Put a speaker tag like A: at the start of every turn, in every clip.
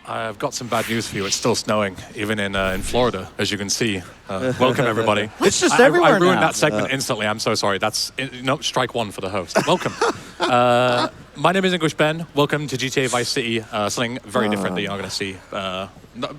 A: I've got some bad news for you. It's still snowing, even in Florida, as you can see. Welcome, everybody.
B: It's just everywhere
A: I ruined
B: now.
A: that segment instantly. I'm so sorry. That's no, strike one for the host. Welcome. My name is EnglishBen. Welcome to GTA Vice City. Something very different that you're not going to see.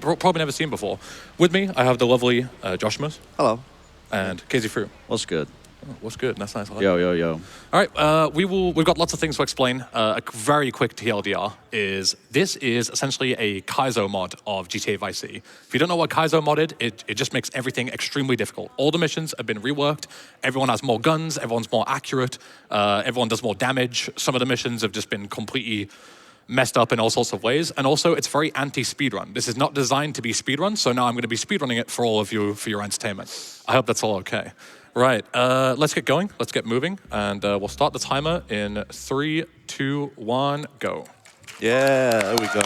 A: Probably never seen before. With me, I have the lovely Joshimuz.
C: Hello.
A: And Casey Fruit.
B: What's good?
A: Oh, what's good? That's nice.
B: Yo, yo, yo.
A: All right, we've got lots of things to explain. A very quick TLDR is this is essentially a Kaizo mod of GTA Vice City. If you don't know what Kaizo modded, it just makes everything extremely difficult. All the missions have been reworked. Everyone has more guns. Everyone's more accurate. Everyone does more damage. Some of the missions have just been completely messed up in all sorts of ways. And also, it's very anti-speedrun. This is not designed to be speedrun, so now I'm going to be speedrunning it for all of you for your entertainment. I hope that's all okay. Right, let's get going. Let's get moving. And we'll start the timer in 3, 2, 1, go.
C: Yeah, there we go.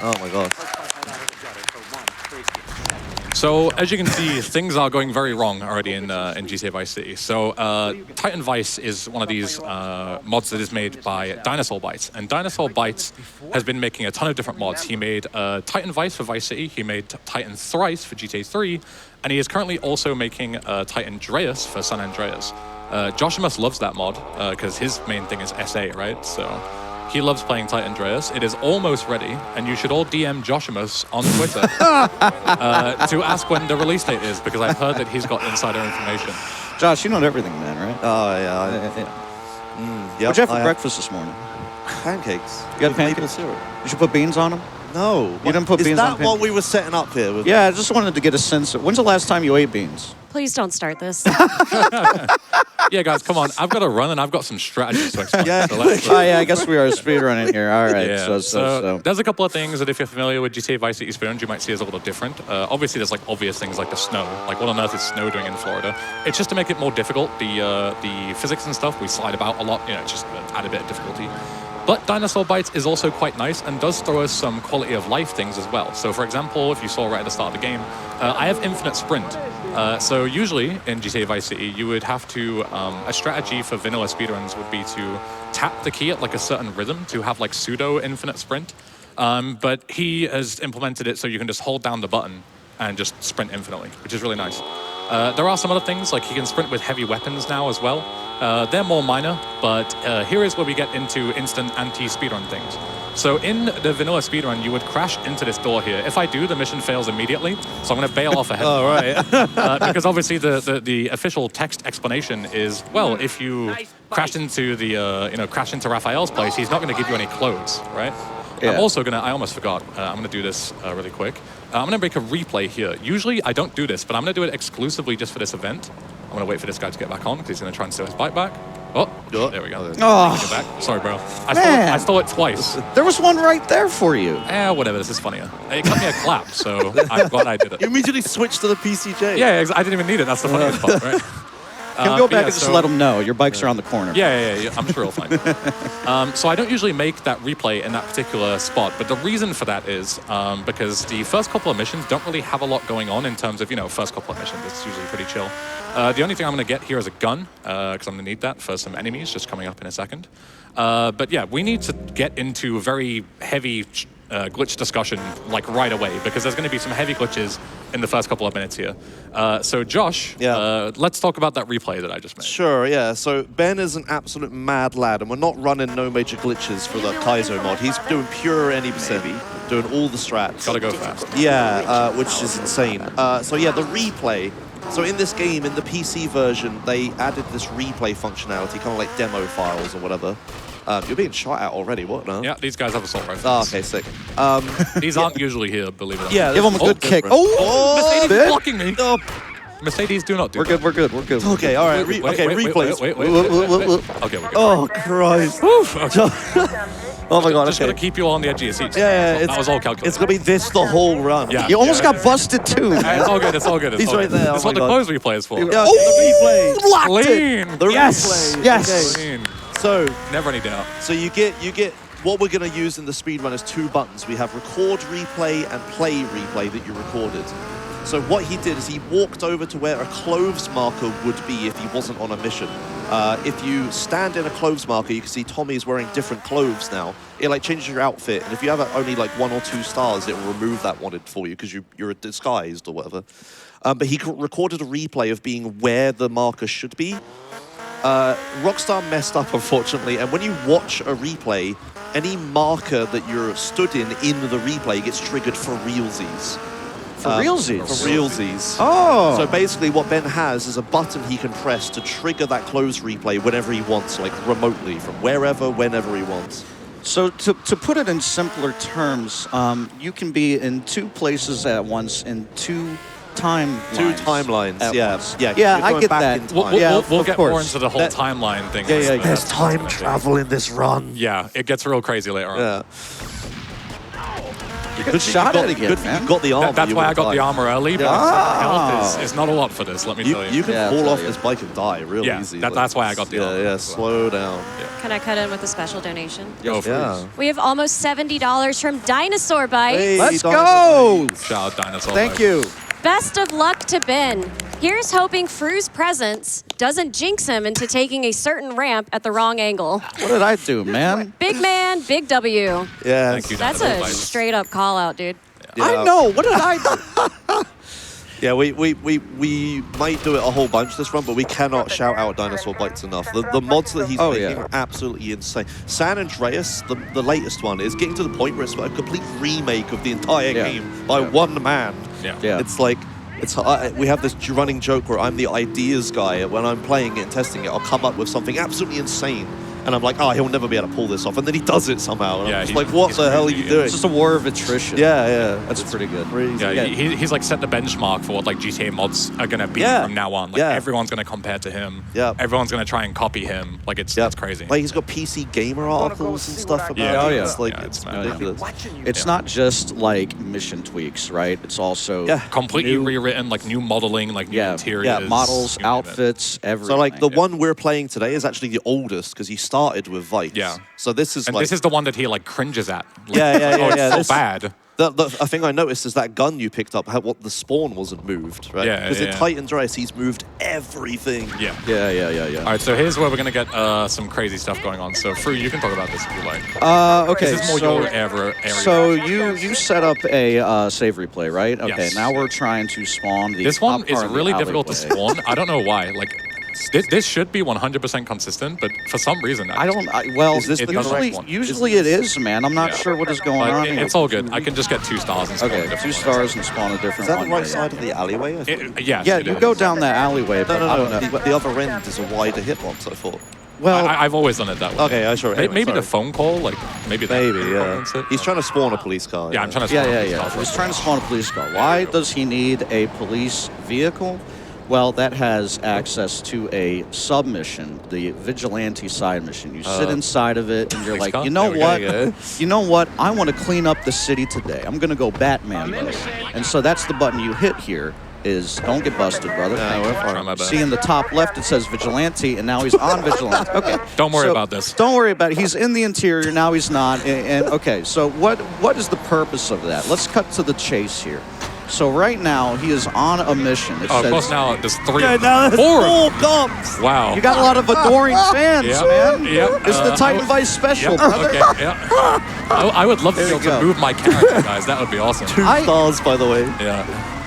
C: Oh my god.
A: So, as you can see, things are going very wrong already in GTA Vice City. So, Titan Vice is one of these mods that is made by Dinosaur Bytes. And Dinosaur Bytes has been making a ton of different mods. He made Titan Vice for Vice City. He made Titan Thrice for GTA 3. And he is currently also making Titan Andreas for San Andreas. Joshimuz loves that mod because his main thing is SA, right? So he loves playing Titan Andreas. It is almost ready, and you should all DM Joshimuz on Twitter to ask when the release date is, because I've heard that he's got insider information.
B: Josh, you know everything, man, right?
C: Oh yeah.
B: What'd you have for breakfast this morning?
C: Pancakes.
B: You got
C: maple
B: pancakes?
C: syrup.
B: Did you put beans on them?
C: No.
B: You didn't put beans on
C: Is that what we were setting up here with?
B: Yeah, I just wanted to get a sense of, when's the last time you ate beans?
D: Please don't start this.
A: Yeah, guys, come on. I've got to run, and I've got some strategies to explain.
C: Yeah.
A: So
B: Oh, yeah, I guess we are speedrunning here. All right.
A: Yeah,
B: So.
A: there's a couple of things that if you're familiar with GTA Vice City speedruns, you might see as a little different. Obviously, there's like obvious things like the snow. Like, what on earth is snow doing in Florida? It's just to make it more difficult. The physics and stuff, we slide about a lot. You know, it's just add a bit of difficulty. But Dinosaur Bytes is also quite nice and does throw us some quality of life things as well. So for example, if you saw right at the start of the game, I have infinite sprint. So usually in GTA Vice City, you would have to, a strategy for vanilla speedruns would be to tap the key at like a certain rhythm to have like pseudo infinite sprint. But he has implemented it so you can just hold down the button and just sprint infinitely, which is really nice. There are some other things, like he can sprint with heavy weapons now as well. They're more minor, but here is where we get into instant anti-speedrun things. So in the vanilla speedrun, you would crash into this door here. If I do, the mission fails immediately, so I'm going to bail off ahead.
C: Oh, right.
A: Because obviously the official text explanation is, well, if you crash into crash into Raphael's place, he's not going to give you any clothes, right?
B: Yeah.
A: I'm also going to, I almost forgot, I'm going to do this really quick. I'm going to make a replay here. Usually I don't do this, but I'm going to do it exclusively just for this event. I'm going to wait for this guy to get back on because he's going to try and steal his bike back. Oh, there we go.
B: Oh,
A: Get back. Sorry, bro.
B: Man.
A: I stole it twice.
B: there was one right there for you.
A: Whatever. This is funnier. It got me a clap, so I'm glad I did it.
C: You immediately switched to the PCJ.
A: Yeah, I didn't even need it. That's the funniest part, right?
B: Can we go back and just let them know your bike's around the corner?
A: Yeah. I'm sure he'll find it. So I don't usually make that replay in that particular spot, but the reason for that is because the first couple of missions don't really have a lot going on in terms of, first couple of missions. It's usually pretty chill. The only thing I'm going to get here is a gun, because I'm going to need that for some enemies just coming up in a second. But yeah, we need to get into very heavy glitch discussion like right away, because there's going to be some heavy glitches in the first couple of minutes here. So Josh, let's talk about that replay that I just made.
C: Sure, yeah. So Ben is an absolute mad lad, and we're not running no major glitches for the Kaizo mod. He's doing pure any percent, doing all the strats.
A: Gotta go fast.
C: Yeah, which is insane. So yeah, the replay. So in this game, in the PC version, they added this replay functionality, kind of like demo files or whatever. You're being shot at already, what, no?
A: Yeah, these guys have assault rifles.
C: Oh, okay, sick.
A: These aren't usually here, believe it or not.
C: Yeah,
B: Give them a good kick.
A: Mercedes is blocking me.
C: Oh.
A: Mercedes, do not do that.
B: We're good.
C: Okay, all right. Replays.
A: Wait. Okay, we're good.
C: Oh, Christ. Oh my God,
A: Just gotta keep you all on the edge of your seats.
C: Yeah,
A: that was all calculated.
C: It's gonna be this the whole run.
A: Yeah.
B: You almost got busted too.
A: It's all good. It's all good.
C: He's right there.
A: That's
C: Oh
A: what the
C: my
A: close replay is for.
C: Yeah, the replay.
B: Locked
A: Clean.
B: it.
C: The
B: Yes.
C: replay.
B: Yes.
C: Okay.
A: Clean.
C: So
A: Never any doubt.
C: you get what we're gonna use in the speedrun is two buttons. We have record replay and play replay that you recorded. So what he did is he walked over to where a clothes marker would be if he wasn't on a mission. If you stand in a clothes marker, you can see Tommy is wearing different clothes now. It like changes your outfit, and if you have only like 1 or 2 stars, it will remove that wanted for you because you're disguised or whatever. But he recorded a replay of being where the marker should be. Rockstar messed up, unfortunately, and when you watch a replay, any marker that you're stood in the replay gets triggered for realsies.
B: For realsies?
C: For realsies.
B: Oh!
C: So basically what Ben has is a button he can press to trigger that close replay whenever he wants, like remotely, from wherever, whenever he wants.
B: So to put it in simpler terms, you can be in 2 places at once in 2 timelines.
C: 2 timelines, yeah.
B: Once.
C: Yeah,
B: yeah,
C: you're
B: I
C: going
B: get
C: back
B: that.
C: in time.
A: We'll
B: of
A: get
B: course.
A: more into the whole timeline thing.
B: Yeah.
C: There's time travel in this run.
A: Yeah, it gets real crazy later on.
C: Yeah.
B: Good shot at it again, man.
C: You got the armor.
A: That's why I got the armor early, but health is not a lot for this, let me tell you.
C: You can
B: Yeah,
C: fall
B: I'll
C: off
B: tell you.
C: this bike and die real easy.
A: That's why I got the armor.
C: Yeah, slow down.
D: Can I cut in with a special donation?
A: Go for
C: Yeah.
D: We have almost $70 from Dinosaur Bites.
C: Hey,
B: Let's
C: Dinosaur
B: go!
C: Bites.
A: Shout out Dinosaur.
B: Thank
A: Bites.
B: you.
D: Best of luck to Ben. Here's hoping Fru's presence doesn't jinx him into taking a certain ramp at the wrong angle.
B: What did I do, man?
D: Big man, big W.
C: Yeah.
A: Thank you,
D: That's
A: Dinosaur
D: a
A: Bites.
D: straight up call out, dude.
B: I know. What did I do?
C: Yeah, we might do it a whole bunch this run, but we cannot shout out Dinosaur Bites enough. The mods that he's making are absolutely insane. San Andreas, the latest one, is getting to the point where it's like a complete remake of the entire game by one man.
A: Yeah.
C: It's like, we have this running joke where I'm the ideas guy. When I'm playing it and testing it, I'll come up with something absolutely insane. And I'm like, oh, he'll never be able to pull this off. And then he does it somehow. And I'm just like, what the hell are you doing?
B: It's just a war of attrition.
C: Yeah.
B: That's pretty good.
C: Crazy.
A: Yeah, he's like set the benchmark for what like GTA mods are gonna be from now on. Like everyone's gonna compare to him.
C: Yeah.
A: Everyone's gonna try and copy him. Like that's crazy.
C: Like he's got PC gamer articles and stuff about it. It's like it's ridiculous.
B: It's not just like mission tweaks, right? It's also
A: completely rewritten, like new modeling, like new interiors.
B: Yeah, models, outfits, everything.
C: So like the one we're playing today is actually the oldest because he started with Vice.
A: Yeah.
C: So this is
A: this is the one that he like cringes at. Like,
C: yeah.
A: It's so bad.
C: The thing I noticed is that gun you picked up, what the spawn wasn't moved, right?
A: Yeah,
C: Because in Titan's Race, he's moved everything.
A: Yeah.
B: Yeah.
A: All right, so here's where we're gonna get some crazy stuff going on. So, Fru, you can talk about this if you like.
B: Okay.
A: This is more your area.
B: So you set up a save replay, right? Okay.
A: Yes.
B: Now we're trying to spawn the.
A: This one
B: top
A: is
B: part of the
A: really difficult to
B: alleyway.
A: spawn. I don't know why. Like, this should be 100% consistent, but for some reason,
B: Well,
C: Is this the correct one?
B: usually it is, man. I'm not sure what is going on here.
A: It's all good. I can just get 2 stars and spawn a
B: Okay,
A: different
B: 2
A: one.
B: stars and spawn a different
C: Is that
B: one.
C: the right side of the alleyway? I thought?
A: Yes,
B: Yeah,
A: it
B: you
A: is.
B: go down that alleyway, but I don't know.
C: The other end is a wider hitbox, I thought.
B: Well,
A: I've always done it that way.
C: Okay, sure. Anyway,
A: Maybe the
C: sorry.
A: phone call, like maybe
C: Yeah. He's trying to spawn a police car.
A: Yeah, I'm trying to. Spawn a police
B: Yeah.
A: car
B: He's trying to spawn a police car. Why does he need a police vehicle? Well, that has access to a submission, the vigilante side mission. You sit inside of it, and you're
A: Police
B: like,
A: car?
B: you know
A: There we go.
B: what? You know what? I want to clean up the city today. I'm going to go Batman mode. And so that's the button you hit here. Is don't get busted, brother.
C: No, we're fine.
A: Try my best.
B: See in the top left it says vigilante, and now he's on vigilante. Okay.
A: Don't worry
B: So,
A: about this.
B: Don't worry about it. He's in the interior now. He's not. And okay. So what is the purpose of that? Let's cut to the chase here. So right now he is on a mission. It
A: Oh, of
B: says,
A: course now there's 3.
C: Yeah, now there's 4 cops.
A: Wow.
B: You got a lot of adoring fans,
A: Yeah.
B: man.
A: Yep.
B: It's the Titan Vice special,
A: Yep.
B: brother.
A: Okay. Yeah. I would love to be
B: There
A: able
B: you
A: to
B: go.
A: move my character, guys. That would be awesome.
C: 2
B: I-
C: stars, by the way.
A: Yeah.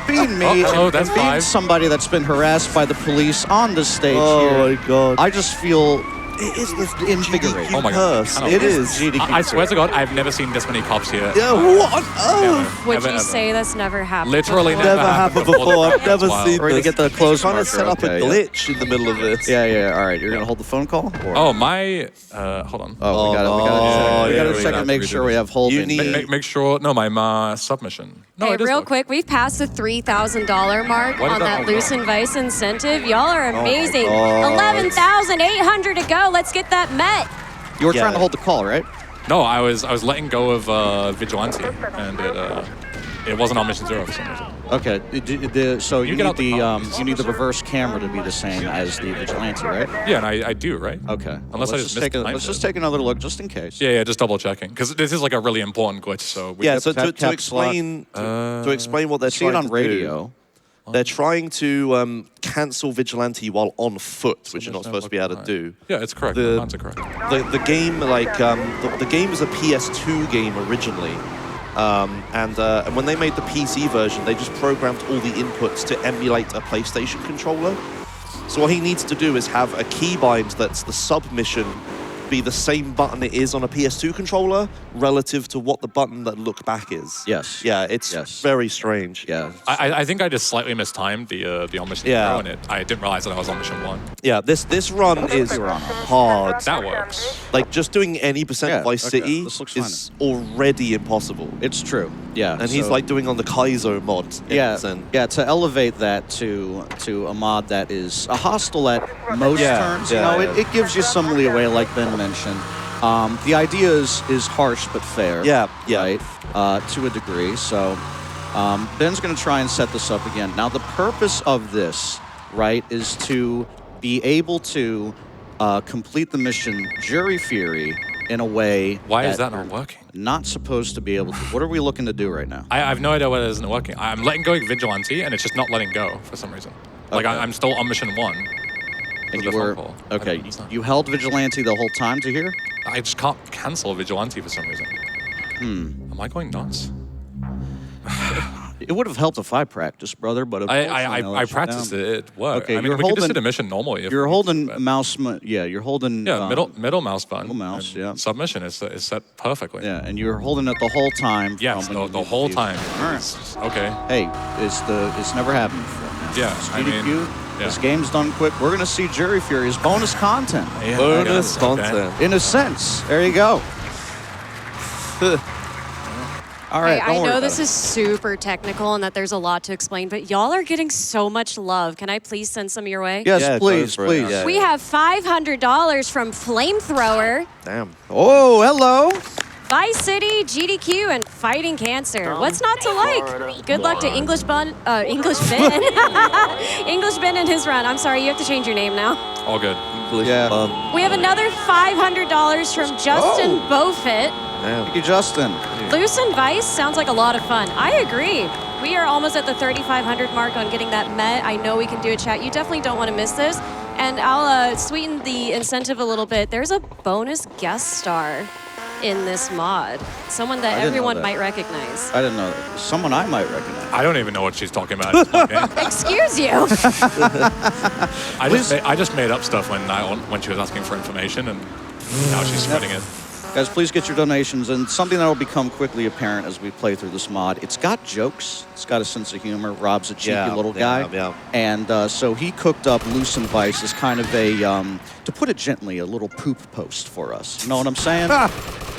B: Being me
A: Oh, that's
B: and being
A: 5.
B: somebody that's been harassed by the police on this stage
C: Oh
B: here,
C: my god.
B: I just feel
C: It is the
B: invigorating.
A: Oh my God.
C: curse.
A: I don't
C: It
A: know.
C: is.
A: I swear to God, I've never seen this many cops here.
C: Yeah, what on
A: Ever,
C: earth?
D: Would
A: ever,
D: you
A: ever.
D: say that's never happened?
A: Literally
D: before?
C: Never happened before. I've never
A: Wow.
C: seen
B: We're gonna
C: this.
B: get the
C: He's
B: close
C: trying to
B: marker,
C: set up
B: okay,
C: a glitch in the middle of this.
B: Yeah. All right, you're gonna hold the phone call. Or?
A: Oh, my. Hold on.
B: Oh, we gotta
C: Oh,
B: check. We
C: yeah,
B: gotta
C: we
B: check
C: have
B: and make
A: to
B: sure
A: redo
B: we
A: this.
B: have holding.
C: You need-
A: Make sure. No, my submission. No,
D: Hey,
A: it is
D: real
A: working.
D: quick, we've passed the $3,000 mark
A: Why did
D: on
A: that
D: that
A: all go?
D: Loose and Vice incentive. Y'all are amazing.
C: God.
D: 11,800 to go. Let's get that met.
B: You were
C: Yeah.
B: trying to hold the call, right?
A: No, I was letting go of Vigilante, and it wasn't on mission 0 for some reason.
B: Okay. So you
A: get
B: need
A: out the car.
B: you need the reverse camera to be the same as the vigilante, right?
A: Yeah, and I do, right?
B: Okay.
A: Unless I just missed
B: take
A: the
B: let's
A: mindset.
B: just take another look just in case.
A: Yeah, just double checking because this is like a really important glitch. So we
C: Yeah,
A: get-
C: so to
B: caps lock.
C: explain to explain what they're
B: See it
C: trying
B: on
C: to
B: radio.
C: They're trying to cancel Vigilante while on foot, which you're not supposed to be able to do.
A: Yeah, it's correct.
C: The-
A: The commands are correct.
C: The game, like, the game is a PS2 game originally. And when they made the PC version, they just programmed all the inputs to emulate a PlayStation controller. So what he needs to do is have a keybind that's the submission be the same button it is on a PS2 controller relative to what the button that look back is.
B: Yes.
C: Yeah, it's very strange.
B: Yeah.
A: I think I just slightly mistimed the on mission
C: Yeah.
A: zero, and I didn't realize that I was on mission 1.
C: Yeah, this run is hard.
A: That works.
C: Like, just doing any %
B: Yeah,
C: Vice
B: okay,
C: City
B: this looks
C: is already impossible.
B: It's true. Yeah.
C: And he's
B: so-
C: like doing on the Kaizo mod.
B: Yeah,
C: 80%.
B: yeah. To elevate that to a mod that is a hostile at most turns, you know, it gives you some leeway, like Ben mentioned. The idea is harsh but fair.
C: Yeah, yeah.
B: Right. To a degree. So Ben's going to try and set this up again. Now, the purpose of this, right, is to be able to complete the mission Jury Fury in a way.
A: Why is that
B: you're
A: not working?
B: Not supposed to be able to. What are we looking to do right now?
A: I have no idea why it isn't working. I'm letting go of Vigilante, and it's just not letting go for some reason. Like,
B: Okay.
A: I'm still on mission 1.
B: And
A: with the
B: you were
A: phone call. I
B: okay.
A: don't understand.
B: You held Vigilante the whole time to here.
A: I just can't cancel Vigilante for some reason. Am I going nuts?
B: It would have helped if I practiced, brother, but
A: I practiced it. It worked.
B: Okay,
A: I mean,
B: you're
A: we could just
B: holding-
A: do the mission normally.
B: You're holding
A: but-
B: mouse. Yeah, you're holding.
A: Yeah, middle mouse button.
B: middle mouse,
A: and
B: yeah.
A: Submission is set perfectly.
B: Yeah, and you're holding it the whole time.
A: Yes,
B: from when
A: the
B: you
A: whole
B: use-
A: time.
B: All right.
A: It's- okay.
B: Hey, it's never happened before. Man.
A: Yeah,
B: It's
A: I mean,
B: GDQ,
A: yeah.
B: This game's done quick. We're gonna see Jury Fury as bonus content.
A: Yeah,
C: Bonus
A: I got it.
C: content.
B: In a sense, there you go. All right,
D: Hey,
B: don't
D: I
B: worry
D: know
B: about
D: this
B: it.
D: is super technical and that there's a lot to explain, but y'all are getting so much love. Can I please send some your way?
B: Yes,
C: Yeah, go
B: please,
C: for it.
B: please.
C: Yeah.
D: We have $500 from Flamethrower,
C: Damn.
B: Oh, hello.
D: Vice City, GDQ, and Fighting Cancer. What's not to like? Good luck to EnglishBen, EnglishBen in his run. I'm sorry, you have to change your name now.
A: All good.
C: English
B: Yeah.
C: bum.
D: We have another $500 from Justin Beaufit.
C: Damn.
B: Thank you, Justin.
D: Loose and Vice sounds like a lot of fun. I agree. We are almost at the 3,500 mark on getting that met. I know we can do it, chat. You definitely don't want to miss this. And I'll sweeten the incentive a little bit. There's a bonus guest star in this mod. Someone that
B: didn't know
D: everyone
B: that.
D: might recognize.
B: I didn't know that. Someone I might recognize.
A: I don't even know what she's talking about. It's my game.
D: Excuse you.
A: I just made up stuff when she was asking for information, and now she's spreading it.
B: Guys, please get your donations. And something that will become quickly apparent as we play through this mod, it's got jokes. It's got a sense of humor. Rob's a cheeky little guy.
C: Yeah.
B: And so he cooked up Loose and Vice as kind of a, to put it gently, a little poop post for us. You know what I'm saying?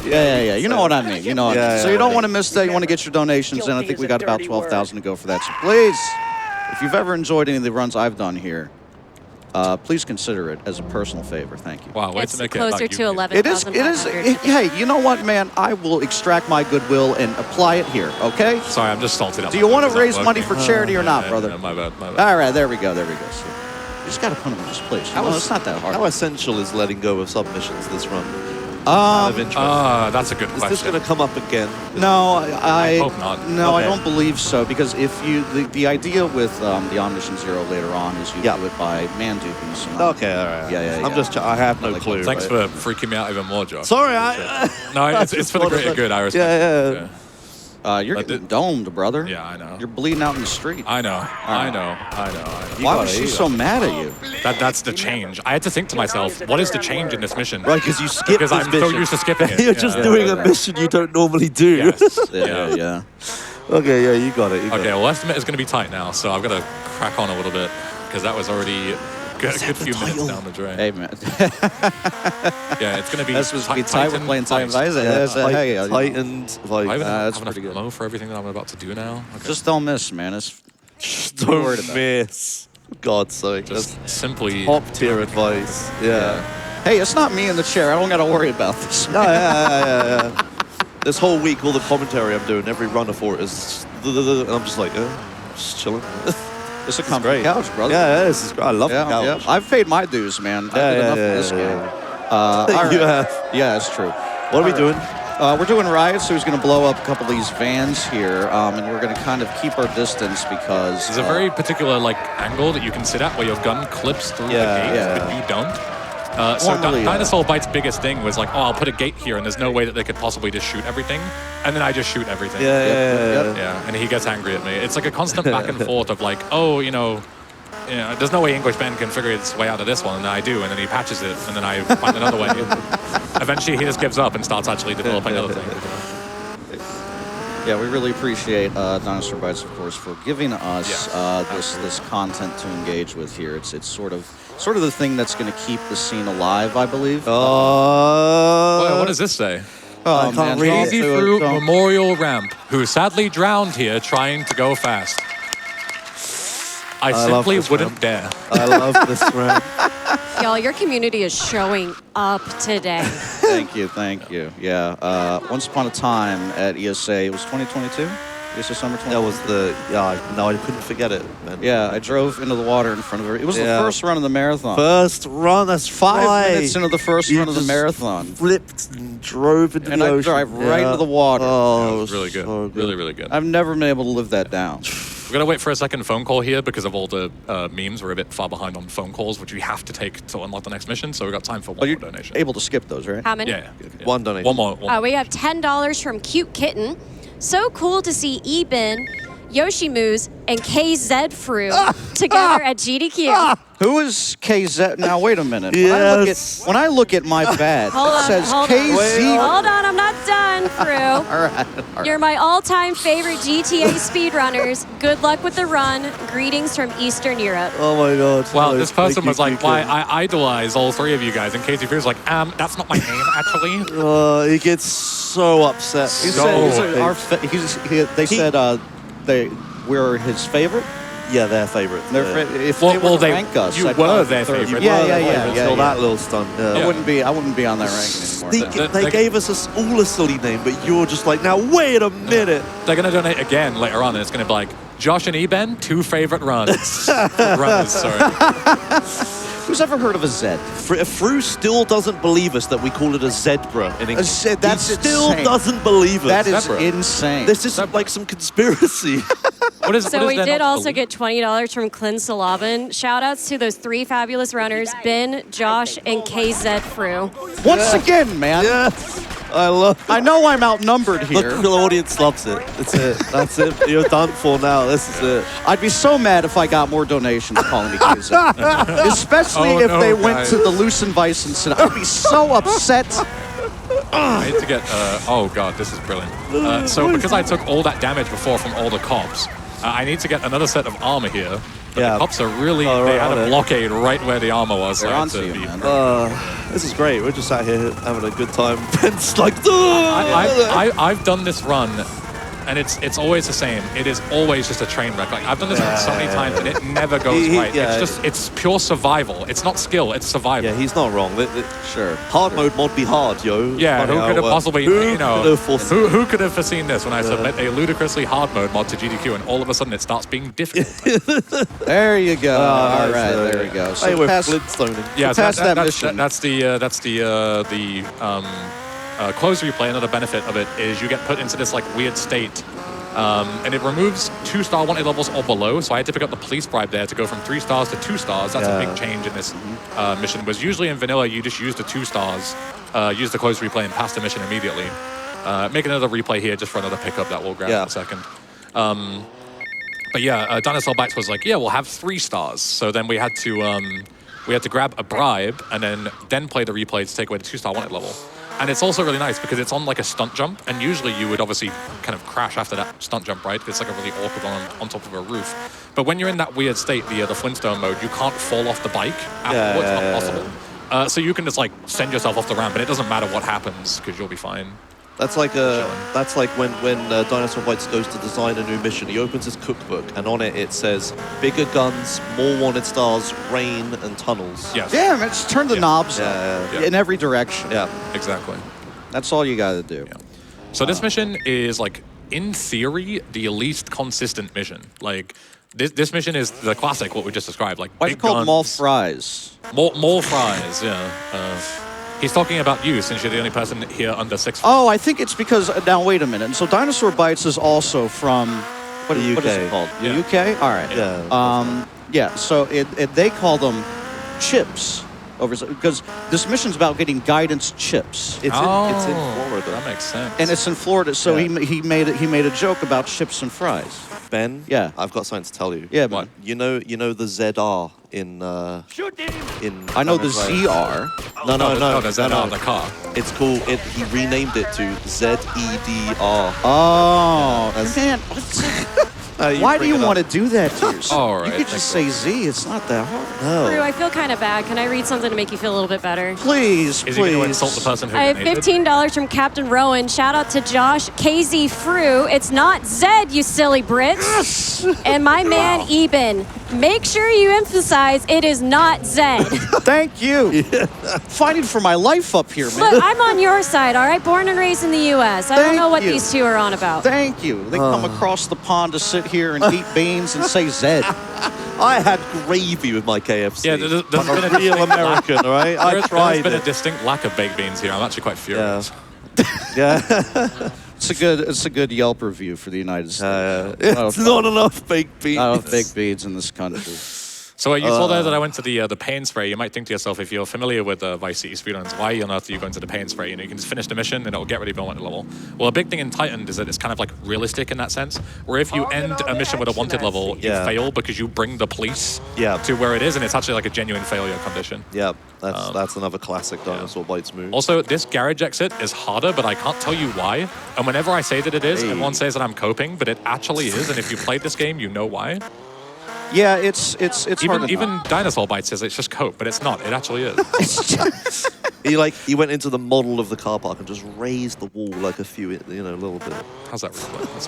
B: Yeah. You know what I mean. You know what I mean.
C: Yeah,
B: So
C: yeah,
B: you don't
C: yeah.
B: want to miss that. You want to get your donations in. I think we got about 12,000 to go for that. So please, if you've ever enjoyed any of the runs I've done here, please consider it as a personal favor. Thank you.
A: Wow, way
D: It's
A: to make
D: closer
A: it
D: to
A: about you.
B: It is.
D: 11,500.
B: Hey, you know what, man? I will extract my goodwill and apply it here. Okay?
A: Sorry, I'm just salted.
B: Do you want to raise money for charity or not, brother?
A: My bad.
B: All right, there we go. So you just got to put them in this place. You know, it's not that hard.
C: How essential is letting go of submissions this run?
B: Um,
C: Of interest.
A: That's a good
C: Is
A: question.
C: this going to come up again?
B: No, I
A: hope not.
B: No, I
C: Okay.
B: don't believe so. Because if you, the idea with the On Mission Zero later on is you
C: Yeah.
B: do it by man duping someone.
C: Okay, all right.
B: Yeah.
C: I'm just, I have no
B: Like,
C: clue.
A: Thanks
C: right?
A: for freaking me out even more, Josh.
C: Sorry,
A: No, it's for the greater good. I respect it.
C: Yeah.
B: You're
A: But
B: getting domed, brother.
A: Yeah, I know.
B: You're bleeding out in the street.
A: I know.
B: Why was she so mad at you?
A: That's the change. I had to think to myself, what is the change in this mission?
C: Right, because you skip
A: Because
C: this
A: I'm
C: mission.
A: so used to skipping it.
C: You're
A: Yeah.
C: just
A: Yeah.
C: doing a mission you don't normally do.
A: Yes.
B: Yeah.
C: Okay, yeah, you got it.
A: Okay, well, estimate is going to be tight now, so I've got to crack on a little bit because that was already a good few minutes down the drain.
B: Hey, man.
A: Yeah, it's going to be
B: That's supposed to be tight. We're playing Titan Vice. Hey,
C: Tightened
A: I
C: Vice.
A: even
B: that's
A: have enough
B: pretty good.
A: ammo for everything that I'm about to do now. Okay.
B: Just don't miss, man. It's
C: Don't
B: worried about
C: miss. God's sake.
A: Just
C: That's
A: simply.
C: top tier advice. Yeah.
B: hey, it's not me in the chair. I don't got to worry about this.
C: Yeah. This whole week, all the commentary I'm doing, every runner for it is, and I'm just like, just chilling.
B: It's a comfy couch, brother.
C: Yeah, this is great. I love the couch.
B: I've paid my dues, man. I did enough for this game.
C: You have.
B: Yeah, it's true.
C: What are we doing?
B: We're doing riots, so he's going to blow up a couple of these vans here, and we're going to kind of keep our distance because...
A: There's a very particular like angle that you can sit at where your gun clips through the gate, but you don't. So Dinosaur Bite's biggest thing was like, oh, I'll put a gate here, and there's no way that they could possibly just shoot everything. And then I just shoot everything.
C: Yeah.
A: And he gets angry at me. It's like a constant back and forth of like, oh, there's no way EnglishBen can figure its way out of this one, and then I do, and then he patches it, and then I find another way. Eventually, he just gives up and starts actually developing other things.
B: Yeah, we really appreciate Dinosaur Bites, of course, for giving us this content to engage with here. It's sort of the thing that's going to keep the scene alive, I believe.
A: Boy, what does this say?
B: Oh,
C: I can't read
A: Easy Fruit Memorial Ramp, who sadly drowned here trying to go fast. I simply wouldn't dare.
C: I love this ramp.
D: Y'all, your community is showing up today.
B: Thank you. Yeah, once upon a time at ESA, it was 2022? ESA Summer 2022?
C: That was the, no, I couldn't forget it, man.
B: Yeah, I drove into the water in front of her. It was the first run of the marathon.
C: First run, that's
B: 5 minutes into the first run of the marathon.
C: Flipped and drove into the ocean.
B: And I drive right into the water.
A: Oh, it was really good.
C: So good.
A: Really, really good.
B: I've never been able to live that down.
A: We're going to wait for a second phone call here because of all the memes. We're a bit far behind on phone calls, which we have to take to unlock the next mission. So we've got time for one more donation.
B: Able to skip those, right?
D: How many?
A: Yeah.
C: One donation.
A: One more.
D: We have $10 from Cute Kitten. So cool to see EnglishBen, Joshimuz, and KZ Fru together at GDQ.
B: Who is KZ? Now, wait a minute.
C: Yes.
B: When I look at my badge, it says KZ.
D: Hold on, I'm not done, Fru.
B: All right.
D: You're my all-time favorite GTA speedrunners. Good luck with the run. Greetings from Eastern Europe.
C: Oh my God.
A: Well, this person was like, why I idolize all three of you guys. And Casey Fear's like, that's not my name, actually.
C: He gets so upset.
B: They said we're his favorite.
C: Yeah, their favorite.
B: If they were to rank us,
A: you were their favorite.
B: Yeah.
C: Until that little stunt.
B: I wouldn't be on that ranking anymore.
C: They gave us all a silly name, but you're just like, now wait a minute.
A: They're going to donate again later on, and it's going to be like, Josh and EnglishBen, 2 favorite runs. Runners, sorry.
B: Who's ever heard of a Z?
C: Fru still doesn't believe us that we call it a zebra in English.
B: That's
C: he still
B: insane.
C: doesn't believe us.
B: That is insane.
C: This is like some conspiracy.
D: So we did also get $20 from Clint Salabin. Shout-outs to those 3 fabulous runners, Ben, Josh, and KZ Fru.
B: Once again, man.
C: Yes. I
B: know I'm outnumbered here.
C: The audience loves it. That's it. You're done for now. This is it.
B: I'd be so mad if I got more donations calling me KZ. Especially if they went to the Lucen Vice incident. I'd be so upset.
A: I need to get, oh God, this is brilliant. So because I took all that damage before from all the cops, I need to get another set of armor here. But the cops are really, they had a blockade right where the armor was.
B: They're on
A: to
B: you,
A: be.
B: man.
C: This is great. We're just out here having a good time. Ben's like,
A: I've done this run, and it's always the same. It is always just a train wreck. Like I've done this run so many times, and it never goes right. It's pure survival. It's not skill. It's survival.
C: Yeah, he's not wrong.
B: Sure.
C: Hard mode mod be hard, yo.
A: Yeah, who could have possibly, who could have foreseen this when I submit a ludicrously hard mode mod to GDQ, and all of a sudden it starts being difficult.
B: There you go. All right, there we go.
C: So we're Flintstoning.
A: Yeah,
B: past that mission.
A: That's the close replay. Another benefit of it is you get put into this like weird state, and it removes 2-star wanted levels or below. So I had to pick up the police bribe there to go from 3 stars to 2 stars. That's a big change in this mission. Was usually in vanilla you just use the 2 stars, use the close replay and pass the mission immediately. Make another replay here just for another pickup that we'll grab in a second. But yeah, Dinosaur Bites was like, yeah, we'll have 3 stars. So then we had to grab a bribe and then play the replay to take away the 2-star wanted level. And it's also really nice because it's on like a stunt jump, and usually you would obviously kind of crash after that stunt jump, right? It's like a really awkward one on top of a roof. But when you're in that weird state, the Flintstone mode, you can't fall off the bike afterwards. It's not possible. So you can just like send yourself off the ramp, and it doesn't matter what happens because you'll be fine.
C: That's like when Dinosaur Bites goes to design a new mission. He opens his cookbook, and on it says bigger guns, more wanted stars, rain, and tunnels.
A: Yes.
B: Damn, it's turn the knobs in every direction.
C: Yeah,
A: exactly.
B: That's all you got to do.
A: Yeah. So this mission is like, in theory, the least consistent mission. Like this mission is the classic, what we just described. Like
B: why is it called mall fries?
A: Mall fries, yeah. He's talking about you, since you're the only person here under 6 feet.
B: Oh, I think it's because, now wait a minute. So Dinosaur Bites is also from, what is
C: UK.
B: it called?
A: Yeah.
B: The UK? All right.
C: Yeah.
B: Yeah, so they call them chips, because this mission's about getting guidance chips.
C: It's in Florida.
A: That makes sense.
B: And it's in Florida, so
C: Yeah.
B: he made a joke about chips and fries.
C: Ben,
B: Yeah.
C: I've got something to tell you.
B: Yeah,
A: What?
B: but
C: You know the ZR in
B: I know the
C: Dinosaur-
B: ZR.
C: No,
A: there's that on the car.
C: It's cool. He renamed it to ZEDR.
B: Oh,
C: That's-
B: man. Why do you want to do that to yourself?
A: All right,
B: You could just say Z. It's not that hard.
D: Brew,
C: No.
D: I feel kind of bad. Can I read something to make you feel a little bit better?
B: Please,
A: Is he going to
B: please.
A: insult the person who
D: I have
A: donated?
D: $15 from Captain Rowan. Shout out to Josh KZ Frew. It's not Zed, you silly Brits. And my man Eben. Make sure you emphasize it is not Zed.
B: Thank you. Fighting for my life up here, man.
D: Look, I'm on your side, all right? Born and raised in the U.S. I don't
B: Thank
D: know what
B: you.
D: these two are on about.
B: Thank you. They come across the pond to sit here and eat beans and say Zed.
C: I had gravy with my KFC.
A: Yeah, there's been
C: I'm
A: a
C: a real American, all right? I
A: There's
C: tried
A: been a
C: it.
A: distinct lack of baked beans here. I'm actually quite furious.
C: Yeah.
B: It's a good Yelp review for the United States.
C: It's not enough baked beans.
B: Not enough baked beans in this country.
A: So you saw there that I went to the pain spray. You might think to yourself, if you're familiar with Vice City speedruns, why on earth are you going to the pain spray? You know, you can just finish the mission and it'll get rid of your wanted level. Well, a big thing in Titan is that it's kind of like realistic in that sense, where if you end a mission with a wanted level, you
C: Yeah.
A: fail because you bring the police
C: Yeah.
A: to where it is, and it's actually like a genuine failure condition.
C: Yeah, that's another classic Dinosaur Bites move.
A: Also, this garage exit is harder, but I can't tell you why. And whenever I say that it is, everyone says that I'm coping, but it actually is. And if you played this game, you know why.
B: Yeah, it's hard
A: Even Dinosaur Bite says it's just cope, but it's not. It actually is.
C: He went into the model of the car park and just raised the wall like a few, a little bit.
A: How's that replay? That's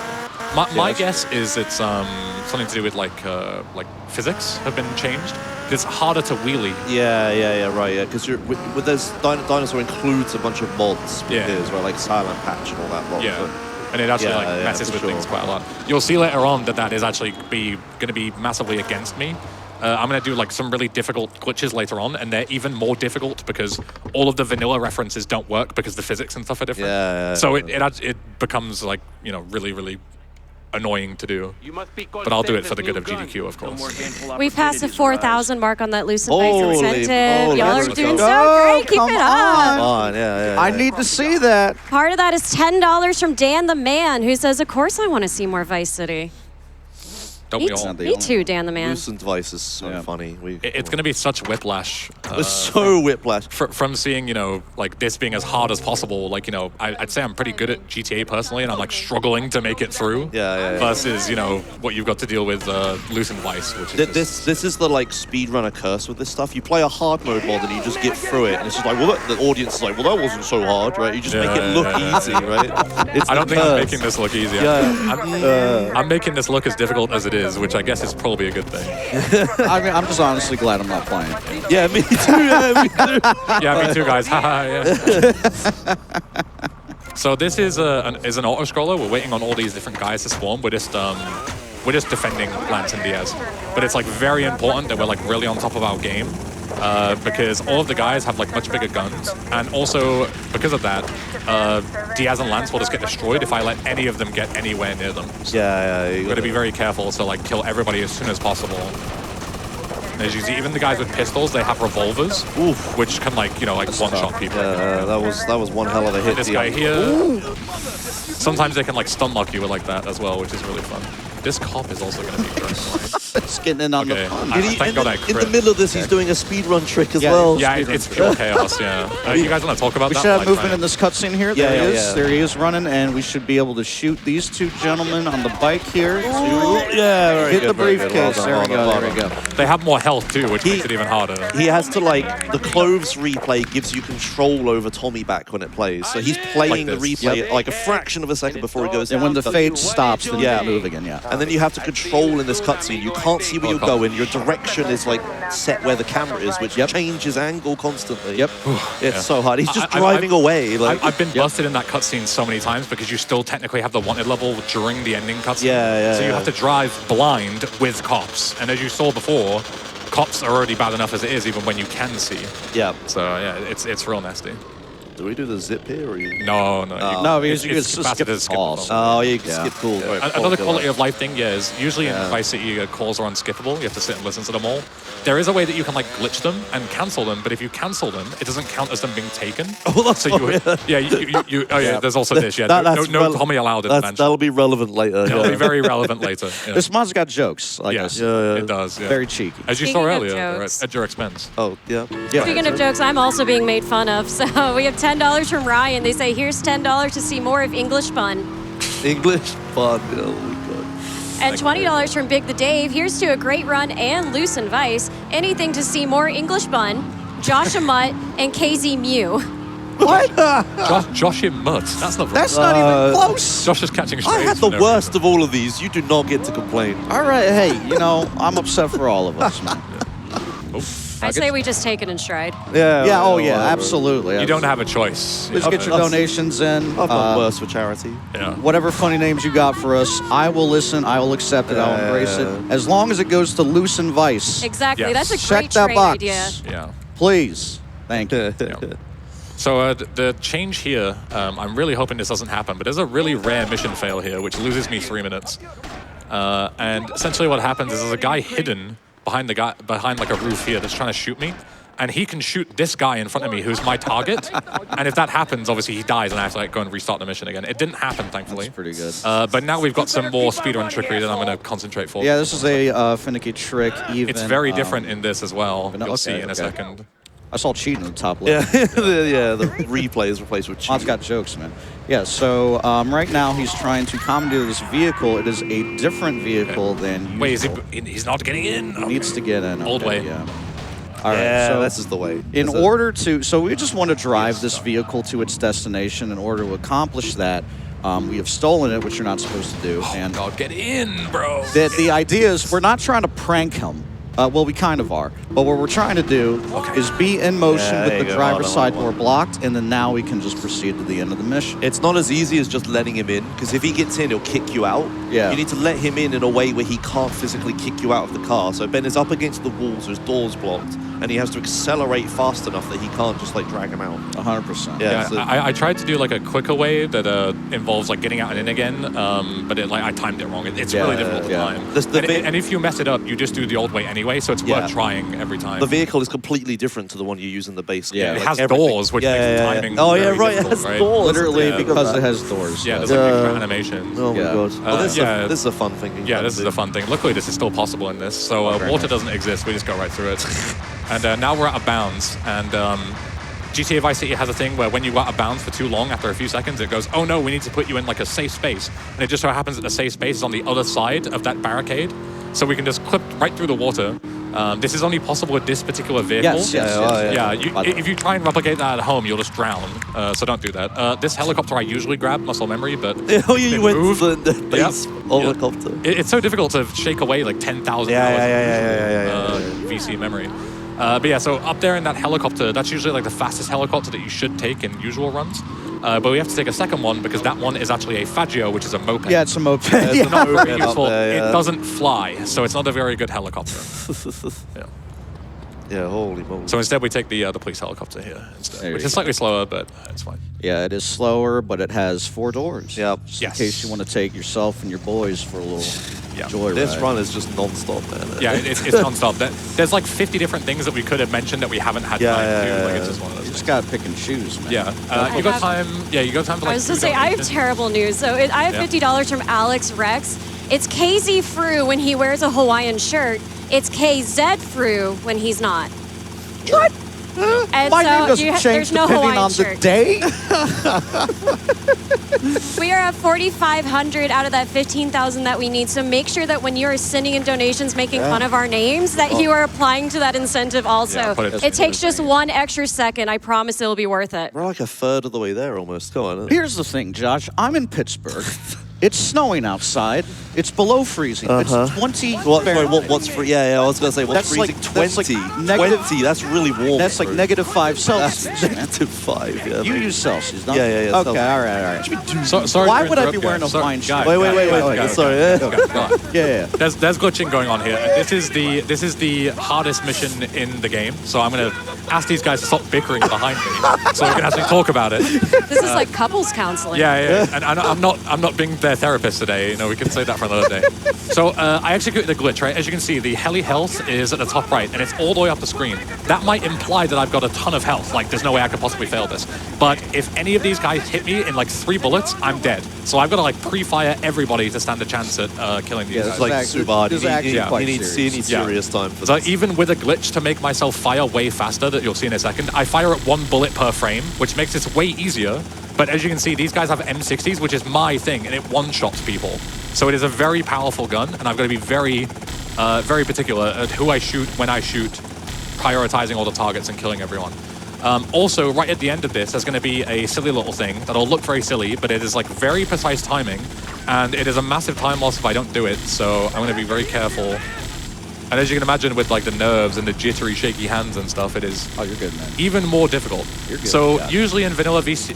A: cool. My guess is it's something to do with like physics have been changed. It's harder to wheelie.
C: Yeah, right, yeah. Because with there's Dinosaur includes a bunch of mods.
A: Yeah.
C: It is, right? Like Silent Patch and all that mod.
A: Yeah.
C: So-
A: And it actually
C: Yeah, yeah,
A: messes
C: for
A: with
C: sure.
A: things quite a lot. You'll see later on that is actually going to be massively against me. I'm going to do like some really difficult glitches later on, and they're even more difficult because all of the vanilla references don't work because the physics and stuff are different.
C: Yeah,
A: So it becomes like, really, really annoying to do. But I'll do it for the good of GDQ, of course.
D: We passed the 4,000 mark on that Lucent Bites
C: Holy
D: incentive.
C: moly,
D: Y'all are
C: let's
D: doing
C: go.
D: so great. Keep
B: Come
D: it up.
B: on.
C: Come on, yeah.
B: I need to see that.
D: Part of that is $10 from Dan the Man, who says, of course I want to see more Vice City.
A: Don't
D: Me,
A: we all?
D: me too, Dan the Man.
C: Lucent Vice is so
B: Yeah.
C: funny.
A: It's going to be such whiplash.
C: It's so whiplash.
A: From seeing, like this being as hard as possible, like, I'd say I'm pretty good at GTA personally, and I'm like struggling to make it through.
C: Yeah.
A: Versus, what you've got to deal with Lucent Vice, which is
C: This is the like speedrunner curse with this stuff. You play a hard mode mod and you just get through it, and it's just like, well, the audience is like, well, that wasn't so hard, right? You just make it look easy, right? It's
A: I don't
C: the
A: think I'm
C: curse.
A: making this look easy.
C: Yeah.
A: I'm making this look as difficult as it is, which I guess is probably a good thing.
B: I mean, I'm just honestly glad I'm not playing.
C: Yeah, me too. Yeah, me too.
A: Yeah, me too, guys. Haha, yeah. So this is an auto scroller. We're waiting on all these different guys to spawn. We're just defending Lance and Diaz. But it's like very important that we're like really on top of our game. Because all of the guys have like much bigger guns, and also because of that, Diaz and Lance will just get destroyed if I let any of them get anywhere near them. So
C: Yeah.
A: we've got to be very careful to like kill everybody as soon as possible. And as you see, even the guys with pistols, they have revolvers, which can like one-shot people.
C: That was one hell of a hit.
A: This guy here, sometimes they can like stun lock you like that as well, which is really fun. This cop is also going to be very annoying.
B: It's getting in on
A: Okay.
B: the fun.
A: Thank God I
C: In
A: crit.
C: the middle of this, he's doing a speedrun trick as
B: Yeah,
C: well.
A: Yeah, it's pure chaos, yeah. You guys want to talk about
B: We
A: that?
B: should have
A: Like,
B: movement
A: right?
B: in this cutscene here.
C: Yeah,
B: There he is.
C: yeah.
B: There he is running, and we should be able to shoot these two gentlemen on the bike here.
C: Yeah, very
B: Hit
C: good,
B: the
C: very good. Well
B: briefcase.
C: done,
B: There we
C: well
B: go.
C: done,
B: There we
C: well
B: go.
C: done.
A: They have more health too, which makes it even harder.
C: He has to the clothes replay gives you control over Tommy back when it plays. So he's playing the
A: this.
C: replay like a fraction of a second before he goes
B: And when the
C: down.
B: fade stops, then
C: Yeah.
B: you move again. Yeah.
C: And then you have to control in this cutscene. You can't see where you're going. Your direction is like set where the camera is, which changes angle constantly.
B: Yep.
C: It's so hard. He's just
A: I-
C: driving away. Like
A: I've been busted in that cutscene so many times because you still technically have the wanted level during the ending cutscene.
C: Yeah,
A: So you
C: yeah.
A: have to drive blind with cops. And as you saw before, cops are already bad enough as it is, even when you can see.
C: Yeah.
A: So yeah, it's real nasty.
C: Do we do the zip here? Or you...
A: No.
B: No, because you can
A: it's
B: just skip the
A: skip
B: calls.
C: Oh, you can
B: Yeah.
C: skip calls.
B: Yeah.
C: Right,
A: Another
C: cool.
A: quality of life thing, yeah, is usually
C: Yeah.
A: in Vice City, calls are unskippable. You have to sit and listen to them all. There is a way that you can like glitch them and cancel them, but if you cancel them, it doesn't count as them being taken.
C: Oh, that's
A: so you, oh yeah, there's also this. Yeah, no Tommy allowed in the mansion.
C: That'll be relevant later.
A: It'll be very relevant later. Yeah.
B: This mod's got jokes, like I
A: Yes,
B: said.
A: it does. Yeah.
B: Very cheeky.
A: As you
D: Speaking
A: saw
D: of
A: earlier,
D: jokes.
A: at your expense.
C: Oh, yeah.
D: Speaking of jokes, I'm also being made fun of. So we have $10 from Ryan. They say, here's $10 to see more of EnglishBen.
C: English fun. Oh, my God.
D: And $20 from Big the Dave. Here's to a great run and loose and Vice. Anything to see more EnglishBen, Joshimuz, and KZ Mew.
B: What?
A: Joshimuz. That's not.
B: That's not even close.
A: Josh is catching strays.
C: I had the worst of all of these. You do not get to complain.
B: All right, hey, you know, I'm upset for all of us, man.
D: I say we just take it in stride.
B: Yeah, oh yeah, absolutely.
A: You don't have a choice.
B: Please get your donations in.
C: I've done worse for charity.
A: Yeah.
B: Whatever funny names you got for us, I will listen, I will accept it, I'll embrace it. As long as it goes to Loose and Vice.
D: Exactly.
A: Yes.
D: That's a
B: Check
D: great
B: that
D: trade
B: box.
D: idea.
A: Yeah.
B: Please. Thank you.
A: Yeah. So the change here, I'm really hoping this doesn't happen, but there's a really rare mission fail here, which loses me 3 minutes. And essentially what happens is there's a guy hidden behind like a roof here that's trying to shoot me. And he can shoot this guy in front of me who's my target. And if that happens, obviously he dies and I have to like go and restart the mission again. It didn't happen, thankfully.
B: That's pretty good.
A: But now we've got some more speedrun trickery that I'm going to concentrate for.
B: Yeah, this is a finicky trick. Even
A: It's very different in this as well.
B: but no,
A: You'll see
B: okay,
A: in a
B: okay.
A: second.
B: I saw cheating at the top
C: Yeah,
B: left.
C: the replay is replaced with
B: Mod's
C: cheat.
B: got jokes, man. Yeah, so right now he's trying to commandeer this vehicle. It is a different vehicle than usual.
A: Wait, he's not getting in?
B: He needs to get in.
A: Old
B: okay,
A: way.
B: Yeah. All right,
C: Yeah,
B: so
C: this is the way.
B: in order to, so we just want to drive this vehicle to its destination. In order to accomplish that, we have stolen it, which you're not supposed to do. And
A: God, get in, bro.
B: the idea is we're not trying to prank him. Well, we kind of are. But what we're trying to do is be in motion
C: Yeah,
B: with
C: there
B: the
C: you go.
B: driver's
C: Hold on,
B: side
C: hold on.
B: door blocked, and then now we can just proceed to the end of the mission.
C: It's not as easy as just letting him in, because if he gets in, he'll kick you out.
B: Yeah.
C: You need to let him in a way where he can't physically kick you out of the car. So Ben is up against the walls, so his door's blocked, and he has to accelerate fast enough that he can't just like drag him out.
B: 100%.
C: Yeah.
A: Yeah,
C: so-
A: I tried to do like a quicker way that involves like getting out and in again, but I timed it wrong. It's really difficult to
B: yeah.
A: time.
C: The
A: And if you mess it up, you just do the old way anyway, so it's
C: Yeah.
A: worth trying every time.
C: The vehicle is completely different to the one you use in the base
B: Yeah.
C: game.
A: It
C: Like
A: has
C: everything-
A: doors, which makes the timing
C: Oh, yeah,
A: very
C: right. It
A: difficult,
C: has
A: right?
C: doors.
B: Literally
C: Yeah.
B: because it has doors.
A: Yeah,
B: yes.
A: there's like extra animations.
C: Oh my
B: Yeah.
C: god. Well,
A: yeah.
C: this is a fun thing. you
A: Yeah,
C: can
A: this is
C: do.
A: a fun thing. Luckily, this is still possible in this. So water doesn't exist. We just go right through it. And now we're out of bounds. And GTA Vice City has a thing where when you go out of bounds for too long, after a few seconds, it goes, oh no, we need to put you in like a safe space. And it just so happens that the safe space is on the other side of that barricade. So we can just clip right through the water. This is only possible with this particular vehicle.
B: Yes, yes,
C: Yeah,
B: yes.
A: Yeah, if you try and replicate that at home, you'll just drown. So don't do that. This helicopter I usually grab, muscle memory, but
C: Oh, you
A: it
C: went
A: moved.
C: to the base
A: Yep.
C: helicopter.
A: It's so difficult to shake away like 10,000 hours
C: Yeah.
A: VC memory. But yeah, so up there in that helicopter, that's usually like the fastest helicopter that you should take in usual runs. But we have to take a second one because that one is actually a Faggio, which is a moped.
B: Yeah, it's a moped.
A: It's
B: Yeah.
A: not very
C: Moped up
A: useful.
C: there, yeah.
A: It doesn't fly, so it's not a very good helicopter. Yeah.
C: Yeah, holy moly.
A: So instead, we take the police helicopter here instead,
B: There
A: which
B: you
A: is slightly slower, but it's fine.
B: Yeah, it is slower, but it has 4 doors.
C: Yep.
B: Just
A: Yes.
B: in case you want to take yourself and your boys for a little
A: Yeah.
B: joyride.
C: This run is just non-stop, man.
A: Yeah, it's non-stop. There's like 50 different things that we could have mentioned that we haven't had
C: Yeah,
A: time to
C: yeah,
A: do. Like
C: yeah,
A: it's just one of those
B: You just
A: things.
B: gotta pick and choose, man.
A: Yeah, you got time. Yeah, you got time for like.
D: I was going to
A: 2
D: say, I have
A: donations.
D: terrible news. So I have
A: Yeah.
D: $50 from Alex Rex. It's KZ Fru when he wears a Hawaiian shirt. It's KZ Fru when he's not.
B: What?
D: And
B: My
D: so
B: name doesn't change
D: there's no
B: depending
D: Hawaiian
B: on
D: shirt.
B: the day.
D: We are at 4,500 out of that 15,000 that we need. So make sure that when you are sending in donations making fun of our names, that you are applying to that incentive also.
A: Yeah, put it-
D: it takes just 1 extra second. I promise it'll be worth it.
C: We're like a third of the way there almost. Go on.
B: Here's the thing, Josh. I'm in Pittsburgh. It's snowing outside. It's below freezing. It's 20 Fahrenheit.
C: What's free? Yeah, I was gonna say what's
B: That's like-
C: freezing.
B: that's like
C: 20.
B: negative-
C: 20. That's really warm.
B: That's like
C: bro.
B: -5 Celsius.
C: That's
B: man.
C: -5. Yeah.
B: You
C: maybe.
B: use Celsius, not
C: Yeah, yeah, yeah,
B: Okay,
C: Celsius.
B: all right.
A: So, sorry
B: Why
A: to
B: would I be
A: interrupt,
B: wearing a
A: guys. Sorry-
B: fine shirt?
C: Wait.
A: guys,
C: Sorry.
A: Go on.
B: Yeah.
A: There's glitching going on here. This is the hardest mission in the game. So I'm gonna ask these guys to stop bickering behind me, so we can actually talk about it.
D: This is like couples counseling.
A: Yeah. And I'm not being their therapist today. You know, we can save that for another day. So I executed the glitch, right? As you can see, the heli health is at the top right, and it's all the way up the screen. That might imply that I've got a ton of health. Like, there's no way I could possibly fail this. But if any of these guys hit me in like 3 bullets, I'm dead. So I've got to like pre-fire everybody to stand a chance at killing these
B: Yeah,
A: guys.
C: It's like
B: actually-
C: super hard.
B: this is actually quite
C: You need
B: serious.
C: serious time for
A: So
C: this.
A: even with a glitch to make myself fire way faster, that you'll see in a second, I fire at 1 bullet per frame, which makes this way easier. But as you can see, these guys have M60s, which is my thing, and it one-shots people. So it is a very powerful gun, and I've got to be very, very particular at who I shoot, when I shoot, prioritizing all the targets and killing everyone. Also, right at the end of this, there's going to be a silly little thing that'll look very silly, but it is like very precise timing, and it is a massive time loss if I don't do it. So I'm going to be very careful. And as you can imagine, with like the nerves and the jittery, shaky hands and stuff, it is
B: Oh, you're good, man.
A: even more difficult.
B: You're good,
A: So
B: yeah.
A: usually in vanilla VC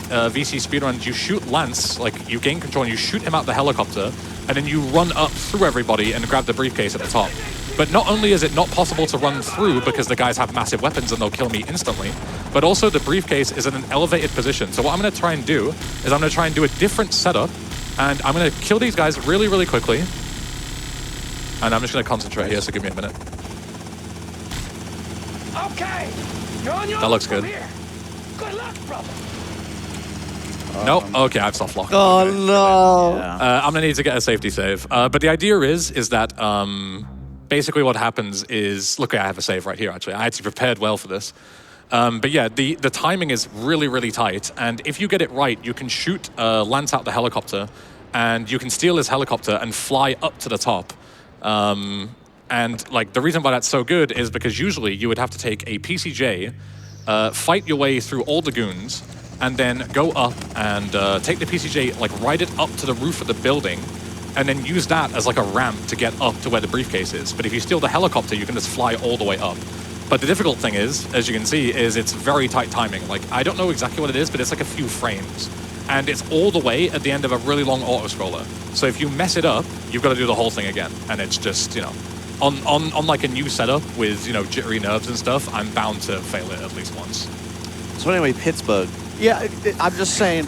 A: speedruns, you shoot Lance, like you gain control and you shoot him out the helicopter, and then you run up through everybody and grab the briefcase at the top. But not only is it not possible to run through because the guys have massive weapons and they'll kill me instantly, but also the briefcase is in an elevated position. So what I'm going to try and do is I'm going to try and do a different setup, and I'm going to kill these guys really, really quickly. And I'm just going to concentrate here, so give me a minute.
E: Okay. You're on your
A: That looks
E: own
A: good.
E: from here. Good luck, brother.
A: Nope. Okay, I've soft locked.
C: Oh no!
B: Yeah.
A: I'm gonna need to get a safety save. But the idea is that basically what happens is, look, I have a save right here. Actually, I actually prepared well for this. But yeah, the timing is really, really tight. And if you get it right, you can shoot Lance out the helicopter, and you can steal his helicopter and fly up to the top. And like the reason why that's so good is because usually you would have to take a PCJ, fight your way through all the goons, and then go up and take the PCJ, like ride it up to the roof of the building, and then use that as like a ramp to get up to where the briefcase is. But if you steal the helicopter, you can just fly all the way up. But the difficult thing is, as you can see, is it's very tight timing. Like, I don't know exactly what it is, but it's like a few frames. And it's all the way at the end of a really long auto-scroller. So if you mess it up, you've got to do the whole thing again. And it's just, you know, on like a new setup with, you know, jittery nerves and stuff, I'm bound to fail it at least once.
C: So anyway, Pittsburgh.
B: Yeah, I'm just saying.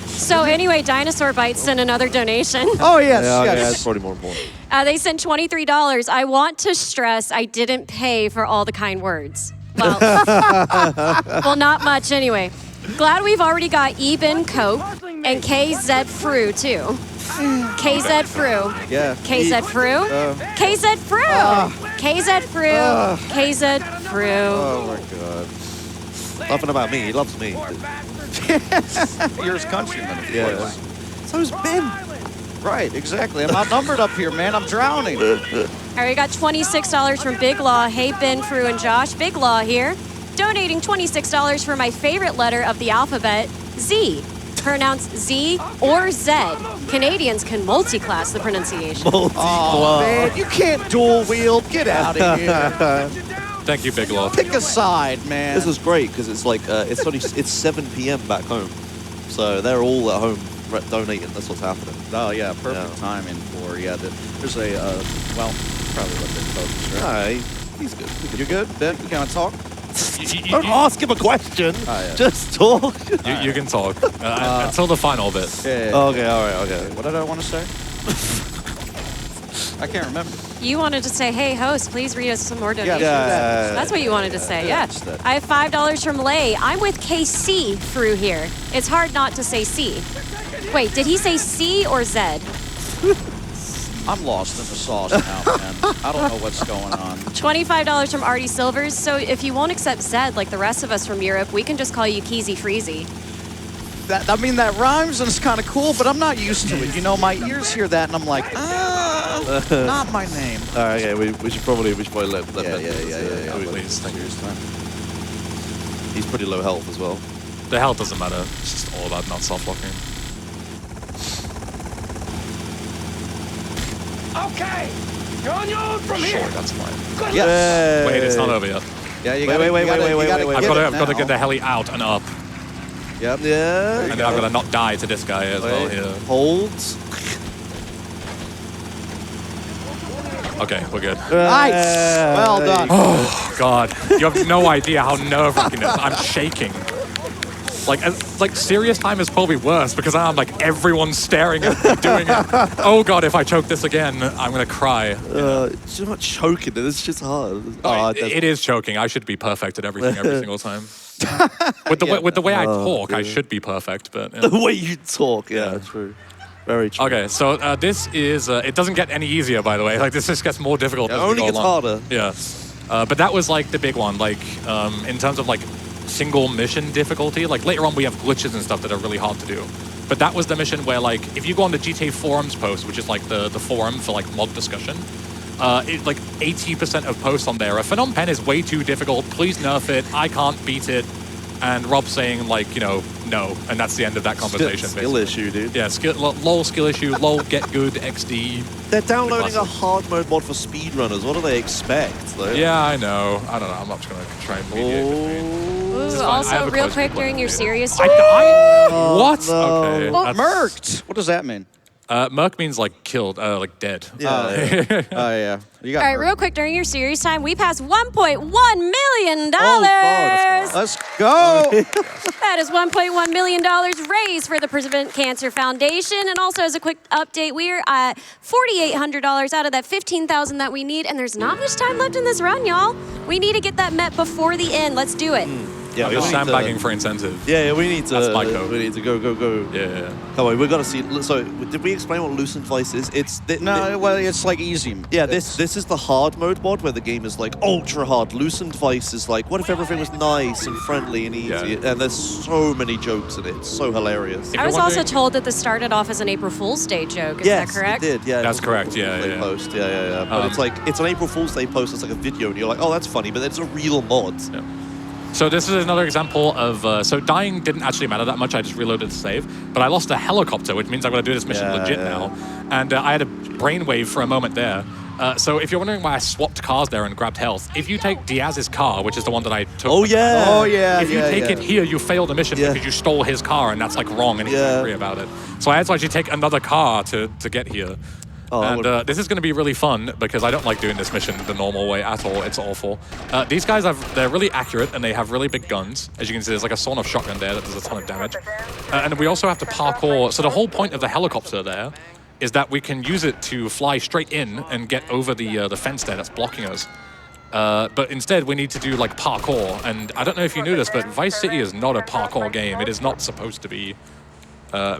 D: So anyway, Dinosaur Bites sent another donation.
B: Oh, yes,
C: Yeah, okay,
B: yes.
C: that's probably more important.
D: They sent $23. I want to stress I didn't pay for all the kind words. Well, well, not much anyway. Glad we've already got EnglishBen Cope and KZ Fru too. KZ Fru.
B: Yeah.
D: KZ Fru. KZ Fru. KZ Fru. KZ Fru.
B: Oh, my God.
C: Nothing about me. He loves me.
B: You're his countryman, of
C: Yeah.
B: course.
C: So's Ben.
B: Right, exactly. I'm outnumbered up here, man. I'm drowning.
D: All right, we got $26 from Big Law. Hey, Ben, Fru, and Josh. Big Law here. Donating $26 for my favorite letter of the alphabet, Z. Pronounced Z or Z. Canadians can multi-class the pronunciation.
B: Oh, man, you can't dual wield. Get out of here.
A: Thank you, Big Law.
B: Pick a side, man.
C: This was great because it's like it's 7 p.m. back home, so they're all at home donating. That's what's happening.
B: Oh, yeah, perfect
C: Yeah.
B: timing for, there's a, well, probably let them focus, right?
C: Hey, he's good.
B: You good, Ben? Can I talk?
C: Don't ask him a question.
B: yeah.
C: Just talk.
A: You can talk until the final bit.
B: Yeah.
C: Okay, all right, okay.
B: What did I want to say? I can't remember.
D: You wanted to say, hey, host, please read us some more donations.
C: Yeah.
D: That's what you wanted to say, yeah.
B: that's that.
D: I have $5 from Lay. I'm with KC through here. It's hard not to say C. Wait, did he say C or Z?
B: I'm lost in the sauce now, man. I don't know what's going on.
D: $25 from Artie Silvers. So if you won't accept Z like the rest of us from Europe, we can just call you Keezy Freezy.
B: That rhymes and it's kind of cool, but I'm not used to it. You know, my ears hear that and I'm like, not my name.
C: All right, okay. We should probably let Ben do this.
B: Yeah.
A: Please, thank you.
C: He's pretty low health as well.
A: The health doesn't matter. It's just all about not soft locking.
E: okay. You're on your own from
A: Sure,
E: here.
A: that's fine.
E: Good
B: Yes.
A: Wait, it's not over yet.
B: Yeah, you
C: Wait,
B: gotta,
C: wait,
B: you gotta,
C: wait,
B: you
C: wait,
B: gotta
C: wait,
A: I've
B: get
A: got
B: it
A: to
B: now.
A: get the heli out and up,
B: Yep.
C: Yeah.
A: and then I'm gonna not die to this guy as well here.
C: Holds.
A: Okay, we're good.
B: Nice. Well done.
A: Oh God, you have no idea how nerve-wracking this is. I'm shaking. Like serious time is probably worse because I'm like everyone's staring at me doing it. Oh God, if I choke this again, I'm gonna cry.
C: It's just not choking. It's just hard.
A: It is choking. I should be perfect at everything every single time. With the way I talk, I should be perfect, but. Yeah.
C: The way you talk, yeah, true. Very true.
A: Okay, so this is, it doesn't get any easier, by the way. Like, this just gets more difficult
C: Yeah,
A: as we
C: only
A: go
C: gets
A: along.
C: harder.
A: Yeah. But that was, like, the big one. Like, in terms of, like, single mission difficulty, like, later on we have glitches and stuff that are really hard to do. But that was the mission where, like, if you go on the GTA Forums post, which is, like, the forum for, like, mod discussion, like, 80% of posts on there are, Phnom Penh is way too difficult, please nerf it, I can't beat it. And Rob saying, like, you know, no. And that's the end of that conversation,
C: Skill
A: basically.
C: issue, dude.
A: Yeah, lol skill issue, lol get good XD.
C: They're downloading a
A: classic.
C: hard mode mod for speedrunners. What do they expect, though?
A: Yeah, I know. I don't know. I'm not just gonna try and mediate between.
D: Ooh,
A: This is fine. I have
D: also,
A: a
D: real
A: close
D: quick,
A: good
D: during
A: one.
D: your serious
A: I
D: time.
A: what?
C: no.
A: Okay.
B: Oh,
A: that's-
B: murked. What does that mean?
A: Merc means like killed, like dead.
C: Yeah.
B: Oh, yeah. You got
D: All right,
B: murked.
D: real quick, during your serious time, we passed $1.1 million.
B: Let's go.
D: That is $1.1 million raised for the Prevent Cancer Foundation. And also, as a quick update, we're at $4,800 out of that $15,000 that we need. And there's not much time left in this run, y'all. We need to get that met before the end. Let's do it.
C: Yeah,
A: I'm
C: we
A: just
C: need to-
A: sandbagging for incentive.
C: Yeah, we need to.
A: That's my code.
C: We need to go.
A: Yeah.
C: Come on, we've got to see. So, did we explain what Loosened Vice is? It's
B: No, well, it's like easy.
C: Yeah, this is the hard mode mod where the game is like ultra hard. Loosened Vice is like, what if everything was nice and friendly and easy?
A: Yeah.
C: And there's so many jokes in it. It's so hilarious.
A: If
D: I was
A: you're
D: also
A: wondering-
D: told that this started off as an April Fool's Day joke. Is
C: Yes,
D: that correct?
C: it did. Yeah,
A: That's
C: it was
A: correct,
C: an April
A: yeah,
C: Fool's Day
A: yeah.
C: Post. Yeah. But it's like it's an April Fool's Day post. It's like a video, and you're like, oh, that's funny, but it's a real mod.
A: Yeah. So this is another example of, so dying didn't actually matter that much, I just reloaded the save, but I lost a helicopter, which means I'm gonna do this mission
C: Yeah,
A: legit
C: yeah.
A: now. And I had a brainwave for a moment there. So if you're wondering why I swapped cars there and grabbed health, if you take Diaz's car, which is the one that I took.
C: Oh yeah.
B: Oh, yeah.
A: If you take it here, you fail the mission
C: Yeah.
A: because you stole his car, and that's like wrong, and he's
C: Yeah.
A: angry about it. So I had to actually take another car to get here.
C: Oh, I
A: And
C: would-
A: this is going to be really fun because I don't like doing this mission the normal way at all. It's awful. These guys they're really accurate and they have really big guns. As you can see, there's like a sawn-off shotgun there that does a ton of damage. And we also have to parkour. So the whole point of the helicopter there is that we can use it to fly straight in and get over the fence there that's blocking us. But instead, we need to do like parkour. And I don't know if you knew this, but Vice City is not a parkour game. It is not supposed to be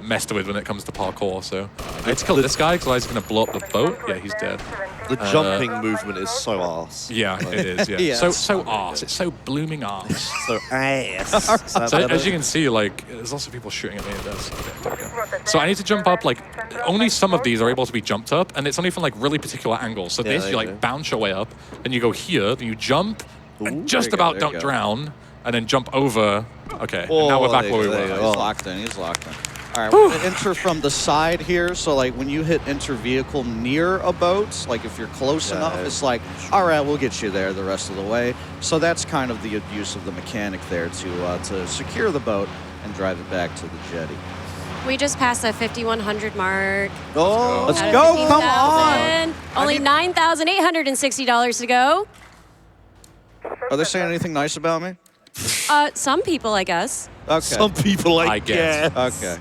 A: messed with when it comes to parkour. So let's kill this guy because he's going to blow up the boat. Yeah, he's dead.
C: The jumping movement is so arse.
A: Yeah, it is. Yeah.
B: Yeah.
A: So arse. It's so blooming arse.
C: So ass.
A: So as you can see, like, there's also people shooting at me. There's, okay, there we go. So I need to jump up, like, only some of these are able to be jumped up, and it's only from, like, really particular angles. So
C: Yeah,
A: this,
C: there
A: you,
C: you go.
A: like, bounce your way up, then you go here, then you jump, and just
B: There you go,
A: about
B: there you
A: don't
B: go.
A: drown, and then jump over. Okay, and
C: Oh,
A: now we're back
C: there
A: where we
C: you go,
A: were.
C: there you
B: He's
C: go.
B: locked in. He's locked in. All right, we're gonna enter from the side here. So like when you hit enter vehicle near a boat, like if you're close enough, it's like, all right, we'll get you there the rest of the way. So that's kind of the abuse of the mechanic there to secure the boat and drive it back to the jetty.
D: We just passed the 5,100 mark.
B: Oh, let's
D: Out of
B: go! Come
D: 15,000.
B: on!
D: Only $9,860 to go.
B: Are they saying anything nice about me?
D: Some people, I guess.
B: Okay.
C: Some people like
A: I guess.
B: Okay.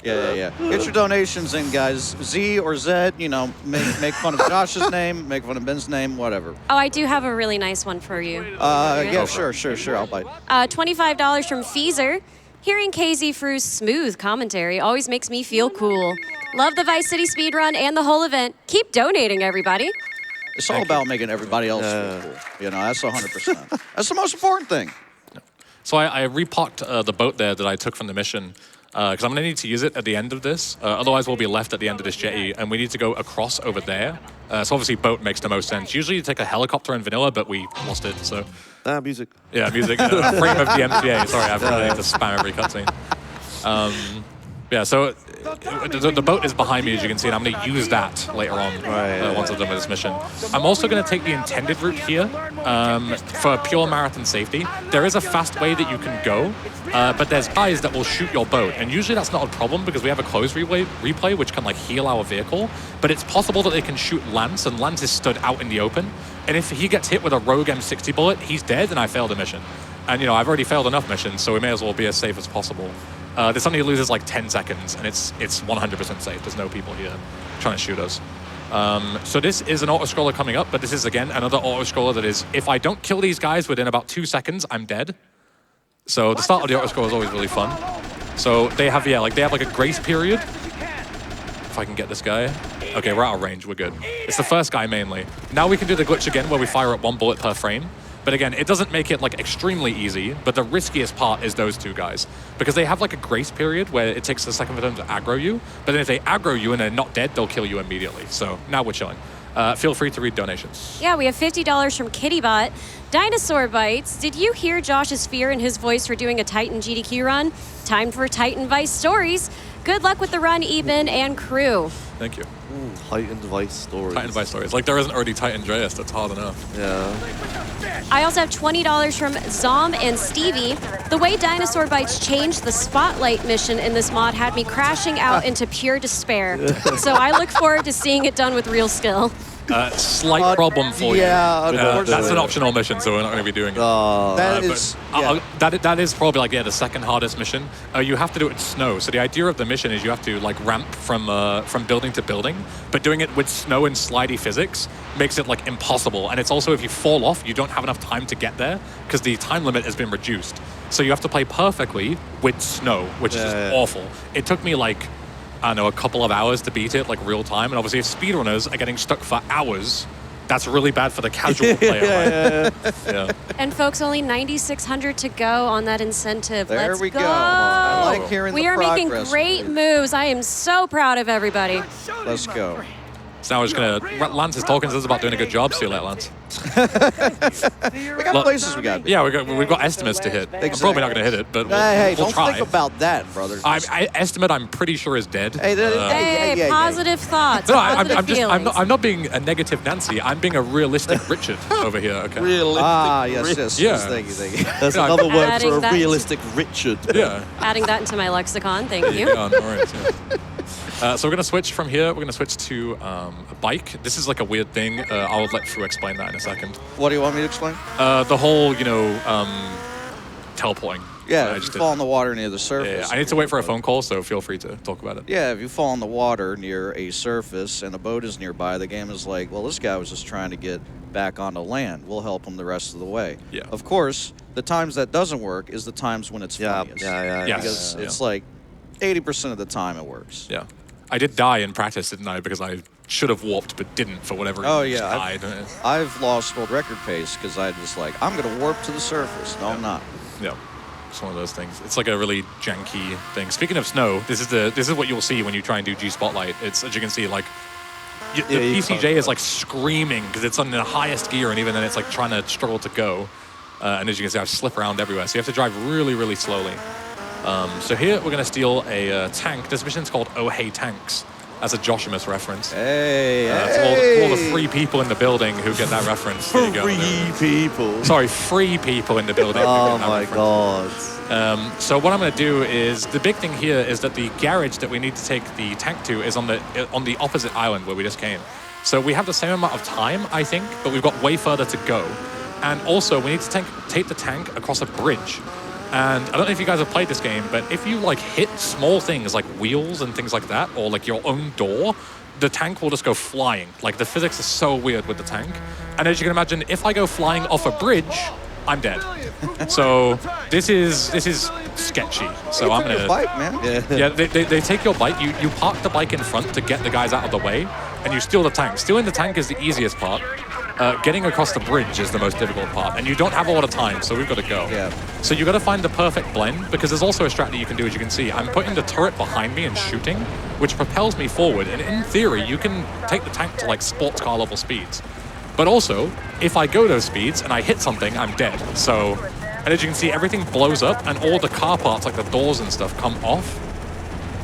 B: Yeah. Get your donations in, guys. Z or Z, you know, make fun of Josh's name, make fun of Ben's name, whatever.
D: Oh, I do have a really nice one for you.
B: Yeah, sure. I'll bite.
D: $25 from Feezer. Hearing KZ Fru's smooth commentary always makes me feel cool. Love the Vice City speedrun and the whole event. Keep donating, everybody.
B: It's all about making everybody else feel cool. You know, that's 100%. That's the most important thing.
A: So I reparked the boat there that I took from the mission because I'm going to need to use it at the end of this. Otherwise, we'll be left at the end of this jetty, and we need to go across over there. So obviously, boat makes the most sense. Usually, you take a helicopter in vanilla, but we lost it. So
C: music.
A: yeah, music. Frame of the MTA. Sorry, I've really need to spam every cutscene. Yeah, so the boat is behind me, as you can see, and I'm going to use that later on once I've done with this mission. I'm also going to take the intended route here for pure marathon safety. There is a fast way that you can go, but there's guys that will shoot your boat, and usually that's not a problem because we have a close replay which can like heal our vehicle, but it's possible that they can shoot Lance, and Lance is stood out in the open, and if he gets hit with a rogue M60 bullet, he's dead, and I failed a mission. And, you know, I've already failed enough missions, so we may as well be as safe as possible. This only loses like 10 seconds, and it's 100% safe. There's no people here trying to shoot us. So this is an auto-scroller coming up, but this is, again, another auto-scroller that is, if I don't kill these guys within about 2 seconds, I'm dead. So the start of the auto-scroller is always really fun. So they have, yeah, like they have like a grace period. If I can get this guy. Okay, we're out of range, we're good. It's the first guy mainly. Now we can do the glitch again where we fire at 1 bullet per frame. But again, it doesn't make it like extremely easy, but the riskiest part is those 2 guys. Because they have like a grace period where it takes a second for them to aggro you, but then if they aggro you and they're not dead, they'll kill you immediately. So now we're chilling. Feel free to read donations.
D: Yeah, we have $50 from KittyBot. Dinosaur Bites, did you hear Josh's fear in his voice for doing a Titan GDQ run? Time for Titan Vice stories. Good luck with the run, EnglishBen and crew.
A: Thank you.
C: Ooh, Titan Vice stories.
A: Titan Vice stories. Like there isn't already Titan Dreas, that's hard enough.
C: Yeah.
D: I also have $20 from Zom and Stevie. The way Dinosaur Bites changed the Spotlight mission in this mod had me crashing out into pure despair. So I look forward to seeing it done with real skill.
A: Slight problem for you.
B: Yeah,
A: that's an optional mission, so we're not going to be doing it. That is probably like the second hardest mission. You have to do it in snow. So the idea of the mission is you have to like ramp from building to building, but doing it with snow and slidey physics makes it like impossible. And it's also if you fall off, you don't have enough time to get there because the time limit has been reduced. So you have to play perfectly with snow, which is just awful. It took me like, I don't know, a couple of hours to beat it, like real time. And obviously if speedrunners are getting stuck for hours, that's really bad for the casual player. Yeah.
D: And folks, only 9,600 to go on that incentive.
B: There
D: Let's
B: we go. I like hearing
D: we
B: the
D: are making
B: progress.
D: great moves. I am so proud of everybody.
B: Let's go.
A: So now we're just gonna, Lance is talking to us about doing a good job. See you later, Lance.
B: We got places we got.
A: Yeah, we've got estimates to hit. I'm probably not gonna hit it, but
B: Hey,
A: we'll
B: don't
A: try.
B: think about that, brother.
A: I estimate I'm pretty sure is dead.
D: Hey, positive thoughts,
A: No,
D: positive feelings.
A: I'm not being a negative Nancy. I'm being a realistic Richard over here. Okay.
C: Realistic.
B: Yes.
A: Yeah.
B: Thank you.
C: There's another word
D: Adding
C: for a
D: that-
C: realistic Richard.
A: Yeah.
D: Adding that into my lexicon, thank you.
A: Yeah, no worries, yeah. So we're going to switch from here. We're going to switch to a bike. This is like a weird thing. I'll let Fu explain that in a second.
B: What do you want me to explain?
A: The whole, teleporting.
B: Yeah,
A: I
B: if you
A: just did.
B: fall in the water near the
A: Yeah,
B: surface.
A: I need to wait for a phone call, so feel free to talk about it.
B: Yeah, if you fall in the water near a surface and a boat is nearby, the game is like, well, this guy was just trying to get back onto land. We'll help him the rest of the way.
A: Yeah.
B: Of course, the times that doesn't work is the times when it's funniest.
A: Yes.
B: Because it's like 80% of the time it works.
A: Yeah. I did die in practice, didn't I? Because I should have warped, but didn't for whatever reason.
B: Oh,
A: I just
B: yeah.
A: died.
B: I've lost world record pace because I just like, I'm going to warp to the surface. No, I'm not.
A: Yeah. It's one of those things. It's like a really janky thing. Speaking of snow, this is what you'll see when you try and do G Spotlight. It's, as you can see, like the PCJ is like screaming because it's on the highest gear, and even then it's like trying to struggle to go. And as you can see, I slip around everywhere. So you have to drive really, really slowly. So here we're going to steal a tank. This mission's called Oh Hey Tanks. That's a Joshimuz reference.
B: Hey,
A: to all the free people in the building who get that reference. There you go.
C: People.
A: Sorry, free people in the building. who
C: Oh
A: get that
C: my
A: reference.
C: god.
A: So what I'm going to do is, the big thing here is that the garage that we need to take the tank to is on the opposite island where we just came. So we have the same amount of time, I think, but we've got way further to go. And also, we need to take the tank across a bridge. And I don't know if you guys have played this game, but if you like hit small things like wheels and things like that, or like your own door, the tank will just go flying. Like the physics are so weird with the tank. And as you can imagine, if I go flying off a bridge, I'm dead. So this is sketchy. So I'm gonna
B: bike, man.
A: yeah, they take your bike. You park the bike in front to get the guys out of the way, and you steal the tank. Stealing the tank is the easiest part. Getting across the bridge is the most difficult part, and you don't have a lot of time, so we've got to go.
B: Yeah.
A: So you got to find the perfect blend, because there's also a strat that you can do, as you can see. I'm putting the turret behind me and shooting, which propels me forward, and in theory, you can take the tank to like sports car level speeds. But also, if I go those speeds and I hit something, I'm dead. So, and as you can see, everything blows up, and all the car parts, like the doors and stuff, come off.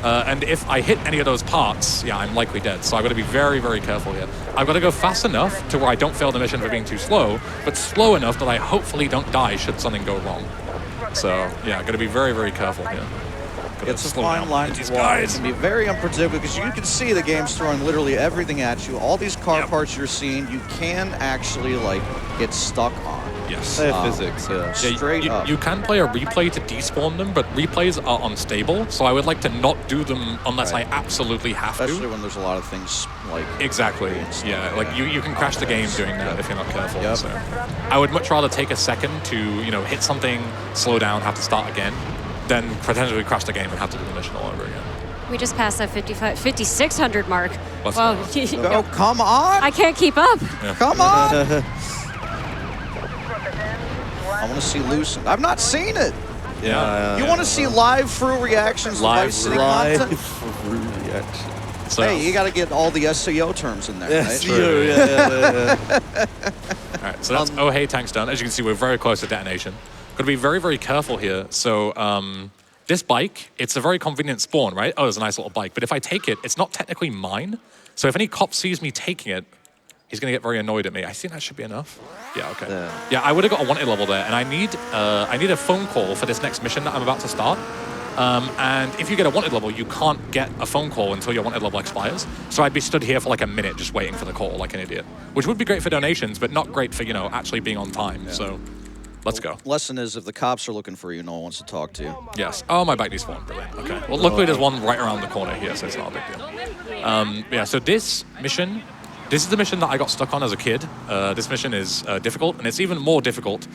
A: And if I hit any of those parts, yeah, I'm likely dead. So I've got to be very, very careful here. I've got to go fast enough to where I don't fail the mission for being too slow, but slow enough that I hopefully don't die should something go wrong. So yeah, I've got to be very, very careful here.
B: It's a fine line to walk. It can be very unpredictable because you can see the game's throwing literally everything at you. All these car parts you're seeing, you can actually like get stuck on.
A: Yes.
C: Physics, yeah.
B: Straight up.
A: You can play a replay to despawn them, but replays are unstable, so I would like to not do them unless I absolutely have
B: Especially
A: to.
B: when there's a lot of things like...
A: Exactly. Yeah, like you can crash the game doing that if you're not careful.
B: Yep.
A: So I would much rather take a second to, you know, hit something, slow down, have to start again, than potentially crash the game and have to do the mission all over again.
D: We just passed that 5,600 mark.
A: Let's
D: Wow.
A: go.
B: Oh, come on!
D: I can't keep up.
B: Come on! I want to see Lucent. I've not seen it.
A: Yeah.
B: You want to see live through reactions to Vice City content?
C: reaction.
A: So,
B: Hey, you got to get all the SEO terms in there, right?
A: all right, so that's oh hey tank's done. As you can see, we're very close to detonation. Got to be very, very careful here. So this bike, it's a very convenient spawn, right? Oh, there's a nice little bike. But if I take it, it's not technically mine. So if any cop sees me taking it, he's going to get very annoyed at me. I think that should be enough. Yeah, okay. Yeah, I would have got a wanted level there. And I need a phone call for this next mission that I'm about to start. And if you get a wanted level, you can't get a phone call until your wanted level expires. So I'd be stood here for like a minute just waiting for the call like an idiot. Which would be great for donations, but not great for, you know, actually being on time. Yeah. So let's go.
B: Lesson is if the cops are looking for you, no one wants to talk to you.
A: Yes. Oh, my bike despawned. Brilliant. Okay. Well, luckily there's one right around the corner here, so it's not a big deal. Yeah, so this mission... This is the mission that I got stuck on as a kid. This mission is difficult, and it's even more difficult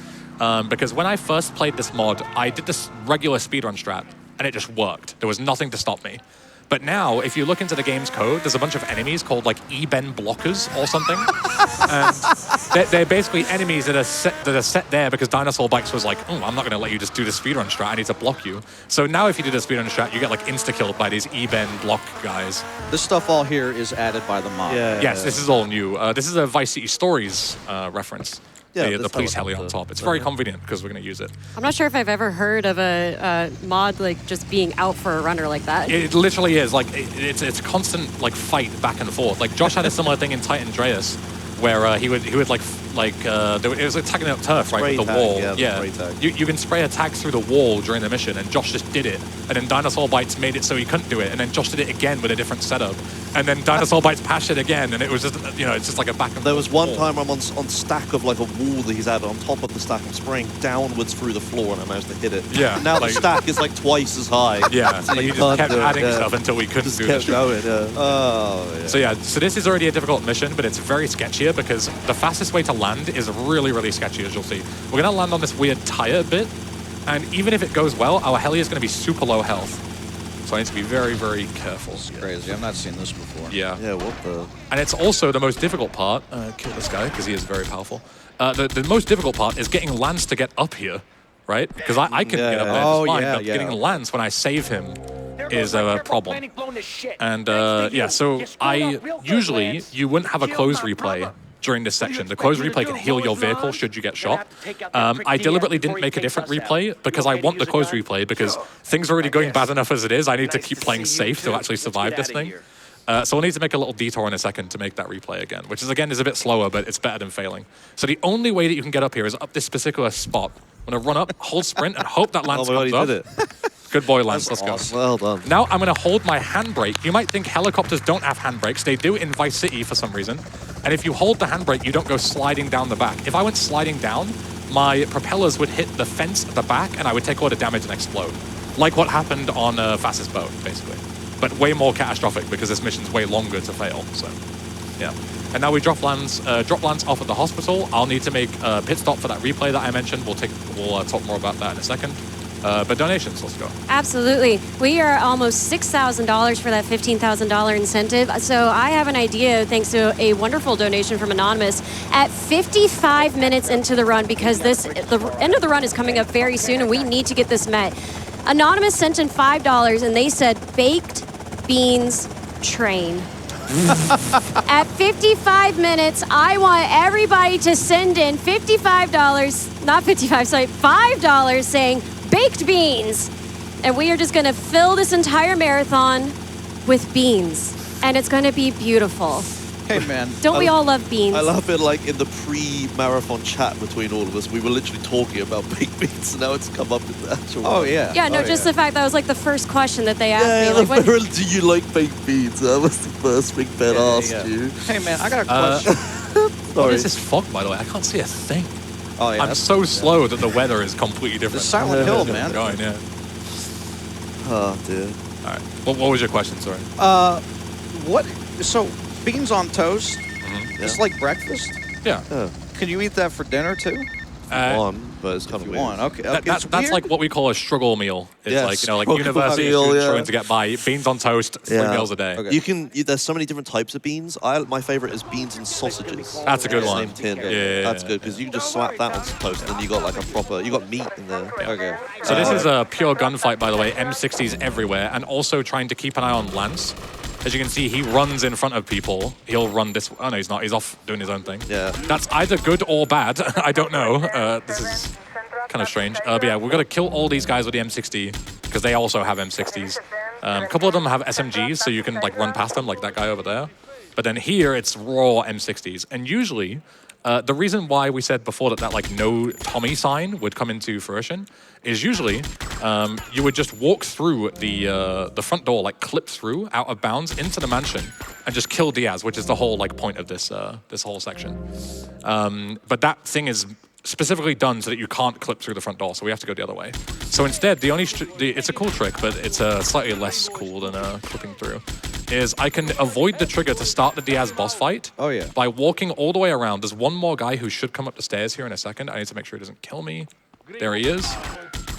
A: because when I first played this mod, I did this regular speedrun strat, and it just worked. There was nothing to stop me. But now, if you look into the game's code, there's a bunch of enemies called like EnglishBen blockers or something. And they're basically enemies that are set there because Dinosaur Bikes was like, oh, I'm not going to let you just do the speedrun strat. I need to block you. So now if you do the speedrun strat, you get like insta-killed by these EnglishBen block guys.
B: This stuff all here is added by the mod.
A: Yes, this is all new. This is a Vice City Stories reference.
C: Yeah,
A: the police heli on top. It's very convenient because we're going to use it.
D: I'm not sure if I've ever heard of a mod like just being out for a runner like that.
A: It literally is. Like, it's a constant like fight back and forth. Like, Josh had a similar thing in Titan Andreas where he would it was like tagging up turf, right, with the wall.
C: Yeah.
A: You can spray a tag through the wall during the mission, and Josh just did it. And then Dinosaur Bites made it so he couldn't do it, and then Josh did it again with a different setup. And then Dinosaur Bites patched it again, and it was just, you know, it's just like a back and forth.
C: There was one time I'm on stack of like a wall that he's had on top of the stack. I'm spraying downwards through the floor, and I managed to hit it.
A: Yeah.
C: Now the stack is like twice as high.
A: Yeah.
C: So
A: He
C: you
A: just kept
C: can't do it,
A: adding stuff until we couldn't
C: Just
A: do
C: kept
A: this.
C: going,
B: Oh, yeah.
A: So yeah, so this is already a difficult mission, but it's very sketchier because the fastest way to land is really, really sketchy, as you'll see. We're going to land on this weird tire bit, and even if it goes well, our heli is going to be super low health. So I need to be very, very careful.
B: It's crazy. I've not seen this before.
A: Yeah.
C: Yeah, what the...
A: And it's also the most difficult part. Kill this guy, because he is very powerful. The most difficult part is getting Lance to get up here, right? Because I can get up there just fine, but getting Lance when I save him is a problem. And yeah, so usually you wouldn't have a close replay during this section. The close replay can heal your vehicle should you get shot. I deliberately didn't make a different replay because I want the close replay because things are already going bad enough as it is. I need to keep playing safe to actually survive this thing. So we'll need to make a little detour in a second to make that replay again, which is a bit slower, but it's better than failing. So the only way that you can get up here is up this particular spot. I'm going to run up, hold sprint, and hope that Lance comes up.
C: Did it.
A: Good boy, Lance. Let's go.
C: Well done.
A: Now I'm going to hold my handbrake. You might think helicopters don't have handbrakes. They do in Vice City for some reason. And if you hold the handbrake, you don't go sliding down the back. If I went sliding down, my propellers would hit the fence at the back, and I would take a lot of damage and explode. Like what happened on Fastest Boat, basically. But way more catastrophic because this mission's way longer to fail. So, yeah. And now we drop Lance off at the hospital. I'll need to make a pit stop for that replay that I mentioned. We'll talk more about that in a second. But donations, let's go.
D: Absolutely. We are almost $6,000 for that $15,000 incentive. So I have an idea, thanks to a wonderful donation from Anonymous, at 55 minutes into the run, because the end of the run is coming up very soon, and we need to get this met. Anonymous sent in $5, and they said, baked beans train. At 55 minutes, I want everybody to send in $5 saying baked beans. And we are just gonna fill this entire marathon with beans. And it's gonna be beautiful.
B: Hey, man.
D: Don't we all love beans?
C: I love it, like, in the pre-marathon chat between all of us, we were literally talking about baked beans, and now it's come up in the actual
B: Oh,
C: one.
B: yeah.
D: Yeah, no,
B: Oh,
D: just the fact that was like the first question that they asked
C: Yeah,
D: me. Like, when,
C: do you like baked beans? That was the first thing Ben asked you.
B: Hey, man, I got a question.
A: What
C: Sorry.
A: is this fog, by the way? I can't see a thing.
B: Oh, yeah.
A: I'm so slow that the weather is completely different.
B: The Silent Hill, man.
A: Going, yeah.
C: Oh, dear.
A: All right. What was your question? Sorry.
B: What? So, beans on toast? It's like breakfast?
A: Yeah.
B: Can you eat that for dinner, too?
C: One, but it's kind of
B: You
C: weird.
B: want? Okay.
A: That's
B: weird.
A: like what we call a struggle meal. It's
C: Yeah,
A: like, you know, like
C: struggle
A: university
C: meal,
A: students
C: yeah.
A: trying to get by. Beans on toast, 3
C: Yeah.
A: meals a day.
B: Okay.
C: There's so many different types of beans. My favorite is beans and sausages.
A: That's a good one.
C: Same tin.
A: Yeah.
C: That's good because you can just slap that on some toast, and then you got like you got meat in there.
B: Okay.
A: So this is a pure gunfight, by the way. M60s everywhere, and also trying to keep an eye on Lance. As you can see, he runs in front of people. He'll run this. Oh no, he's not. He's off doing his own thing.
C: Yeah.
A: That's either good or bad. I don't know. This is kind of strange. But yeah, we're gonna kill all these guys with the M60 because they also have M60s. A couple of them have SMGs, so you can like run past them, like that guy over there. But then here it's raw M60s, and usually. The reason why we said before that like no Tommy sign would come into fruition is usually you would just walk through the front door, like clip through out of bounds into the mansion and just kill Diaz, which is the whole like point of this this whole section. But that thing is specifically done so that you can't clip through the front door, so we have to go the other way. So instead, it's a cool trick, but it's slightly less cool than clipping through. Is I can avoid the trigger to start the Diaz boss fight.
B: Oh, yeah.
A: By walking all the way around. There's one more guy who should come up the stairs here in a second. I need to make sure he doesn't kill me. There he is.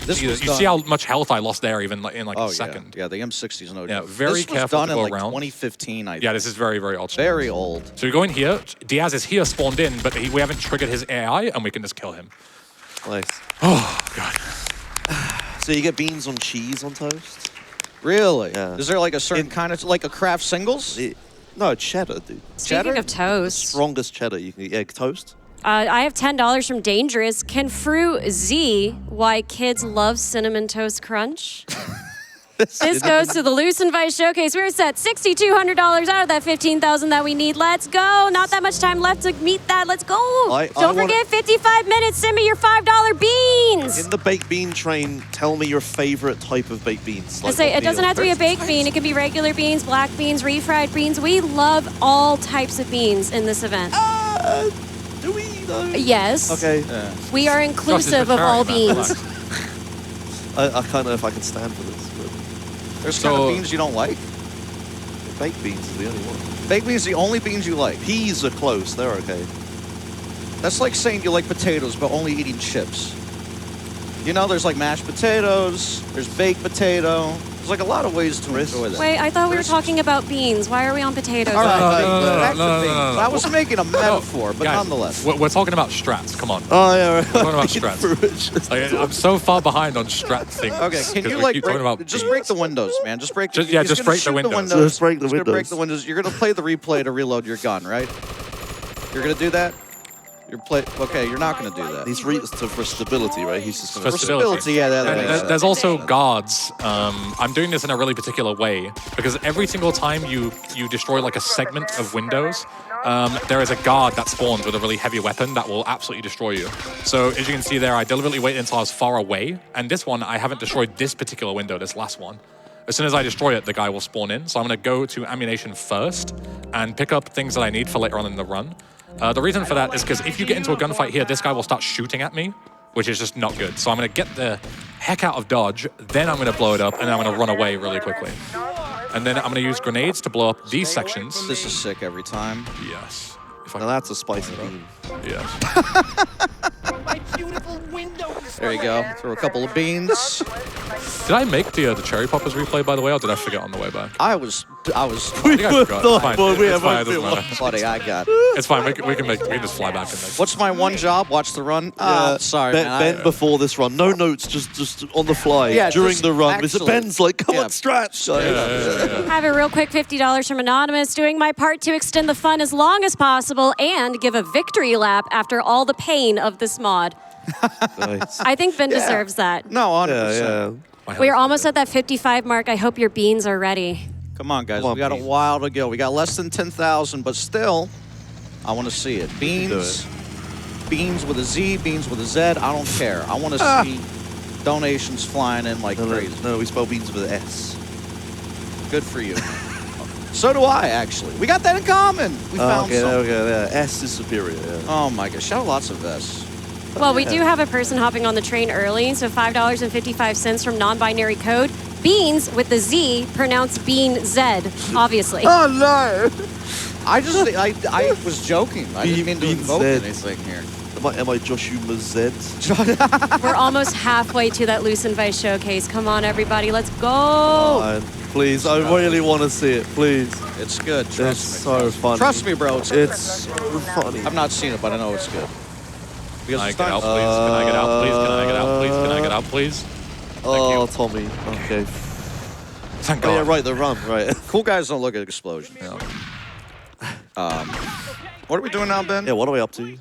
B: This
A: You
B: was
A: see
B: done-
A: how much health I lost there, even in like
B: Oh,
A: a second.
B: Yeah, the M60's no
A: Yeah,
B: joke.
A: very
B: this was
A: careful
B: done
A: to
B: in
A: go
B: like
A: around.
B: 2015, I think.
A: Yeah, this is very, very old.
B: Very old.
A: So we go in here. Diaz is here spawned in, but we haven't triggered his AI, and we can just kill him.
C: Nice.
A: Oh, God.
C: So you get beans on cheese on toast?
B: Really?
C: Yeah.
B: Is there like a certain kind of, like a Kraft Singles?
C: No, cheddar, dude.
D: Speaking
B: cheddar?
D: of toast,
C: Strongest cheddar you can eat. Yeah, toast.
D: I have $10 from Dangerous. Can Fruit Z why kids love Cinnamon Toast Crunch? This goes to the Loose and Vice Showcase. We're set $6,200 out of that $15,000 that we need. Let's go. Not that much time left to meet that. Let's go.
C: I
D: Don't
C: wanna-
D: forget, 55 minutes. Send me your $5 beans.
C: In the baked bean train, tell me your favorite type of baked beans.
D: I say
C: what
D: it doesn't
C: meal?
D: have to be a baked bean. It can be regular beans, black beans, refried beans. We love all types of beans in this event.
C: Do we though?
D: Yes.
C: Okay.
B: Yeah.
D: We are inclusive of all beans.
C: I can't know if I can stand for this,
B: There's kind of
A: So-
B: beans you don't like?
C: but baked beans is the only one.
B: Baked beans the only beans you like.
C: Peas are close. They're okay.
B: That's like saying you like potatoes, but only eating chips. You know, there's like mashed potatoes, there's baked potato. There's like a lot of ways to enjoy that.
D: Wait, I thought we were talking about beans. Why are we on potatoes?
B: All right,
A: no,
B: back to
A: no,
B: beans.
A: no, no.
B: I was making a metaphor, but
A: Guys,
B: nonetheless.
A: We're talking about strats. Come on.
C: Oh yeah, right.
A: We're talking about strats. Like, I'm so far behind on strat things.
B: Okay, can
A: 'cause
B: you
A: we
B: like
A: keep
B: break,
A: talking about
B: just
A: beans.
B: break the windows, man? Just break.
A: Just- yeah,
B: he's
A: just
B: gonna
A: break the
B: shoot
A: windows.
C: Just break the
B: He's gonna break
C: windows.
B: the windows. You're gonna play the replay to reload your gun, right? You're gonna do that. Okay, you're not gonna do that.
C: He's for stability, right? He's just
A: For
C: gonna.
A: stability.
B: Yeah, that
A: And
B: makes sense.
A: there's also guards. I'm doing this in a really particular way because every single time you destroy like a segment of windows, there is a guard that spawns with a really heavy weapon that will absolutely destroy you. So as you can see there, I deliberately waited until I was far away, and this one I haven't destroyed this particular window, this last one. As soon as I destroy it, the guy will spawn in. So I'm going to go to ammunition first and pick up things that I need for later on in the run. The reason for that is because if you get into a gunfight here, this guy will start shooting at me, which is just not good. So I'm going to get the heck out of dodge, then I'm going to blow it up, and then I'm going to run away really quickly. And then I'm going to use grenades to blow up these sections.
B: This is sick every time.
A: Yes. If I
C: Now that's a spicy bean.
A: Yes.
E: My beautiful windows.
B: There you go. Throw a couple of beans.
A: Did I make the cherry poppers replay, by the way, or did I forget on the way back?
B: I was.
A: I think I forgot. It's fine.
C: Well, we
A: It's
C: have
A: fine. It
C: only
A: doesn't matter.
B: Buddy, I got.
A: It's fine. We can just fly back and make.
B: What's my one job? Watch the run. Sorry,
C: Ben,
B: man.
C: Ben before this run, no notes, just on the fly
B: Yeah,
C: during
B: just
C: the run.
B: actually-
C: Ben's like, come
B: yeah.
C: on, stretch.
D: I have a real quick $50 from Anonymous, doing my part to extend the fun as long as possible and give a victory lap after all the pain of this mod.
C: Nice.
D: I think Ben deserves that.
B: No, 100%.
C: Yeah, yeah.
D: We're almost at that 55 mark. I hope your beans are ready.
B: Come on, guys.
C: Come on,
B: we got a
C: Beans.
B: while to go. We got less than 10,000, but still, I want to see it. Beans, beans with a Z, beans with a Z. I don't care. I want to see donations flying in like crazy.
C: No, we spell beans with an S.
B: Good for you. So do I, actually. We got that in common. We found
C: okay,
B: something.
C: okay, yeah. S is superior. Yeah.
B: Oh my gosh, shout out lots of S.
D: Well, we do have a person hopping on the train early, so $5.55 from non-binary code. Beans with the Z, pronounced bean Z, obviously.
C: Oh no!
B: I was joking. I didn't mean to
C: Bean
B: invoke
C: Z.
B: anything here.
C: Am I Joshimuz Z?
D: We're almost halfway to that Loose and Vice showcase. Come on, everybody, let's go.
C: Oh, please, I really want to see it. Please.
B: It's good.
C: It's
B: Trust me.
C: so funny.
B: Trust me, bro. It's good.
C: It's funny.
B: I've not seen it, but I know it's good.
A: Can I
B: Because
A: get out, please? Can I get out, please? Can I get out, please? Can I get out, please?
C: Oh, Tommy. Okay.
A: Thank
C: Oh, yeah,
A: God.
C: right, the run, right.
B: cool guys don't look at explosions. What are we doing now, Ben?
C: Yeah, what are we up to?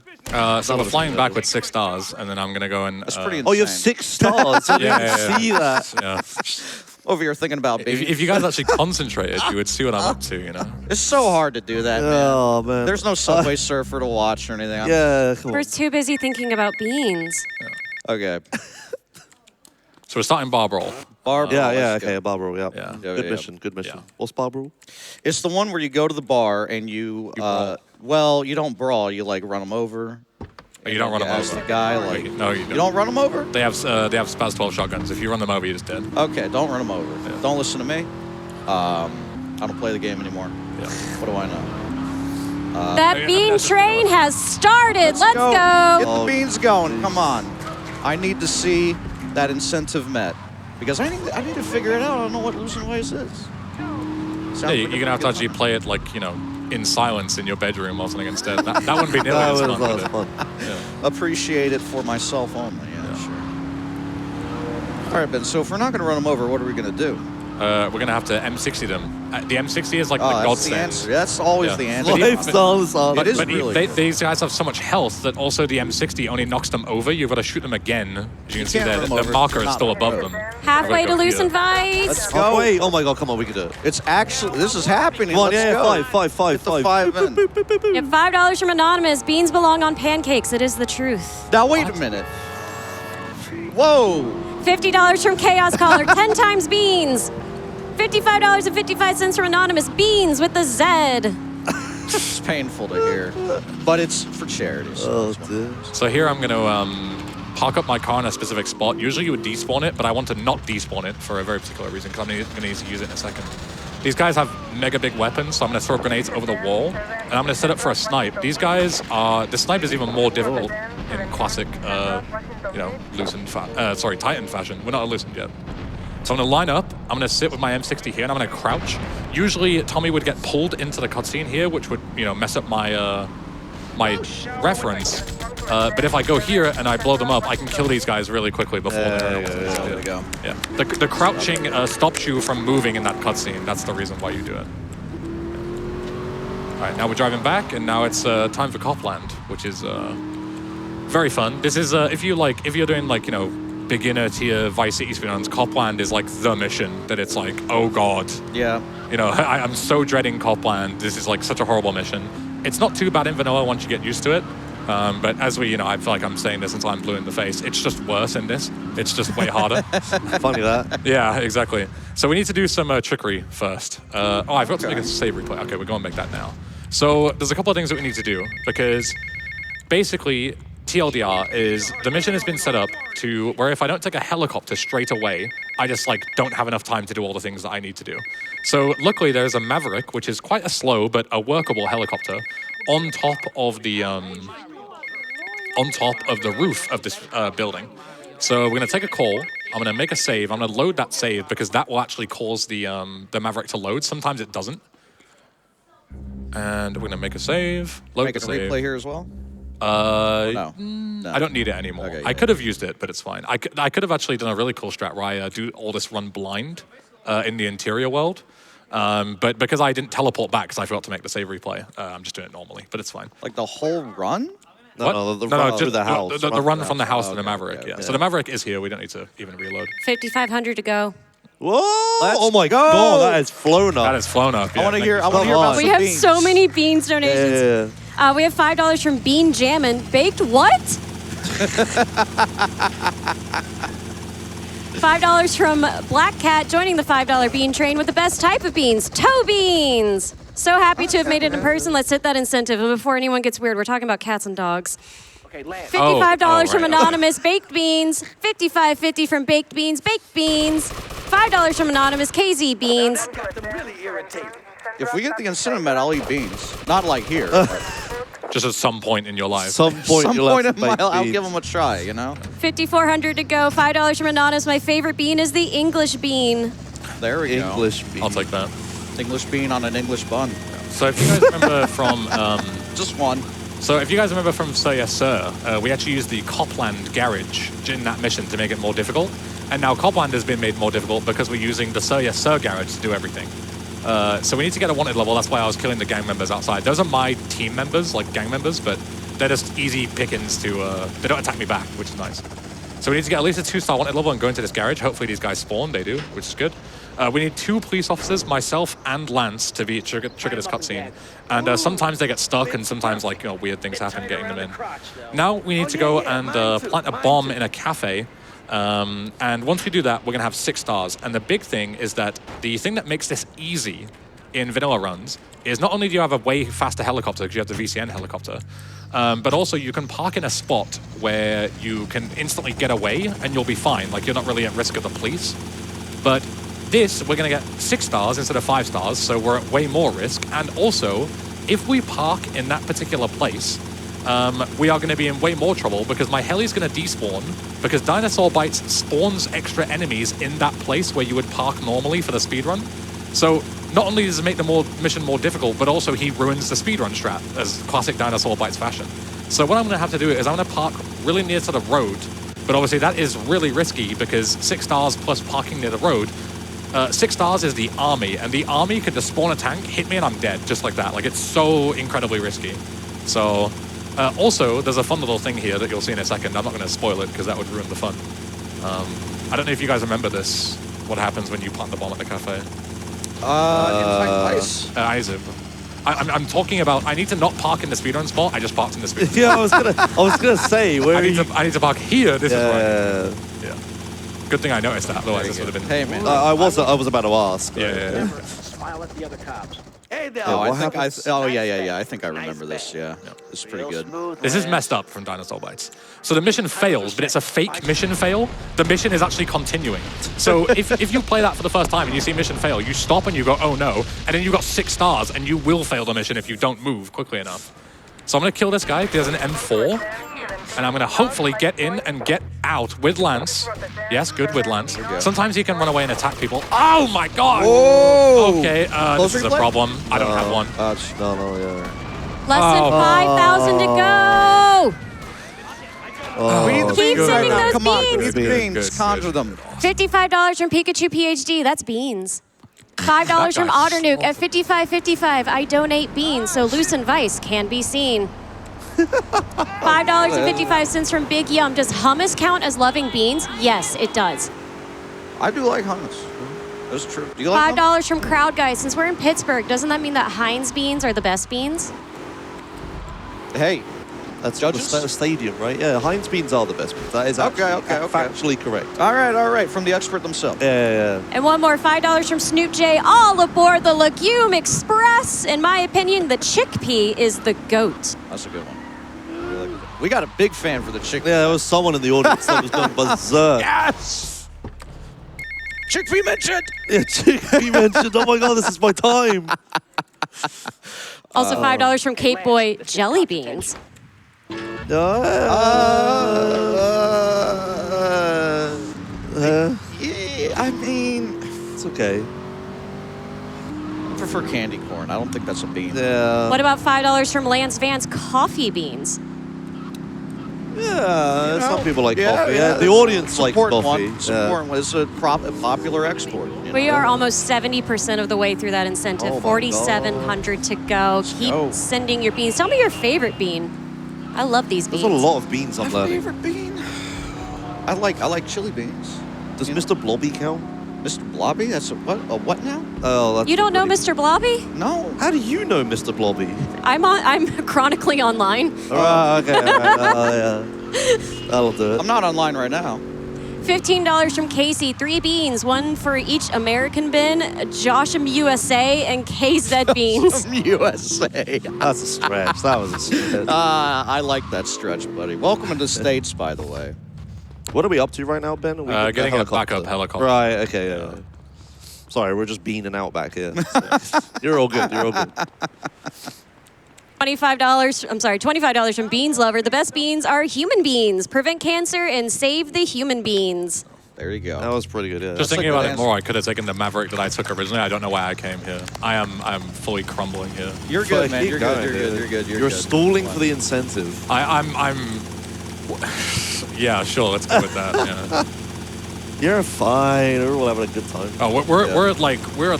A: So we're flying back with 6 stars, and then I'm gonna go and.
B: That's pretty
C: Oh, you have
B: insane.
C: 6 stars. I didn't
A: Yeah.
C: see that.
A: Yeah.
B: Over here thinking about
A: If,
B: baby.
A: if you guys actually concentrated, you would see what I'm up to. You know.
B: It's so hard to do that, man.
C: Oh, man.
B: There's no Subway Surfer to watch or anything.
C: Yeah, come
D: We're
C: on.
D: too busy thinking about beans.
B: Okay.
A: So we're starting bar brawl.
B: Bar
C: Yeah,
B: brawl,
C: yeah,
B: let's go.
C: okay, Barbara, yeah.
A: Yeah.
C: Good
B: Yeah.
C: mission, good mission.
A: Yeah.
C: What's Barbara?
B: It's the one where you go to the bar and you
A: brawl.
B: well, you don't brawl. You like run them over.
A: Oh, you don't run them
B: ask
A: over.
B: the guy like,
A: No, you don't.
B: you don't run them over?
A: They have Spaz 12 shotguns. If you run them over, you're just dead.
B: Okay, don't run them over.
A: Yeah.
B: Don't listen to me. I don't play the game anymore.
A: Yeah.
B: What do I know?
D: That
A: yeah,
D: bean
A: that's-
D: train has started. Let's go.
B: Get the
C: Oh,
B: beans going. Come on. I need to see that incentive met because I need to figure it out. I don't know what losing ways is. Sounds
A: Yeah,
B: like
A: you're gonna have to actually play it like in silence in your bedroom or something instead. That wouldn't be nearly
C: That
A: as
C: was
A: fun. would it?
C: fun.
B: appreciate it for myself only. Yeah, sure. All right, Ben. So if we're not going to run them over, what are we going to do?
A: We're gonna have to M60 them. The M60 is like the
B: Oh, that's the
A: godsend.
B: answer. That's always
A: Yeah.
B: the answer.
A: But
C: Life songs on.
B: It is
A: But
B: really
A: these guys have so much health that also the M60 only knocks them over. You've got to shoot them again. As you can see
B: can't
A: there,
B: run
A: the
B: them over.
A: marker is
B: Not
A: still
B: run
A: above
B: over.
A: them.
D: Halfway
A: You've
D: to
A: got
D: Loose and Vice.
B: Let's
C: Oh,
B: go.
C: wait. Oh my god, come on, we can do it.
B: It's actually, this is happening.
C: Come on,
B: Let's
C: yeah,
B: go.
C: five.
B: Get the 5 in.
D: You have $5 from Anonymous. Beans belong on pancakes. It is the truth.
B: Now, wait a minute. Whoa.
D: $50 from Chaos Caller. 10 times beans. $55.55 from Anonymous. Beans with the Z.
B: It's painful to hear, but it's for charity. So
C: Oh, dude.
A: So here I'm gonna park up my car in a specific spot. Usually you would despawn it, but I want to not despawn it for a very particular reason because I'm gonna need to use it in a second. These guys have mega big weapons, so I'm gonna throw grenades over the wall, and I'm gonna set up for a snipe. These guys are, the snipe is even more difficult in classic, loosened, Titan fashion. We're not loosened yet. So I'm gonna line up, I'm gonna sit with my M60 here, and I'm gonna crouch. Usually Tommy would get pulled into the cutscene here, which would, mess up my my reference. But if I go here and I blow them up, I can kill these guys really quickly before they turn over.
B: there we go.
A: Yeah. The crouching stops you from moving in that cutscene. That's the reason why you do it. All right, now we're driving back, and now it's time for Copland, which is very fun. This is if you're doing beginner tier Vice City speedruns, Copland is like the mission that it's like, oh god.
B: Yeah.
A: I'm so dreading Copland. This is like such a horrible mission. It's not too bad in vanilla once you get used to it. But as I feel like I'm saying this until I'm blue in the face. It's just worse in this. It's just way harder.
C: Funny that.
A: Yeah, exactly. So we need to do some trickery first. I forgot to make a save replay. Okay, we're going to make that now. So there's a couple of things that we need to do because basically TLDR is the mission has been set up to where if I don't take a helicopter straight away, I just don't have enough time to do all the things that I need to do. So luckily there's a Maverick, which is quite a slow but a workable helicopter on top of the roof of this building. So we're gonna take a call. I'm gonna make a save. I'm gonna load that save because that will actually cause the Maverick to load. Sometimes it doesn't. And we're gonna make a save. Load
B: Make
A: the
B: it a
A: save.
B: replay here as well?
A: No.
B: No.
A: I don't need it anymore.
B: Okay,
A: I
B: yeah.
A: could have used it, but it's fine. I could have actually done a really cool strat where I do all this run blind in the interior world. But because I didn't teleport back because I forgot to make the save replay, I'm just doing it normally, but it's fine.
B: Like the whole run?
C: No,
A: What?
C: no, the run through the house.
A: The run from the house to the
B: Okay,
A: Maverick,
B: okay,
A: yeah.
B: okay.
A: So the Maverick is here. We don't need to even reload.
D: 5,500 to go.
C: Whoa!
B: Let's
C: Oh my
B: go!
C: god, that has flown up.
A: That has flown up.
B: I want to hear. I want to
C: Come
B: hear about
C: on.
D: We
B: some
D: have
B: beans.
D: so many beans donations.
C: Yeah.
D: We have $5 from Bean Jammin'. Baked what? $5 from Black Cat joining the $5 bean train with the best type of beans, toe beans. So happy to have made it in person. Let's hit that incentive. And before anyone gets weird, we're talking about cats and dogs.
E: Okay, Lance.
D: $55 from
A: right.
D: Anonymous, baked beans. $55.50 from Baked Beans, baked beans. $5 from Anonymous, KZ beans.
E: That got them really irritated.
B: If we get the incentive med, I'll eat beans. Not like here.
A: Just at some point in your life.
C: Some point,
B: Some
C: you'll
B: point
C: have
B: in
C: to
B: my
C: make
B: I'll
C: beans.
B: give them a try. You know.
D: 5,400 to go. $5 from Anonymous. My favorite bean is the English bean.
B: There we go.
C: English beans.
A: I'll take that.
B: English bean on an English bun.
A: So if you guys remember from,
B: Just one.
A: so if you guys remember from Sir Yes Sir, we actually used the Copland garage in that mission to make it more difficult. And now Copland has been made more difficult because we're using the Sir Yes Sir garage to do everything. So we need to get a wanted level. That's why I was killing the gang members outside. Those are my team members, like gang members, but they're just easy pickings to, they don't attack me back, which is nice. So we need to get at least a 2-star wanted level and go into this garage. Hopefully these guys spawn, they do, which is good. We need 2 police officers, myself and Lance, to be trigger this cutscene. And sometimes they get stuck and sometimes like, you know, weird things happen getting them in. Now we need to go and plant a bomb in a cafe. And once we do that, we're going to have 6 stars. And the big thing is that the thing that makes this easy in vanilla runs is not only do you have a way faster helicopter because you have the VCN helicopter, but also you can park in a spot where you can instantly get away and you'll be fine. Like, you're not really at risk of the police. But this, we're going to get 6 stars instead of 5 stars, so we're at way more risk. And also, if we park in that particular place, we are going to be in way more trouble because my heli's going to despawn because Dinosaur Bites spawns extra enemies in that place where you would park normally for the speedrun. So not only does it make the mission more difficult, but also he ruins the speedrun strat as classic Dinosaur Bites fashion. So what I'm going to have to do is I'm going to park really near to the road, but obviously that is really risky because 6 stars plus parking near the road. 6 stars is the army, and the army could just spawn a tank, hit me, and I'm dead, just like that. Like, it's so incredibly risky. So, also, there's a fun little thing here that you'll see in a second. I'm not going to spoil it because that would ruin the fun. I don't know if you guys remember this, what happens when you plant the bomb at the cafe. Isaac. I'm talking about, I need to not park in the speedrun spot, I just parked in the speedrun.
C: Yeah, I was gonna say where
A: I need to park here, this is
C: Yeah.
A: right. Yeah. Good thing I noticed that, otherwise this would have been...
B: Hey man.
C: I was about to ask.
A: Yeah.
E: Smile at the other cops. Hey there.
B: Oh,
C: what
B: I think
C: happens?
B: I think I remember this. Yeah, this is pretty good.
A: This is messed up from Dinosaur Bites. So the mission fails, but it's a fake mission fail. The mission is actually continuing. So if you play that for the first time and you see mission fail, you stop and you go, oh no, and then you got 6 stars and you will fail the mission if you don't move quickly enough. So I'm going to kill this guy. There's an M4. And I'm going to hopefully get in and get out with Lance. Yes, good with Lance. Sometimes he can run away and attack people. Oh my god!
B: Whoa!
A: Okay, this is a problem. I don't have one.
C: No, yeah.
D: Less than 5,000 to go.
B: We need the
D: Keep
B: beans
D: sending
B: right now.
D: those
B: Come on, we
D: beans.
B: need the
A: Good,
B: beans.
A: good,
B: Conjure
A: good.
B: them.
D: $55 from Pikachu PhD. That's beans. $5 from
A: That guy's
D: Otternuke at 55.55. I donate beans, so loose and vice can be seen. $5.55 from Big Yum. Does hummus count as loving beans? Yes, it does.
B: I do like hummus. That's true. Do you like hummus?
D: $5 from Crowd Guy. Since we're in Pittsburgh, doesn't that mean that Heinz beans are the best beans?
B: Hey,
C: That's
B: Judges?
C: the stadium, right? Yeah, Heinz beans are the best beans. That is
B: Okay,
C: actually
B: okay.
C: factually correct.
B: all right. From the expert themselves.
C: Yeah.
D: And one more, $5 from Snoop J. All aboard the Legume Express. In my opinion, the chickpea is the goat.
B: That's a good one. We got a big fan for the chicken.
C: Yeah, there was someone in the audience that was going berserk.
B: Yes! Chick-fil-A mentioned!
C: Yeah, Chick-fil-A mentioned, oh my god, this is my time.
D: Also $5 from Cape Boy, jelly beans.
B: Yeah, I mean,
C: It's okay.
B: I prefer candy corn. I don't think that's a bean.
C: Yeah.
D: What about $5 from Lance Vance, coffee beans?
C: Yeah, some people like
B: Yeah,
C: coffee.
B: yeah.
C: Yeah, the audience
B: It's an
C: likes
B: important
C: coffee.
B: one. It's important one. It's a popular export. you
D: We
B: know?
D: are almost 70% of the way through that incentive.
C: Oh my
D: 4,700 to go. Keep
B: go.
D: sending your beans. Tell me your favorite bean. I love these beans.
C: There's a lot of beans I'm
B: My
C: learning.
B: favorite bean. I like chili beans.
C: Does Mr. Blobby count?
B: Mr. Blobby? That's a what now?
C: Oh, that's
D: You don't know
C: pretty-
D: Mr. Blobby?
B: No.
C: How do you know Mr. Blobby?
D: I'm chronically online.
C: Oh, okay. All right. Yeah. That'll do it.
B: I'm not online right now.
D: $15 from Casey. 3 beans, 1 for each American bin, Joshimuz USA, and KZ beans.
B: USA.
C: That's a stretch. That was a stretch.
B: I like that stretch, buddy. Welcome to the States, by the way.
C: What are we up to right now, Ben? Are we getting
A: Getting a backup helicopter.
C: Right, okay, yeah. Sorry, we're just beaning out back here. So, you're all good, you're all good.
D: $25 from Beans Lover. The best beans are human beans. Prevent cancer and save the human beans.
B: There you go.
C: That was pretty good, yeah.
A: Just
B: That's a
A: thinking
B: good
A: about it
B: answer.
A: more, I could have taken the Maverick that I took originally. I don't know why I came here. I'm fully crumbling here.
B: You're good, man.
C: Keep
B: You're
C: going,
B: good. You're
C: dude.
B: good. You're good.
C: You're
B: good.
C: stalling for the incentive.
A: I'm yeah, sure, let's go with that. Yeah.
C: You're fine. We're all having a good time.
A: Oh, we're at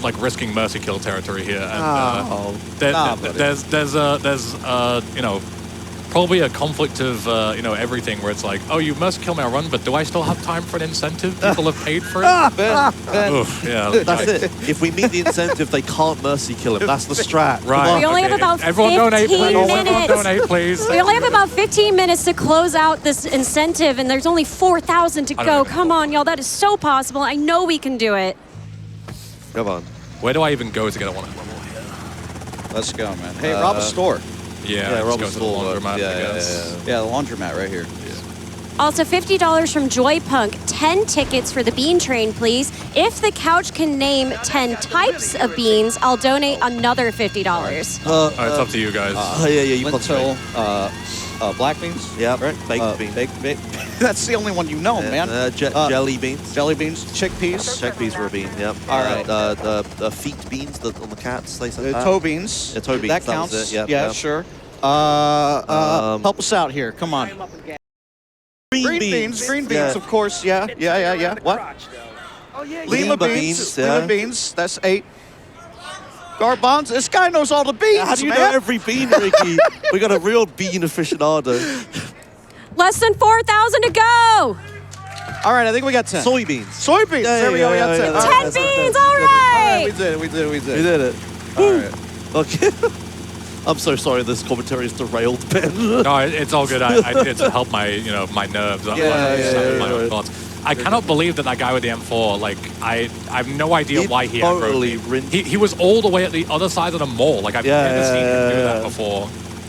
A: like risking mercy kill territory here, and
B: buddy.
A: there's you know, probably a conflict of you know, everything where it's like, oh, you must kill my run, but do I still have time for an incentive? People have paid for it.
B: Ben,
A: Oof, yeah,
C: That's it. If we meet the incentive, they can't mercy kill him. That's the strat.
A: Right.
D: We only have
A: okay.
D: about
A: Everyone donate,
D: 15
A: please. Everyone
D: minutes.
A: donate, please.
D: We only have about 15 minutes to close out this incentive, and there's only 4,000 to
A: I don't
D: go.
A: even
D: Come
A: know.
D: on, y'all. That is so possible. I know we can do it.
C: Come on.
A: Where do I even go to get a 100 level here?
B: let's go, man. Hey, rob a store.
A: Yeah,
C: Yeah,
A: just
C: Rob
A: go
C: was
A: to the
C: full,
A: laundromat,
C: yeah,
A: I
C: yeah,
A: guess.
B: Yeah, the laundromat right here.
D: Also, $50 from Joy Punk. 10 tickets for the bean train, please. If the couch can name 10 types of beans, I'll donate another $50.
A: All right, it's up to you guys.
C: Yeah, you punch
B: Lentil,
C: me.
B: black beans.
C: Yeah, right. Baked beans.
B: Baked. That's the only one you know, man.
C: Jelly beans.
B: Jelly beans, chickpeas,
C: Chickpeas were a bean, yep.
B: All right.
C: The feet beans on the cats, they said that.
B: toe beans.
C: Yeah, toe beans,
B: That
C: that was
B: counts.
C: it, yep,
B: yeah,
C: yep.
B: sure. Help us out here. Come on. Green beans,
C: Yeah.
B: of course. Yeah. What?
E: Oh, yeah,
B: Lima
C: Lima
B: beans.
C: beans,
B: Lima
C: yeah.
B: beans. That's 8. Garbanzo. This guy knows all the beans,
C: How do you
B: man.
C: know every bean, Ricky? We got a real bean aficionado.
D: Less than 4,000 to go.
B: All right, I think we got 10.
C: Soybeans.
B: Soybeans.
C: Yeah,
B: There we go. We got 10.
C: yeah,
B: All right.
D: 10
C: that's it.
D: beans, all
B: All right,
D: right.
B: we did it. We
C: We did it.
B: All right.
C: Okay. I'm so sorry this commentary is derailed, Ben.
A: No, it's all good. I did it to help my, you know, my nerves. I my own thoughts. I cannot believe that guy with the M4, like, I have no idea
C: He
A: why he
C: totally
A: aggroed me.
C: rinsed-
A: He was all the way at the other side of the mall. Like, I've never seen him do that
C: yeah.
A: before.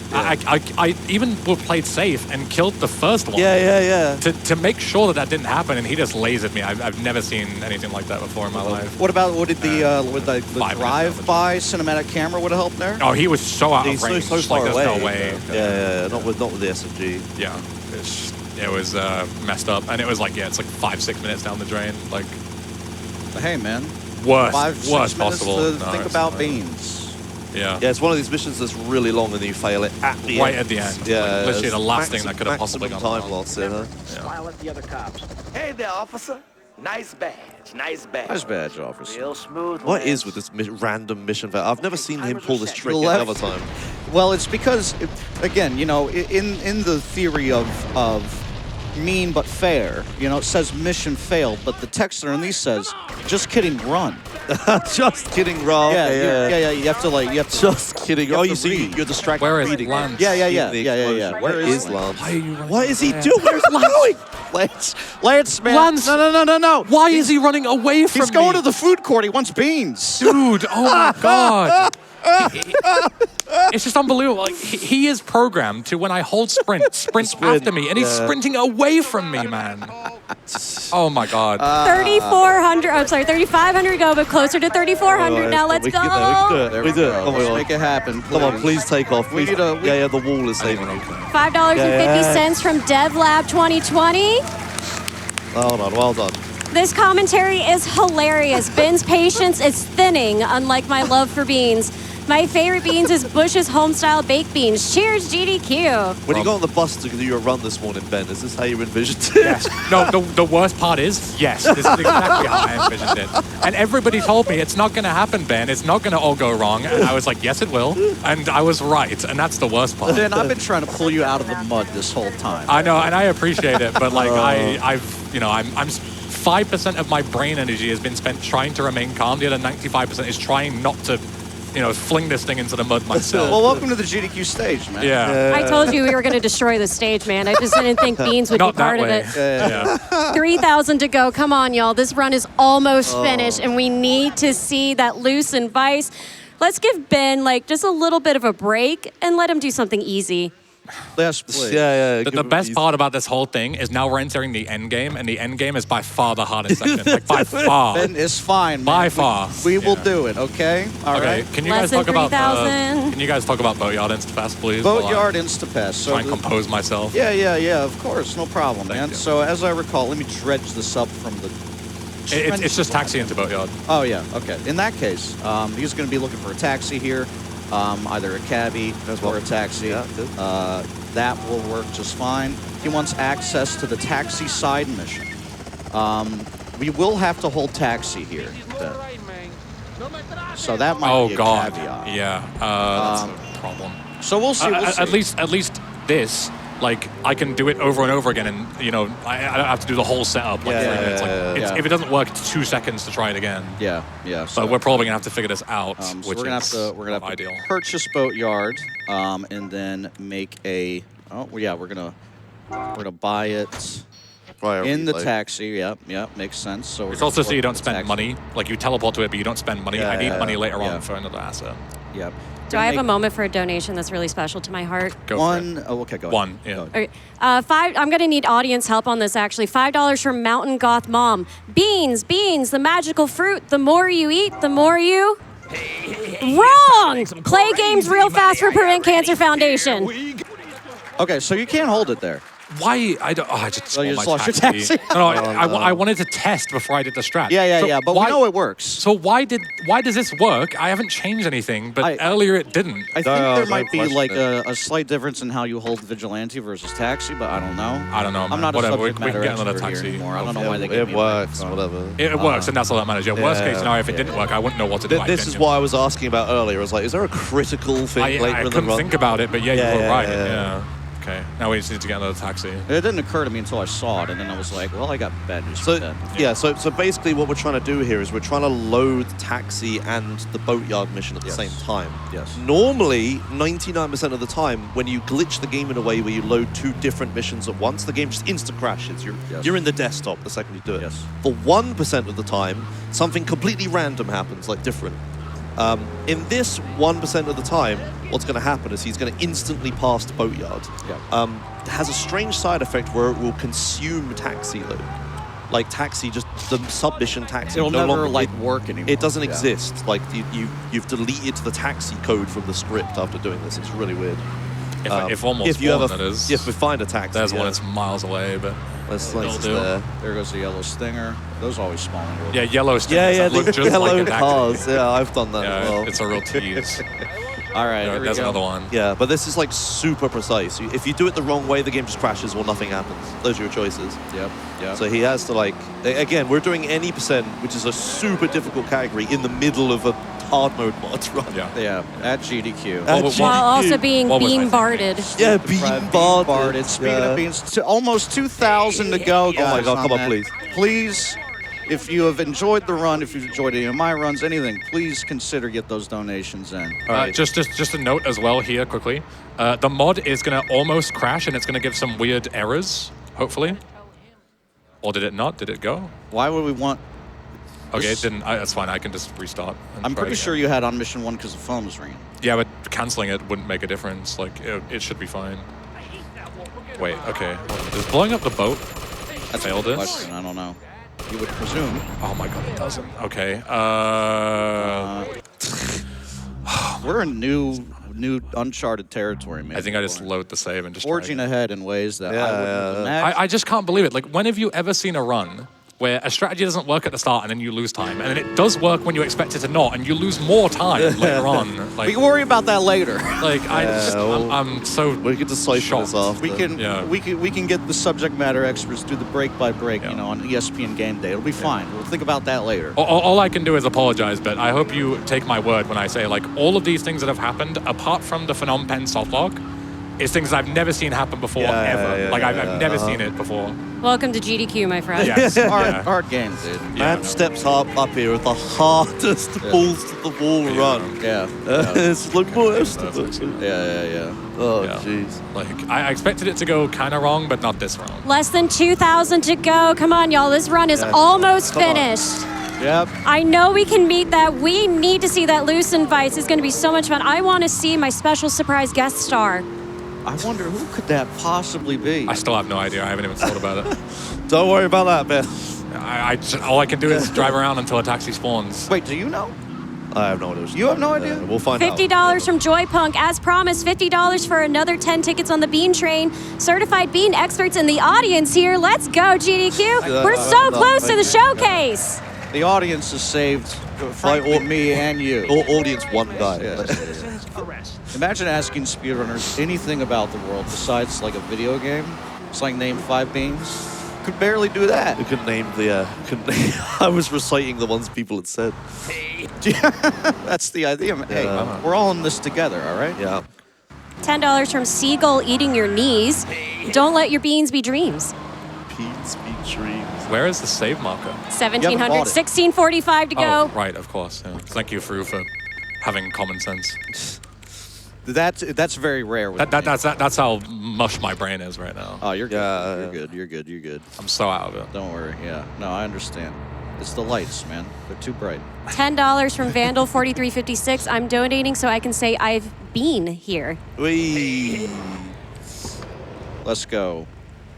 A: I even played safe and killed the first one.
C: Yeah.
A: To make sure that didn't happen, and he just lasered me. I've never seen anything like that before in my life.
B: What did the
A: 5 minutes
B: drive-by cinematic camera would have helped there?
A: Oh, he was so out
C: He's
A: of range.
C: so far
A: like,
C: away.
A: there's no way.
C: Yeah. Not with the SMG.
A: Yeah. It was messed up. And it was like, yeah, it's like 5-6 minutes down the drain. Like,
B: Hey, man.
A: worst
B: 5-6
A: worst
B: minutes
A: possible.
B: to
A: No,
B: think
A: it's
B: about
A: not.
B: beans.
A: Yeah.
C: Yeah, it's one of these missions that's really long and you fail it at the
A: Right
C: end.
A: at the end.
C: Yeah,
A: Like, literally
C: it's
A: the last thing that could have possibly
C: maximum
A: gone
C: time
A: wrong.
C: loss, you know?
E: Smile at the other cops. Hey there, officer. Nice badge. Nice badge.
B: Nice badge, officer.
E: Real smooth.
C: What
E: Lance.
C: is with this random mission? I've never seen him pull this trick
B: The
C: any
B: left-
C: other time.
B: Well, it's because, again, you know, in the theory of mean but fair, you know, it says mission failed, but the text underneath says, just kidding, run.
C: Just kidding, Rob.
B: Yeah. You have to
C: Just kidding.
B: You have
C: Oh,
B: to
C: you see,
B: read.
C: you're distracted.
A: Where is
C: reading.
A: Lance?
B: Yeah.
C: Yeah.
B: Where is
C: Lance?
A: Why are you running
C: What is he
A: away?
C: doing? Where's Lance going?
B: Lance, man.
A: Lance!
B: No.
A: Why is he running away from
B: He's going
A: me?
B: to the food court. He wants beans.
A: Dude, oh my god. It's just unbelievable. Like, he is programmed to, when I hold sprint after me, and he's sprinting away from me, man. Oh my god.
D: 3,400. I'm sorry, 3,500 to go, but closer to 3,400 now. Let's
C: we
D: go.
C: can get there.
B: There
C: We do it. Come
B: Let's
C: on.
B: make it happen.
C: Come on, please take off.
B: We
C: Please.
B: need a-
C: Yeah, the wall is saving you.
D: $5.50 from DevLab 2020.
C: Well done, well done.
D: This commentary is hilarious. Ben's patience is thinning, unlike my love for beans. My favorite beans is Bush's home-style baked beans. Cheers, GDQ.
C: When you got on the bus to do your run this morning, Ben, is this how you envisioned it?
A: Yes. No, the worst part is, yes, this is exactly how I envisioned it. And everybody told me, it's not going to happen, Ben. It's not going to all go wrong. And I was like, yes, it will. And I was right. And that's the worst part.
B: Ben, I've been trying to pull you out of the mud this whole time.
A: I know, and I appreciate it. But like, I'm 5% of my brain energy has been spent trying to remain calm. The other 95% is trying not to, fling this thing into the mud myself.
B: Well, welcome to the GDQ stage, man.
A: Yeah.
D: I told you we were going to destroy the stage, man. I just didn't think beans would
A: Not
D: be part
A: that
D: of
A: way.
D: it.
A: Yeah.
D: 3,000 to go. Come on, y'all. This run is almost finished, and we need to see that loose and vice. Let's give Ben, just a little bit of a break and let him do something easy.
B: Yes, please.
C: Yeah.
A: The best part about this whole thing is now we're entering the end game, and the end game is by far the hardest section. By far.
B: Ben, it's fine, man.
A: By far.
B: We will do it, okay? All right.
A: Can you
D: Less
A: guys talk
D: than
A: about
D: 3,000.
A: Can you guys talk about Boatyard Instapass, please? while I
B: Boatyard Instapass. So
A: try and compose myself.
B: Yeah, of course. No problem,
A: Thank
B: man.
A: you.
B: So as I recall, let me dredge this up from the...
A: It's just taxi into Boatyard.
B: Oh, yeah, okay. In that case, he's going to be looking for a taxi here, either a cabbie or a taxi.
C: Yeah, good.
B: That will work just fine. He wants access to the taxi side mission. We will have to hold taxi here. then. So that might be a caveat.
A: Yeah, that's a problem.
B: So we'll see.
A: At least this, I can do it over and over again, and I don't have to do the whole setup. If it doesn't work, it's 2 seconds to try it again.
B: Yeah.
A: So we're probably gonna have to figure this out,
B: So
A: which
B: we're gonna
A: is
B: have to
A: ideal.
B: purchase Boatyard, and then make a. Oh yeah, we're gonna buy it in the taxi. Yep, makes sense. So
A: It's also so you don't spend money. You teleport to it, but you don't spend money. I need money later on for another asset.
B: Yep.
D: Do I have a moment for a donation that's really special to my heart?
A: Go
B: One.
A: for it.
B: Oh, okay, go ahead.
A: One, yeah.
B: Go ahead.
D: All right. I'm going to need audience help on this, actually. $5 from Mountain Goth Mom. Beans, the magical fruit. The more you eat, the more you... Wrong! Play games real fast for Prevent Cancer Foundation.
B: Okay, so you can't hold it there.
A: Why? I just
B: Oh, you
A: stole
B: just
A: my
B: lost your
A: taxi.
B: taxi?
A: No, I wanted to test before I did the strat.
B: Yeah, but we know it works.
A: So why does this work? I haven't changed anything, but earlier it didn't.
B: I think there might be a slight difference in how you hold Vigilante versus Taxi, but I don't know.
A: I don't know,
B: I'm
A: man.
B: not a
A: Whatever,
B: subject
A: we can
B: matter
A: get another
B: expert here
A: taxi.
B: anymore. I don't know why they gave
C: It
B: me a
C: works,
B: microphone.
C: whatever.
A: It works, and that's all that matters. Worst case scenario, if it didn't work, I wouldn't know what to do.
C: This is what I was asking about earlier. I was like, is there a critical thing later
A: I
C: in the
A: couldn't
C: run?
A: think about it, but you were right.
C: yeah.
A: Yeah. Okay. Now we just need to get another taxi.
B: It didn't occur to me until I saw it, and then I was like, well, I got bad news for
C: So
B: Ben.
C: so basically what we're trying to do here is we're trying to load taxi and the Boatyard mission at the same time.
B: Yes.
C: Normally, 99% of the time, when you glitch the game in a way where you load 2 different missions at once, the game just insta crashes. You're in the desktop the second you do it.
B: Yes.
C: For 1% of the time, something completely random happens, different. In this 1% of the time, what's going to happen is he's going to instantly pass the Boatyard.
B: Yeah.
C: It has a strange side effect where it will consume taxi load. Taxi, just the submission taxi.
B: It'll
C: no
B: never
C: longer,
B: work anymore.
C: It doesn't exist. You've deleted the taxi code from the script after doing this. It's really weird.
A: If almost
C: if you
A: one,
C: ever,
A: that is.
C: if we find a taxi,
A: There's one that's miles away, but
C: Let's
A: it'll
C: it's
A: do.
C: there.
B: There goes the yellow Stinger. Those always spawn in.
A: Yeah, yellow stickers that look
C: the
A: just
C: yellow
A: like an
C: cars.
A: active.
C: Yeah, I've done that as
A: Yeah,
C: well.
A: it's a real tease.
B: All right, here we
A: There's
B: go.
A: another one.
C: Yeah, but this is super precise. If you do it the wrong way, the game just crashes or nothing happens. Those are your choices.
B: Yep.
C: So he has to again, we're doing any percent, which is a super difficult category in the middle of a hard mode mod run.
B: Yeah, at GDQ.
D: While also being
A: What was I
D: bean barded.
C: Yeah, being barded.
B: Speaking of beans, almost 2,000 to go, guys.
C: Oh my God, come on,
B: that.
C: please.
B: Please, if you have enjoyed the run, if you've enjoyed any of my runs, anything, please consider get those donations in.
A: Just a note as well here quickly. The mod is going to almost crash, and it's going to give some weird errors, hopefully. Or did it not? Did it go?
B: Why would we want...
A: Okay,
B: This-
A: it didn't. That's fine. I can just restart. and
B: I'm
A: try
B: pretty
A: again.
B: sure you had on mission 1 because the phone was ringing.
A: Yeah, but canceling it wouldn't make a difference. It should be fine. Wait, okay. Is blowing up the boat fail this?
B: Question, I don't know. You would presume.
A: Oh my god, it doesn't. Okay.
B: We're in new uncharted territory, man.
A: I think I just load the save and just
B: forging
A: try
B: ahead in ways that I wouldn't have
C: yeah.
B: imagined.
A: I just can't believe it. When have you ever seen a run where a strategy doesn't work at the start and then you lose time, and then it does work when you expect it to not, and you lose more time later on. Like,
B: We can worry about that later.
A: like I'm so
C: We can decipher
A: shocked.
C: this after.
B: We can get the subject matter experts do the break by break, you know, on ESPN Game Day. It'll be fine. We'll think about that later.
A: All I can do is apologize, but I hope you take my word when I say, like, all of these things that have happened, apart from the Phnom Penh soft lock, is things I've never seen happen before, ever. I've never seen it before.
D: Welcome to GDQ, my friend.
A: Yes.
B: Hard game, dude.
C: Man steps up here with the hardest balls to the wall run.
B: Yeah.
C: It's like,
B: Yeah.
C: Oh,
A: Yeah.
C: jeez.
A: Like, I expected it to go kind of wrong, but not this wrong.
D: Less than 2,000 to go. Come on, y'all. This run is almost finished.
B: Yep.
D: I know we can meet that. We need to see that loose invites. It's going to be so much fun. I want to see my special surprise guest star.
B: I wonder who could that possibly be?
A: I still have no idea. I haven't even thought about it.
C: Don't worry about that, Ben.
A: All I can do is drive around until a taxi spawns.
B: Wait, do you know?
C: I have no idea.
B: You have no idea?
C: We'll find out.
D: $50 from Joypunk. As promised, $50 for another 10 tickets on the Bean Train. Certified Bean experts in the audience here. Let's go, GDQ. We're so close to the showcase.
B: The audience is saved by me and you.
C: Audience one guy.
B: Imagine asking speedrunners anything about the world besides like a video game. It's like name 5 beans. Could barely do that.
C: We couldn't name the. I was reciting the ones people had said.
B: That's the idea. Hey, we're all in this together, all right?
C: Yeah.
D: $10 from Seagull eating your knees. Don't let your beans be dreams.
C: Pete's Beach Dreams.
A: Where is the save marker?
D: 1,700,
B: bought it.
D: 1645 to go.
A: Oh, right, of course. Yeah. Thank you, Fru, for having common sense.
B: That's very rare with me.
A: That's how mush my brain is right now.
B: Oh, you're good.
C: Yeah,
B: You're good. You're good.
A: I'm so out of it.
B: Don't worry. Yeah. No, I understand. It's the lights, man. They're too bright.
D: $10 from Vandal 4356. I'm donating so I can say I've been here.
C: Wee.
B: Let's go.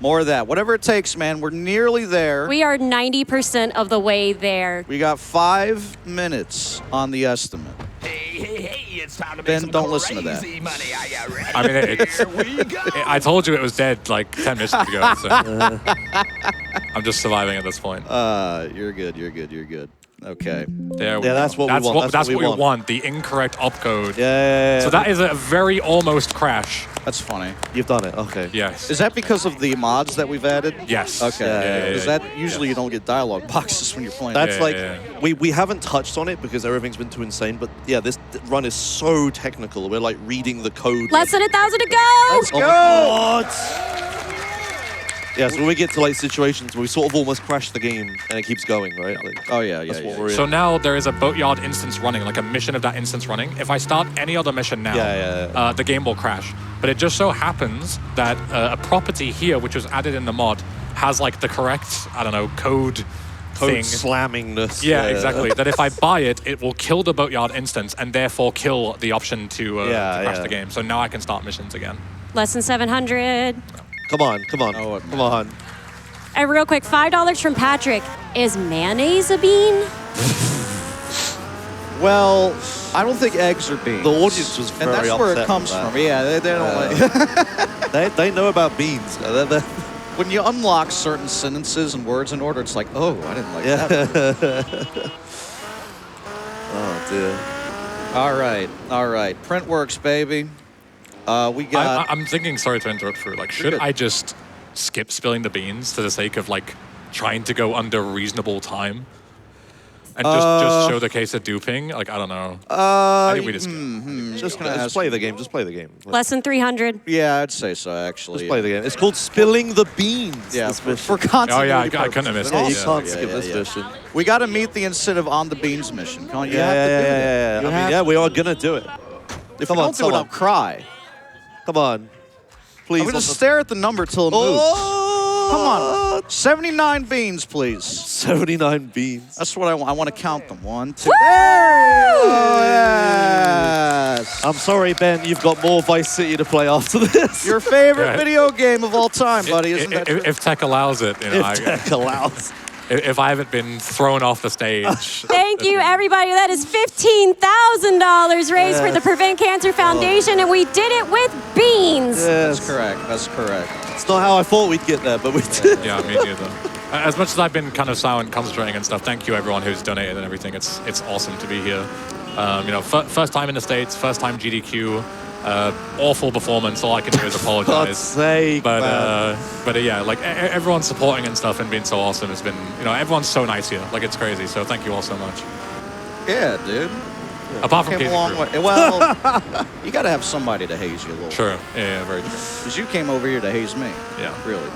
B: More of that. Whatever it takes, man. We're nearly there.
D: We are 90% of the way there.
B: We got 5 minutes on the estimate.
E: Hey, it's time to make
B: Ben,
E: some
B: don't listen to that.
E: crazy money. Are you ready?
A: I mean,
E: Here we go.
A: I told you it was dead like 10 minutes ago, so I'm just surviving at this point.
B: You're good. You're good. Okay.
A: There we
C: Yeah,
A: go.
C: that's what we want.
A: That's what we want. The incorrect opcode.
C: Yeah.
A: So that is a very almost crash.
B: That's funny.
C: You've done it. Okay.
A: Yes.
B: Is that because of the mods that we've added?
A: Yes.
B: Okay.
C: Yeah,
B: Because that usually you don't get dialogue boxes when you're playing.
C: That's
A: Yeah,
C: like
A: yeah.
C: we haven't touched on it because everything's been too insane. But yeah, this run is so technical. We're like reading the code.
D: Less than 1,000 to go.
B: Let's
C: Oh
B: go.
C: my God. Yeah, so when we get to like situations where we sort of almost crash the game and it keeps going, right? Like,
B: Oh yeah.
C: that's what we're in.
A: So now there is a boatyard instance running, like a mission of that instance running. If I start any other mission now,
C: Yeah.
A: the game will crash. But it just so happens that a property here, which was added in the mod, has like the correct, I don't know, code thing.
C: slammingness.
A: Yeah, exactly. That if I buy it, it will kill the boatyard instance and therefore kill the option to crash
C: yeah.
A: the game. So now I can start missions again.
D: Less than 700.
C: Come on.
B: Oh,
C: Come on.
D: And real quick, $5 from Patrick. Is mayonnaise a bean?
B: Well, I don't think eggs are beans.
C: The audience was very
B: and that's where it
C: upset
B: comes
C: with that.
B: from. Yeah, they don't like.
C: They know about beans.
B: When you unlock certain sentences and words in order, it's like, oh, I didn't like that.
C: Oh dear.
B: All right. Print works, baby. We got.
A: I'm thinking, sorry to interrupt, Fru, like, should
B: good.
A: I just skip spilling the beans for the sake of, like, trying to go under reasonable time? And just show the case of duping? Like, I don't know. I think we just
C: Just play the game. Just play the game.
D: Less than 300.
B: Yeah, I'd say so, actually.
C: Just play the game. It's called spilling the beans.
B: Yeah,
C: this
B: for
C: mission.
B: continuity
A: Oh, yeah, I couldn't have
B: purposes.
A: missed it.
C: You
A: Yeah.
C: can't skip this mission.
B: We got to meet the incentive on the beans mission. Come on, you have to do it.
C: Yeah.
B: You
C: I
B: have
C: mean, yeah, we are gonna do it.
B: If
C: Come
B: we
C: on,
B: don't do it, I'll cry.
C: Come on. Please.
B: I'm going to stare at the number till it moves.
C: Oh,
B: Come on. 79 beans, please.
C: 79 beans.
B: That's what I want. I want to count them. 1, 2.
D: Woo!
B: Oh, yes.
C: I'm sorry, Ben. You've got more Vice City to play after this.
B: Your favorite
A: Yeah.
B: video game of all time, buddy. Isn't that true?
A: if tech allows it, you know,
C: if tech allows.
A: if I haven't been thrown off the stage.
D: Thank you, everybody. That is $15,000 raised for the Prevent Cancer Foundation, and we did it with beans.
B: That's correct. That's correct.
C: It's not how I thought we'd get there, but we did.
A: Yeah, me neither. As much as I've been kind of silent, concentrating and stuff, thank you everyone who's donated and everything. It's awesome to be here. You know, first time in the States, first time GDQ. Awful performance. All I can do is
C: God's
A: apologize.
C: sake,
A: But
C: man.
A: yeah, like everyone supporting and stuff and being so awesome has been. You know, everyone's so nice here. Like it's crazy. So thank you all so much.
B: Yeah, dude.
A: Apart from
B: Came a
A: Casey
B: long
A: Crew.
B: way. Well, you got to have somebody to haze you a little.
A: True. Yeah, very true.
B: Because you came over here to haze me.
A: Yeah.
B: Really.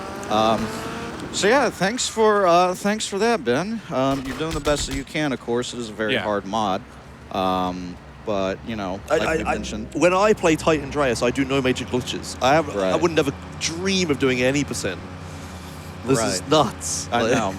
B: So yeah, thanks for that, Ben. You're doing the best that you can. Of course, it is a very hard mod. But you know, like we mentioned,
C: when I play Titan Andreas, I do no major glitches. I would never dream of doing any %. This is nuts.
B: I know.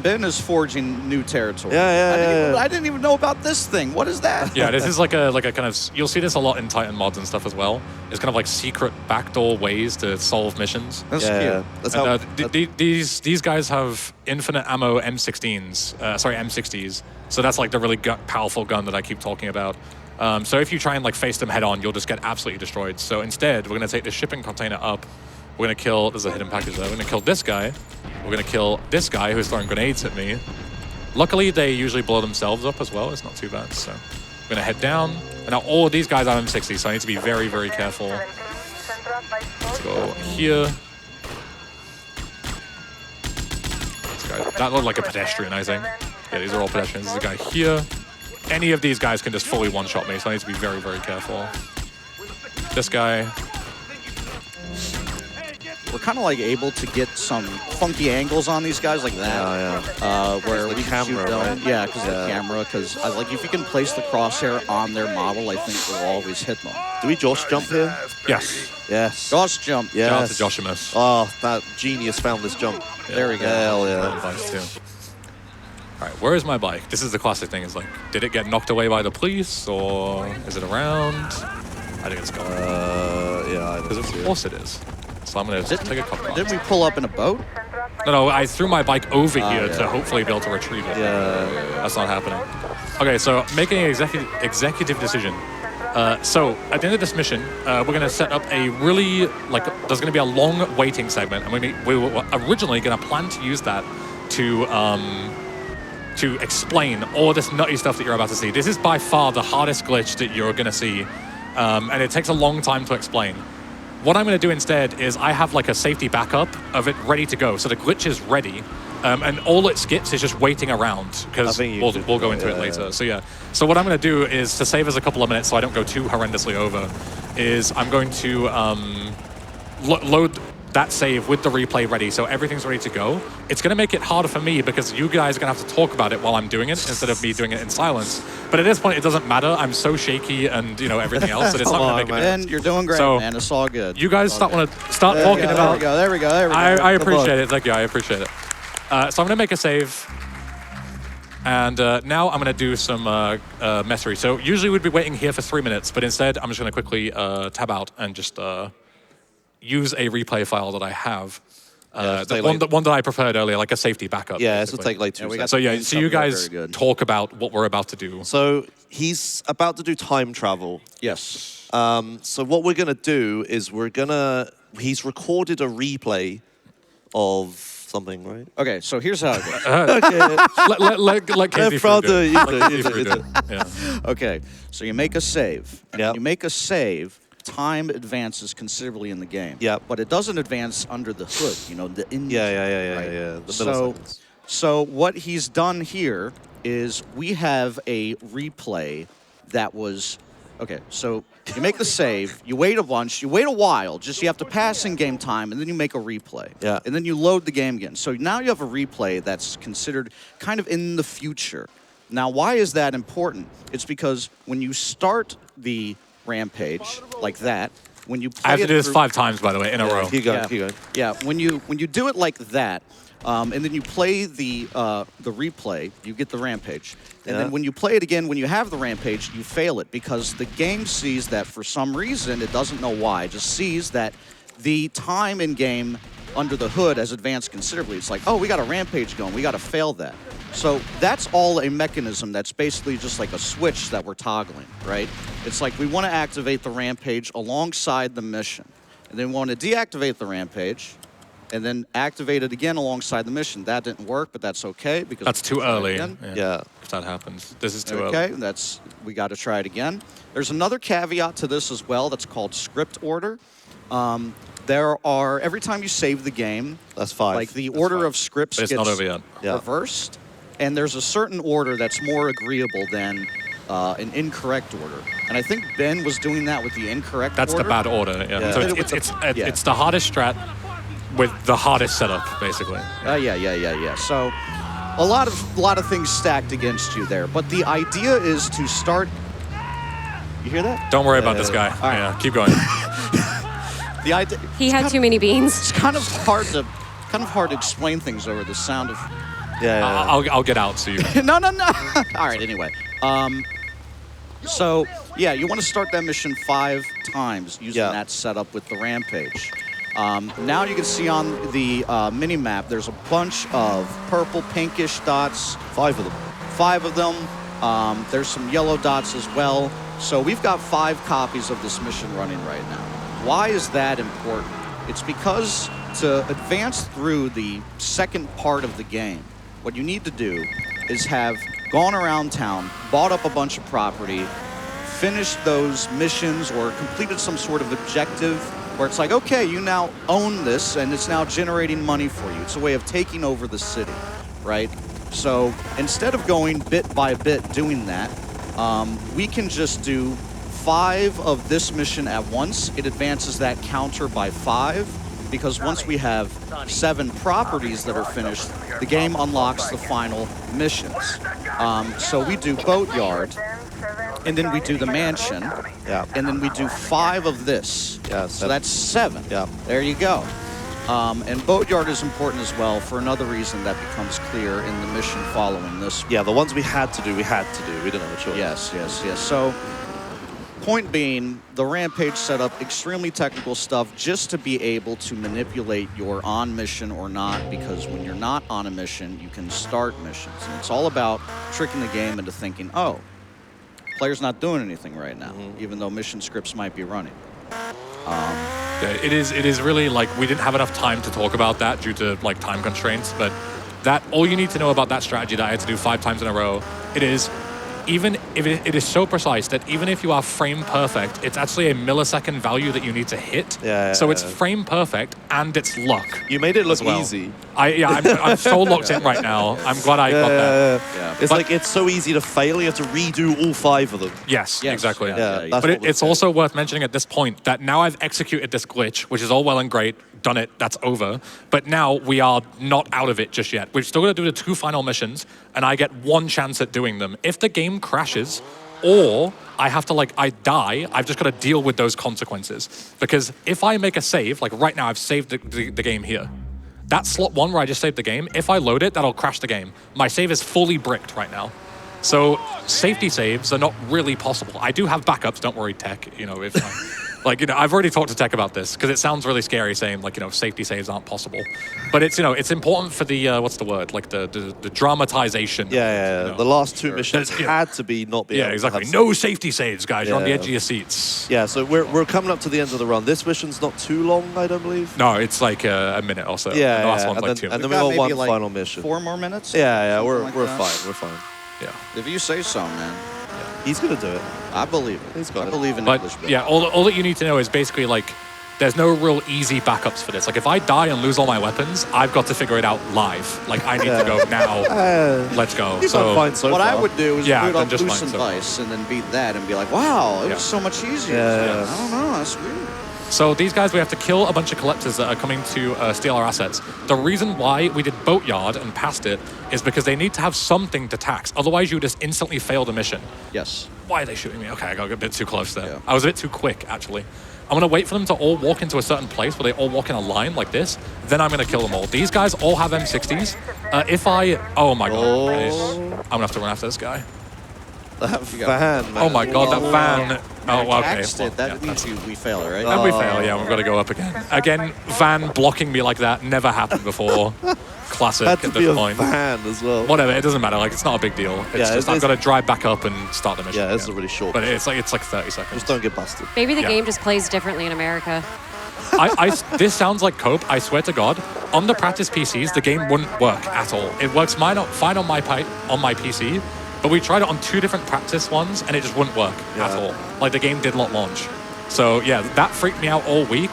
B: Ben is forging new territory.
C: Yeah.
B: I didn't even know about this thing. What is that?
A: Yeah, this is like a kind of. You'll see this a lot in Titan mods and stuff as well. It's kind of like secret backdoor ways to solve missions.
B: That's cute.
C: That's
A: And,
C: how.
A: these guys have infinite ammo M16s. Sorry, M60s. So that's like the really powerful gun that I keep talking about. So if you try and like face them head on, you'll just get absolutely destroyed. So instead, we're gonna take the shipping container up. We're gonna kill. There's a hidden package there. We're gonna kill this guy. We're gonna kill this guy who's throwing grenades at me. Luckily, they usually blow themselves up as well. It's not too bad. So we're gonna head down. And now all of these guys are M60, so I need to be very, very careful. Let's go here. This guy, that looked like a pedestrian, I think. Yeah, these are all pedestrians. There's a guy here. Any of these guys can just fully one-shot me, so I need to be very, very careful. This guy.
B: We're kind of like able to get some funky angles on these guys like that. Where we can shoot them.
C: right?
B: Yeah, because of the camera. Because like if you can place the crosshair on their model, I think we'll always hit them.
C: Do we Josh jump here?
A: Yes.
C: Yes.
B: Josh jump.
C: Yes.
A: Shout out to Joshimuz.
C: Oh, that genius found this jump.
B: There we go.
C: Hell
A: Good
C: yeah.
A: advice too. All right, where is my bike? This is the classic thing. Is like, did it get knocked away by the police, or is it around? I think it's gone.
C: Yeah.
A: Because of course it is. So I'm gonna take a couple.
B: Didn't we pull up in a boat?
A: No, I threw my bike over here to hopefully be able to retrieve it.
C: Yeah.
A: That's not happening. Okay, so making an executive decision. So at the end of this mission, we're going to set up a really, like, there's going to be a long waiting segment, and we were originally going to plan to use that to explain all this nutty stuff that you're about to see. This is by far the hardest glitch that you're going to see, and it takes a long time to explain. What I'm going to do instead is I have like a safety backup of it ready to go, so the glitch is ready. And all it skips is just waiting around, because we'll go into it later. So yeah. So what I'm going to do is, to save us a couple of minutes so I don't go too horrendously over, is I'm going to load that save with the replay ready, so everything's ready to go. It's going to make it harder for me because you guys are going to have to talk about it while I'm doing it instead of me doing it in silence. But at this point, it doesn't matter. I'm so shaky and, you know, everything else that it's not going to make a difference.
B: Ben, you're doing great,
A: So,
B: man. It's all good.
A: You guys start
B: There
A: talking
B: we go,
A: about...
B: There we go.
A: I appreciate it. Thank you. I appreciate it. So I'm going to make a save. And now I'm going to do some messery. So usually we'd be waiting here for 3 minutes, but instead I'm just going to quickly tab out and just use a replay file that I have. The one that I prepared earlier, like a safety backup.
C: Yeah, this will take like 2 seconds.
A: So yeah, so you guys talk about what we're about to do.
C: So he's about to do time travel.
B: Yes.
C: So what we're going to do is he's recorded a replay of something, right?
B: Okay, so here's how it goes.
A: Let Casey do it. Yeah.
B: Okay, so you make a save.
C: Yep.
B: You make a save, time advances considerably in the game.
C: Yep.
B: But it doesn't advance under the hood, you know, the engine.
C: Yeah. The milliseconds.
B: So what he's done here is we have a replay that was... Okay, so you make the save, you wait a bunch, you wait a while, just you have to pass in-game time, and then you make a replay.
C: Yeah.
B: And then you load the game again. So now you have a replay that's considered kind of in the future. Now, why is that important? It's because when you start the rampage like that, when you play
A: I have to do this
B: through,
A: 5 times, by the way, in a row.
C: Keep going.
B: Yeah, when you do it like that, and then you play the replay, you get the rampage. And then when you play it again, when you have the rampage, you fail it because the game sees that for some reason, it doesn't know why, it just sees that the time in game under the hood has advanced considerably. It's like, oh, we got a rampage going, we got to fail that. So that's all a mechanism that's basically just like a switch that we're toggling, right? It's like we want to activate the rampage alongside the mission. And then we want to deactivate the rampage, and then activate it again alongside the mission. That didn't work, but that's okay because
A: That's too early.
C: Yeah.
A: If that happens, this is too early.
B: Okay, we got to try it again. There's another caveat to this as well that's called script order. There are, every time you save the game,
C: That's 5.
B: like the order of scripts
A: But it's
B: gets
A: not over yet.
C: Yeah.
B: reversed, and there's a certain order that's more agreeable than an incorrect order. And I think Ben was doing that with the incorrect
A: That's
B: order.
A: the bad order. Yeah.
C: Yeah.
A: So
B: Did it with
A: it's the hardest strat with the hardest setup, basically.
B: Yeah. So a lot of things stacked against you there. But the idea is to start. You hear that?
A: Don't worry about this guy.
B: right.
A: Yeah, keep going.
B: The idea.
D: He had too many beans.
B: It's kind of hard to explain things over the sound of.
C: Yeah.
A: I'll get out so you.
B: No. All right. Anyway. So yeah, you want to start that mission 5 times using that setup with the rampage. Now you can see on the mini map there's a bunch of purple, pinkish dots.
C: 5 of them.
B: 5 of them. There's some yellow dots as well. So we've got 5 copies of this mission running right now. Why is that important? It's because to advance through the second part of the game, what you need to do is have gone around town, bought up a bunch of property, finished those missions or completed some sort of objective where it's like, okay, you now own this and it's now generating money for you. It's a way of taking over the city, right? So instead of going bit by bit doing that, we can just do 5 of this mission at once. It advances that counter by 5 because once we have 7 properties that are finished, the game unlocks the final missions. So we do Boatyard, and then we do the mansion, and then we do 5 of this.
C: Yeah,
B: so that's 7.
C: Yeah.
B: There you go. And Boatyard is important as well for another reason that becomes clear in the mission following this.
C: Yeah, the ones we had to do, we had to do. We didn't have a choice.
B: Yes. So, point being, the Rampage setup, extremely technical stuff just to be able to manipulate your on mission or not, because when you're not on a mission, you can start missions. And it's all about tricking the game into thinking, oh, player's not doing anything right now, even though mission scripts might be running.
A: Yeah, it is really like we didn't have enough time to talk about that due to like time constraints, but that all you need to know about that strategy that I had to do 5 times in a row, it is even if it is so precise that even if you are frame perfect, it's actually a millisecond value that you need to hit. So it's frame perfect and it's luck.
C: You made it look
A: as well.
C: easy.
A: I'm so locked in right now. I'm glad I got that.
B: Yeah.
C: It's like it's so easy to fail. You have to redo all 5 of them.
A: Yes, exactly.
C: Yeah,
A: But it's also worth mentioning at this point that now I've executed this glitch, which is all well and great, done it, that's over. But now we are not out of it just yet. We're still going to do the 2 final missions, and I get 1 chance at doing them. If the game crashes, or I have to, I die, I've just got to deal with those consequences. Because if I make a save, like right now I've saved the game here. That slot 1 where I just saved the game, if I load it, that'll crash the game. My save is fully bricked right now. So safety saves are not really possible. I do have backups, don't worry, Tech. If I've already talked to Tech about this because it sounds really scary saying safety saves aren't possible. But it's it's important for the what's the word, like the dramatization.
C: The last 2 missions had to be not be.
A: Yeah, exactly. No safety saves, guys. You're on the edge of your seats.
C: Yeah, so we're coming up to the end of the run. This mission's not too long, I don't believe.
A: No, it's like a minute or so.
C: Yeah,
A: the last one's like 2
C: and
A: minutes.
C: then we got
B: maybe
C: 1 final mission.
B: 4 more minutes?
C: Yeah, we're
B: like
C: fine.
B: that.
C: We're fine.
A: Yeah.
B: If you say so, man.
C: He's gonna do it.
B: I believe it.
C: He's got
B: I
C: it.
B: believe in
A: But
B: EnglishBen.
A: yeah, all that you need to know is basically there's no real easy backups for this. Like if I die and lose all my weapons, I've got to figure it out live. Like I need to go now. Let's go.
C: He's done fine so
B: what
C: far.
B: I would do is
A: Yeah,
B: boot
A: then
B: up
A: just
B: Loose
A: fine,
B: and
A: so.
B: Vice and then beat that and be like, wow, it was so much easier.
C: Yeah.
B: I don't know, that's weird.
A: So these guys, we have to kill a bunch of collectors that are coming to steal our assets. The reason why we did Boatyard and passed it is because they need to have something to tax. Otherwise, you just instantly fail the mission.
B: Yes.
A: Why are they shooting me? Okay, I got a bit too close there.
B: Yeah.
A: I was a bit too quick, actually. I'm going to wait for them to all walk into a certain place where they all walk in a line like this. Then I'm going to kill them all. These guys all have M60s. Oh my God. I'm going to have to run after this guy.
C: That van, man.
A: Oh my God, that van. Oh, okay.
B: Taxed it. That means we fail, right?
A: And we fail, yeah, we've got to go up again. Again, van blocking me like that never happened before. Classic
C: Had to
A: at
C: be
A: this
C: a
A: point.
C: van as well.
A: Whatever, it doesn't matter. Like, it's not a big deal. It's just I've got to drive back up and start the mission.
C: Yeah, this is a really short.
A: But it's like 30 seconds.
C: Just don't get busted.
D: Maybe the game just plays differently in America.
A: This sounds like cope. I swear to God, on the practice PCs, the game wouldn't work at all. It works fine on my PC, but we tried it on 2 different practice ones, and it just wouldn't work at all. Like, the game did not launch. So, yeah, that freaked me out all week.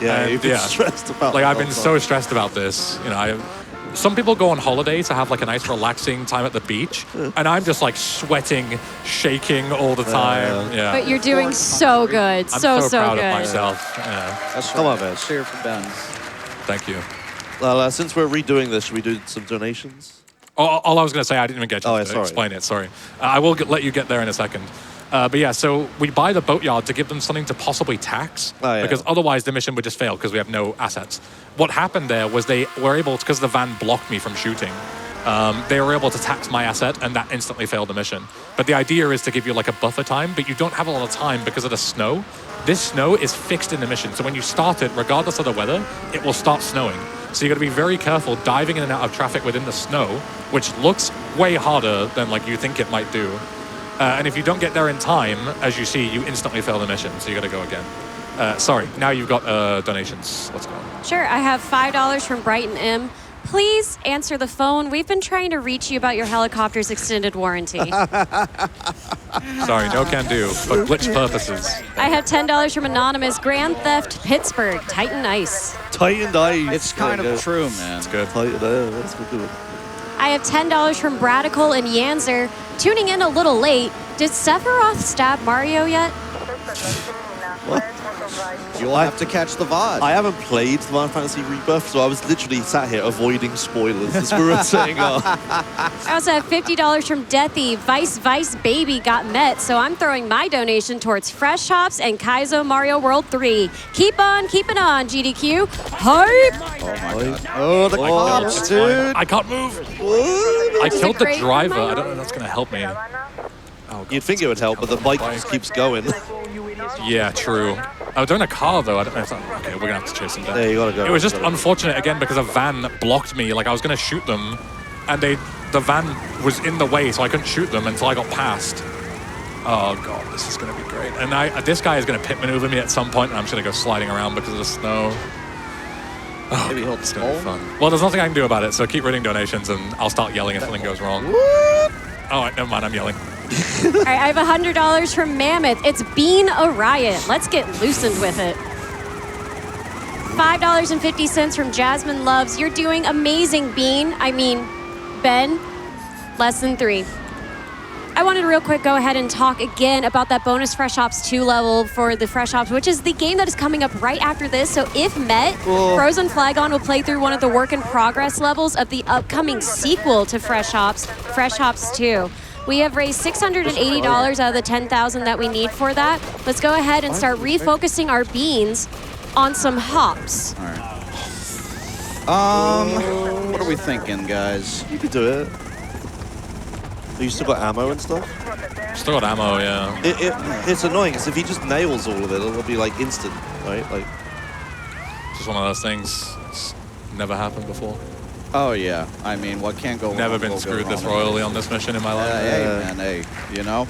C: Yeah,
A: And,
C: you've been stressed about
A: Like,
C: it
A: I've
C: all
A: been
C: the
A: so
C: time.
A: stressed about this. You know, some people go on holiday to have, like, a nice relaxing time at the beach, and I'm just, like, sweating, shaking all the time. Yeah.
D: But you're doing so good.
A: I'm
D: so
A: proud
D: good.
A: of myself. Yeah.
B: That's
C: Come on,
B: right.
C: man.
B: Cheer for Ben.
A: Thank you.
C: Well, since we're redoing this, should we do some donations?
A: All I was going to say, I didn't even get a
C: Oh,
A: chance
C: yeah,
A: to
C: sorry.
A: explain it, sorry. I will let you get there in a second. But yeah, so we buy the boatyard to give them something to possibly tax,
C: Oh, yeah.
A: because otherwise the mission would just fail because we have no assets. What happened there was they were able, because the van blocked me from shooting, they were able to tax my asset, and that instantly failed the mission. But the idea is to give you like a buffer time, but you don't have a lot of time because of the snow. This snow is fixed in the mission, so when you start it, regardless of the weather, it will start snowing. So you got to be very careful diving in and out of traffic within the snow, which looks way harder than like you think it might do. And if you don't get there in time, as you see, you instantly fail the mission, so you got to go again. Sorry, now you've got donations. Let's go.
D: Sure, I have $5 from Brighton M. Please answer the phone. We've been trying to reach you about your helicopter's extended warranty.
A: Sorry, no can do, for glitch purposes.
D: I have $10 from Anonymous. Grand Theft Pittsburgh. Titan Ice.
C: Tightened eyes.
B: It's kind of true, man.
A: It's good.
C: Tightened eyes. That's good.
D: I have $10 from Bradical and Yanzer. Tuning in a little late. Did Sephiroth stab Mario yet?
B: You'll have to catch the VOD.
C: I haven't played the Final Fantasy Rebirth, so I was literally sat here avoiding spoilers as we were saying,
D: I also have $50 from Deathy. Vice Baby got met, so I'm throwing my donation towards Fresh Hops and Kaizo Mario World 3. Keep on keeping on, GDQ. Hype!
B: Oh, the cops,
A: It's
B: dude.
A: fine. I can't move. I
D: This is
A: killed
D: a
A: the
D: great
A: driver.
D: reminder.
A: I don't know if that's going to help me. Oh,
C: You'd think it would help, but the bike just keeps going.
A: Yeah, true. Oh, they're in a car, though. I don't know if that... Okay, we're going to have to chase them down.
C: Yeah, you gotta go.
A: It was just
C: You gotta go.
A: unfortunate, again, because a van blocked me. Like, I was going to shoot them, and the van was in the way, so I couldn't shoot them until I got past. Oh, God, this is going to be great. And this guy is going to pit maneuver me at some point, and I'm just going to go sliding around because of the snow. Oh,
B: Maybe he'll
A: it's going to be
B: pull.
A: fun. Well, there's nothing I can do about it, so keep reading donations, and I'll start yelling if something goes wrong. All right, never mind, I'm yelling.
D: All right, I have $100 from Mammoth. It's Bean a Riot. Let's get loosened with it. $5.50 from Jasmine Loves. You're doing amazing, Bean. I mean, Ben. Less than 3. I wanted to real quick go ahead and talk again about that bonus Fresh Ops 2 level for the Fresh Ops, which is the game that is coming up right after this. So if met, Frozen Flagon will play through one of the work in progress levels of the upcoming sequel to Fresh Ops 2. We have raised $680 out of the $10,000 that we need for that. Let's go ahead and start refocusing our beans on some hops.
B: All right. What are we thinking, guys?
C: You could do it. You still got ammo and stuff?
A: Still got ammo, yeah.
C: It's annoying, because if he just nails all of it, it'll be like instant, right? Like,
A: Just one of those things. It's never happened before.
B: Oh, yeah. I mean, what can't go wrong?
A: Never been
B: will go
A: screwed this
B: wrong.
A: royally on this mission in my life.
B: Hey, man, hey, you know?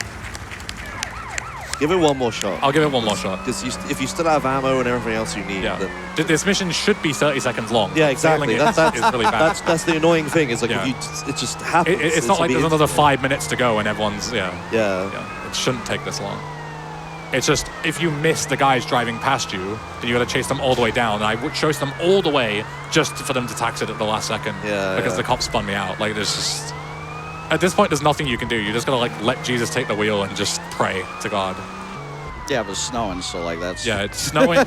C: give it one more shot.
A: I'll give it one more shot.
C: Because if you still have ammo and everything else you need,
A: Yeah.
C: then
A: This mission should be 30 seconds long.
C: yeah, exactly.
A: Failing it is really bad.
C: That's the annoying thing. Is like
A: Yeah.
C: if it just happens.
A: It's not like
C: be
A: there's
C: instant.
A: another 5 minutes to go and everyone's,
C: Yeah.
A: It shouldn't take this long. It's just, if you miss the guys driving past you, then you got to chase them all the way down. And I would chase them all the way just for them to tax it at the last second.
C: Yeah,
A: Because
C: yeah.
A: the cops spun me out. Like, there's just... At this point, there's nothing you can do. You just got to, like, let Jesus take the wheel and just pray to God.
B: Yeah, it was snowing, so, like, that's...
A: Yeah, it's snowing.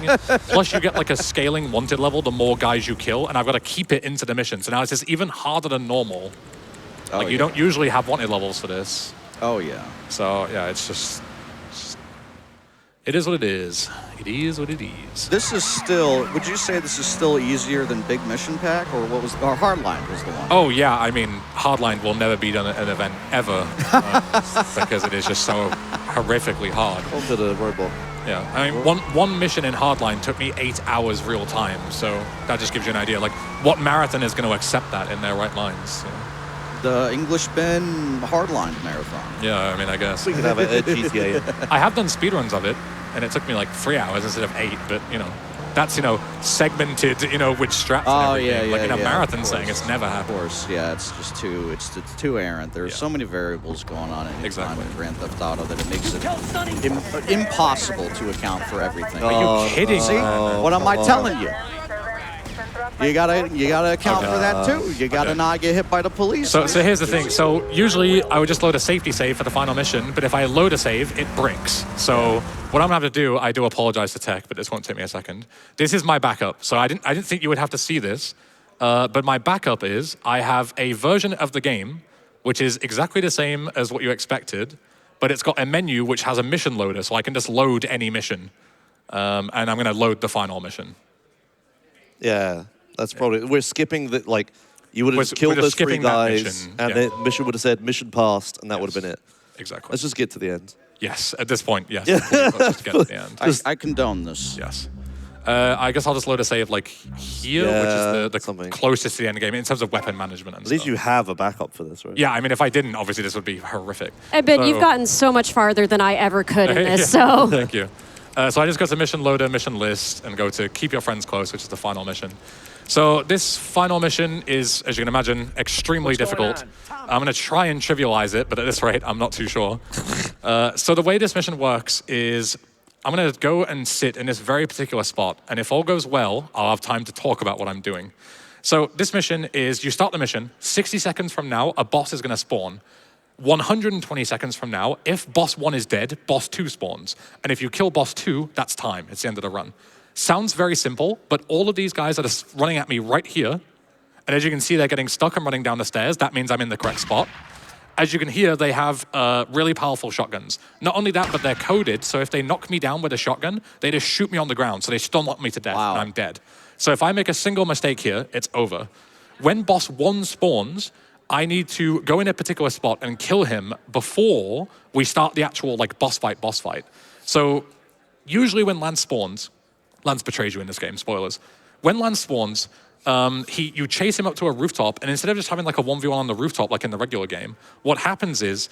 A: Plus, you get, like, a scaling wanted level the more guys you kill. And I've got to keep it into the mission. So now it's just even harder than normal.
B: Oh,
A: Like, you
B: yeah.
A: don't usually have wanted levels for this.
B: Oh, yeah.
A: So, yeah, it's just... It is what it is. It is what it is.
B: This is still... Would you say this is still easier than Big Mission Pack? Or what was... Or Hardline was the one?
A: Oh, yeah, I mean, Hardline will never be done at an event ever. Because it is just so horrifically hard.
C: Onto the robot.
A: Yeah, I mean, one mission in Hardline took me 8 hours real time. So that just gives you an idea. Like, what marathon is going to accept that in their right minds?
B: The EnglishBen Hardline Marathon.
A: Yeah, I mean, I guess.
C: We could have a GTA.
A: I have done speedruns of it, and it took me like 3 hours instead of 8, but, you know. that's, segmented, with straps and everything. Like in a marathon setting, it's never happened.
B: Of course, yeah, it's just too errant. There's so many variables going on at any time in Grand Theft Auto that it makes it impossible to account for everything.
A: Are you kidding?
B: See, what am I telling you? You gotta account for that too. You gotta not get hit by the police.
A: So here's the thing. So usually I would just load a safety save for the final mission, but if I load a save, it breaks. So what I'm gonna have to do, I do apologize to tech, but this won't take me a second. This is my backup. So I didn't think you would have to see this, but my backup is I have a version of the game which is exactly the same as what you expected, but it's got a menu which has a mission loader, so I can just load any mission, and I'm gonna load the final mission.
C: Yeah. That's probably, we're skipping the, like, you would have killed those 3 guys, and the mission would have said, mission passed, and that would have been it.
A: Exactly.
C: Let's just get to the end.
A: Yes, at this point, yes. Let's just get to the end.
B: I condone this.
A: Yes. I guess I'll just load a save, like, here, which is the closest to the end game in terms of weapon management and
C: At least you have a backup for this, right?
A: Yeah, I mean, if I didn't, obviously this would be horrific.
D: Ben, you've gotten so much farther than I ever could in this, so...
A: Thank you. So I just go to mission loader, mission list, and go to keep your friends close, which is the final mission. So this final mission is, as you can imagine, extremely difficult. I'm going to try and trivialize it, but at this rate, I'm not too sure. So the way this mission works is I'm going to go and sit in this very particular spot, and if all goes well, I'll have time to talk about what I'm doing. So this mission is, you start the mission, 60 seconds from now, a boss is going to spawn. 120 seconds from now, if boss 1 is dead, boss 2 spawns. And if you kill boss 2, that's time. It's the end of the run. Sounds very simple, but all of these guys are just running at me right here. And as you can see, they're getting stuck and running down the stairs. That means I'm in the correct spot. As you can hear, they have really powerful shotguns. Not only that, but they're coded, so if they knock me down with a shotgun, they just shoot me on the ground, so they stun me to death, and I'm dead. So if I make a single mistake here, it's over. When boss 1 spawns, I need to go in a particular spot and kill him before we start the actual boss fight. So usually when Lance spawns, Lance betrays you in this game, spoilers. When Lance spawns, you chase him up to a rooftop, and instead of just having like a 1v1 on the rooftop like in the regular game, what happens is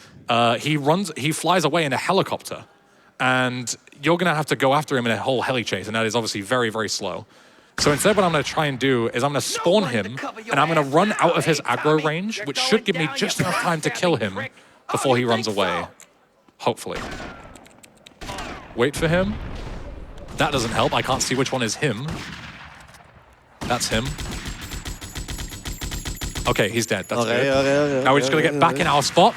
A: he flies away in a helicopter, and you're gonna have to go after him in a whole heli chase, and that is obviously very, very slow. So instead what I'm gonna try and do is I'm gonna spawn him, and I'm gonna run out of his aggro range, which should give me just enough time to kill him before he runs away. Hopefully. Wait for him. That doesn't help. I can't see which one is him. That's him. Okay, he's dead. That's good. Now we're just gonna get back in our spot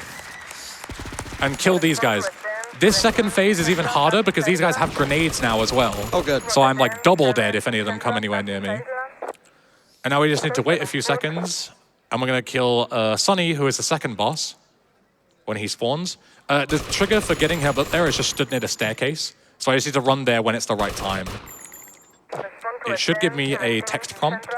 A: and kill these guys. This second phase is even harder because these guys have grenades now as well.
B: Oh, good.
A: So I'm like double dead if any of them come anywhere near me. And now we just need to wait a few seconds, and we're gonna kill Sonny, who is the second boss, when he spawns. The trigger for getting him up there is just stood near the staircase. So I just need to run there when it's the right time. It should give me a text prompt.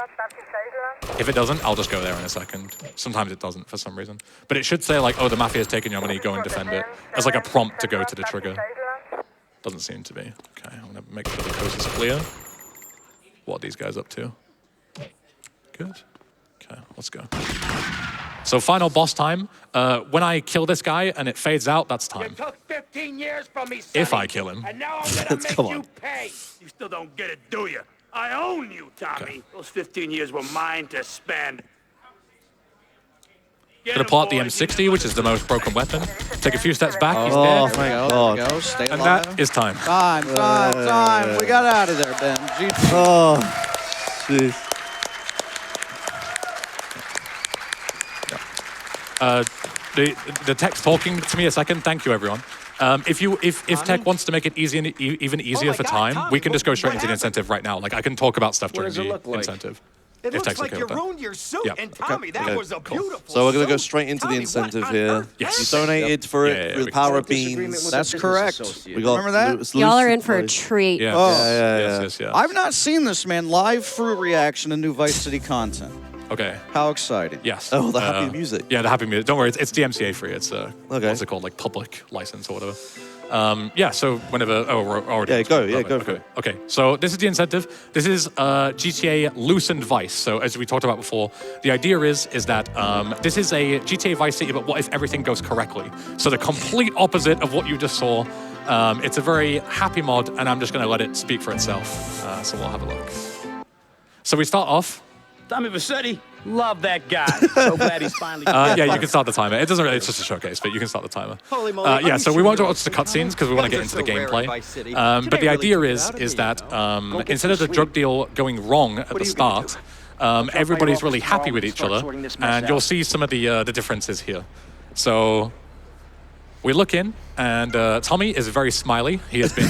A: If it doesn't, I'll just go there in a second. Sometimes it doesn't for some reason. But it should say like, oh, the Mafia's taken your money, go and defend it. As like a prompt to go to the trigger. Doesn't seem to be. Okay, I'm gonna make sure the coast is clear. What are these guys up to? Good. Okay, let's go. So final boss time. When I kill this guy and it fades out, that's time.
E: You took 15 years from me, Sonny,
A: If I kill him.
E: and now I'm gonna make you pay. You still don't get it, do you? I own you, Tommy.
A: Okay.
E: Those 15 years were mine to spend.
A: Gonna pull out the M60, which is the most broken weapon. Take a few steps back, he's
B: Oh,
A: dead.
B: there we go. Stay
A: And
B: alive.
A: that is time.
B: Time. We got out of there, Ben. GG.
C: Oh, jeez.
A: The tech's talking to me a second. Thank you, everyone. If tech wants to make it easy and even easier for time, we can just go straight into the incentive right now. Like I can talk about stuff during the incentive.
F: It
A: if
F: looks
A: tech's
F: like
A: okay
F: you
A: with that.
F: ruined your suit,
A: Yep.
F: and Tommy, that was a beautiful
C: So we're going to go
F: suit.
C: straight into the
F: Tommy,
C: incentive
F: what on
C: here.
F: earth?
A: Yes.
C: You donated for it
A: Yeah,
C: with
A: we
C: power of
F: Disagreement
C: beans.
F: with
B: That's
F: a business
B: correct.
F: associate.
C: We got
B: Remember that?
C: Lewis
D: Y'all are in
C: Lewis-
D: for a treat.
A: Yeah.
B: Oh.
A: Yes.
B: I've not seen this, man. Live fruit reaction to new Vice City content.
A: Okay.
B: How exciting.
A: Yes.
C: Oh, the happy music.
A: Yeah, the happy music. Don't worry, it's DMCA free. It's
C: Okay.
A: what's it called, like public license or whatever. Yeah. So whenever, we're already.
C: Yeah, go. Yeah,
A: Love it.
C: go for
A: Okay. Okay. So this is the incentive. This is GTA Loosened Vice. So as we talked about before, the idea is that this is a GTA Vice City, but what if everything goes correctly? So the complete opposite of what you just saw. It's a very happy mod, and I'm just going to let it speak for itself. So we'll have a look. So we start off.
F: Tommy Vassetti, love that guy. So glad he's finally.
A: Yeah, you can start the timer. It doesn't really, it's just a showcase, but you can start the timer.
G: Holy moly,
A: Yeah,
G: I'm
A: so we
G: sure
A: won't
G: you
A: watch the cutscenes because we want to get into the
G: Guns are so rare in
A: gameplay.
G: Vice City.
A: But
G: Today
A: the
G: really
A: idea
G: took it
A: is
G: out of
A: is
G: me,
A: that
G: get
A: instead of the
G: some
A: drug
G: sleep.
A: deal going wrong at the
E: are you
A: start, everybody's really happy with each other, and you'll see some of the differences here. So we look in, and Tommy is very smiley. He has been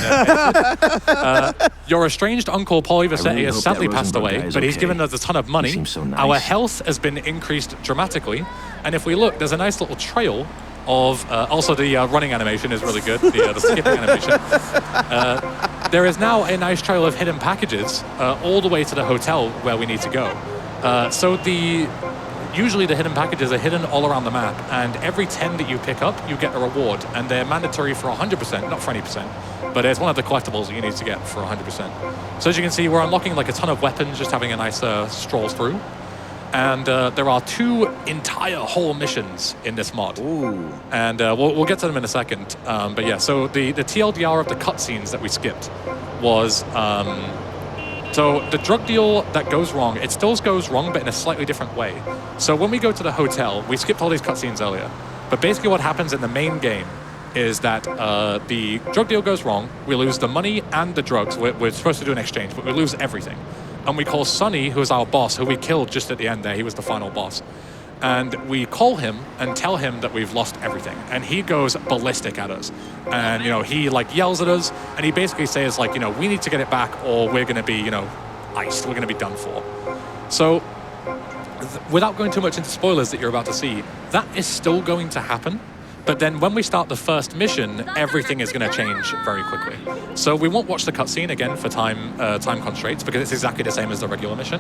A: your estranged uncle, Paulie Vassetti,
H: really
A: has
H: hope
A: sadly
H: that
A: passed
H: Rosenberg
A: away,
H: guy is
A: but he's
H: okay.
A: given us a ton of money.
H: He seems so nice.
A: Our health has been increased dramatically, and if we look, there's a nice little trail of, also the running animation is really good, the skipping animation. There is now a nice trail of hidden packages all the way to the hotel where we need to go. Usually the hidden packages are hidden all around the map, and every 10 that you pick up, you get a reward, and they're mandatory for 100%, not for any percent, but it's one of the collectibles that you need to get for 100%. So as you can see, we're unlocking like a ton of weapons, just having a nice stroll through. And there are 2 entire whole missions in this mod.
B: Ooh.
A: And we'll get to them in a second. But yeah, so the TLDR of the cutscenes that we skipped was... So the drug deal that goes wrong, it still goes wrong, but in a slightly different way. So when we go to the hotel, we skipped all these cutscenes earlier, but basically what happens in the main game is that the drug deal goes wrong, we lose the money and the drugs, we're supposed to do an exchange, but we lose everything. And we call Sonny, who's our boss, who we killed just at the end there, he was the final boss. And we call him and tell him that we've lost everything. And he goes ballistic at us. And, he like yells at us, and he basically says like, we need to get it back or we're gonna be, iced, we're gonna be done for. So, without going too much into spoilers that you're about to see, that is still going to happen. But then when we start the first mission, everything is going to change very quickly. So we won't watch the cutscene again for time constraints because it's exactly the same as the regular mission.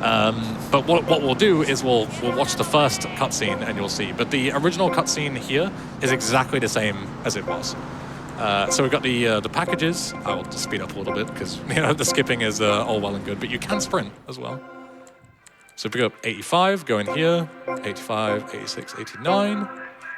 A: But what we'll do is we'll watch the first cutscene and you'll see. But the original cutscene here is exactly the same as it was. So we've got the packages. I will just speed up a little bit because the skipping is all well and good, but you can sprint as well. So pick up 85, go in here, 85, 86, 89,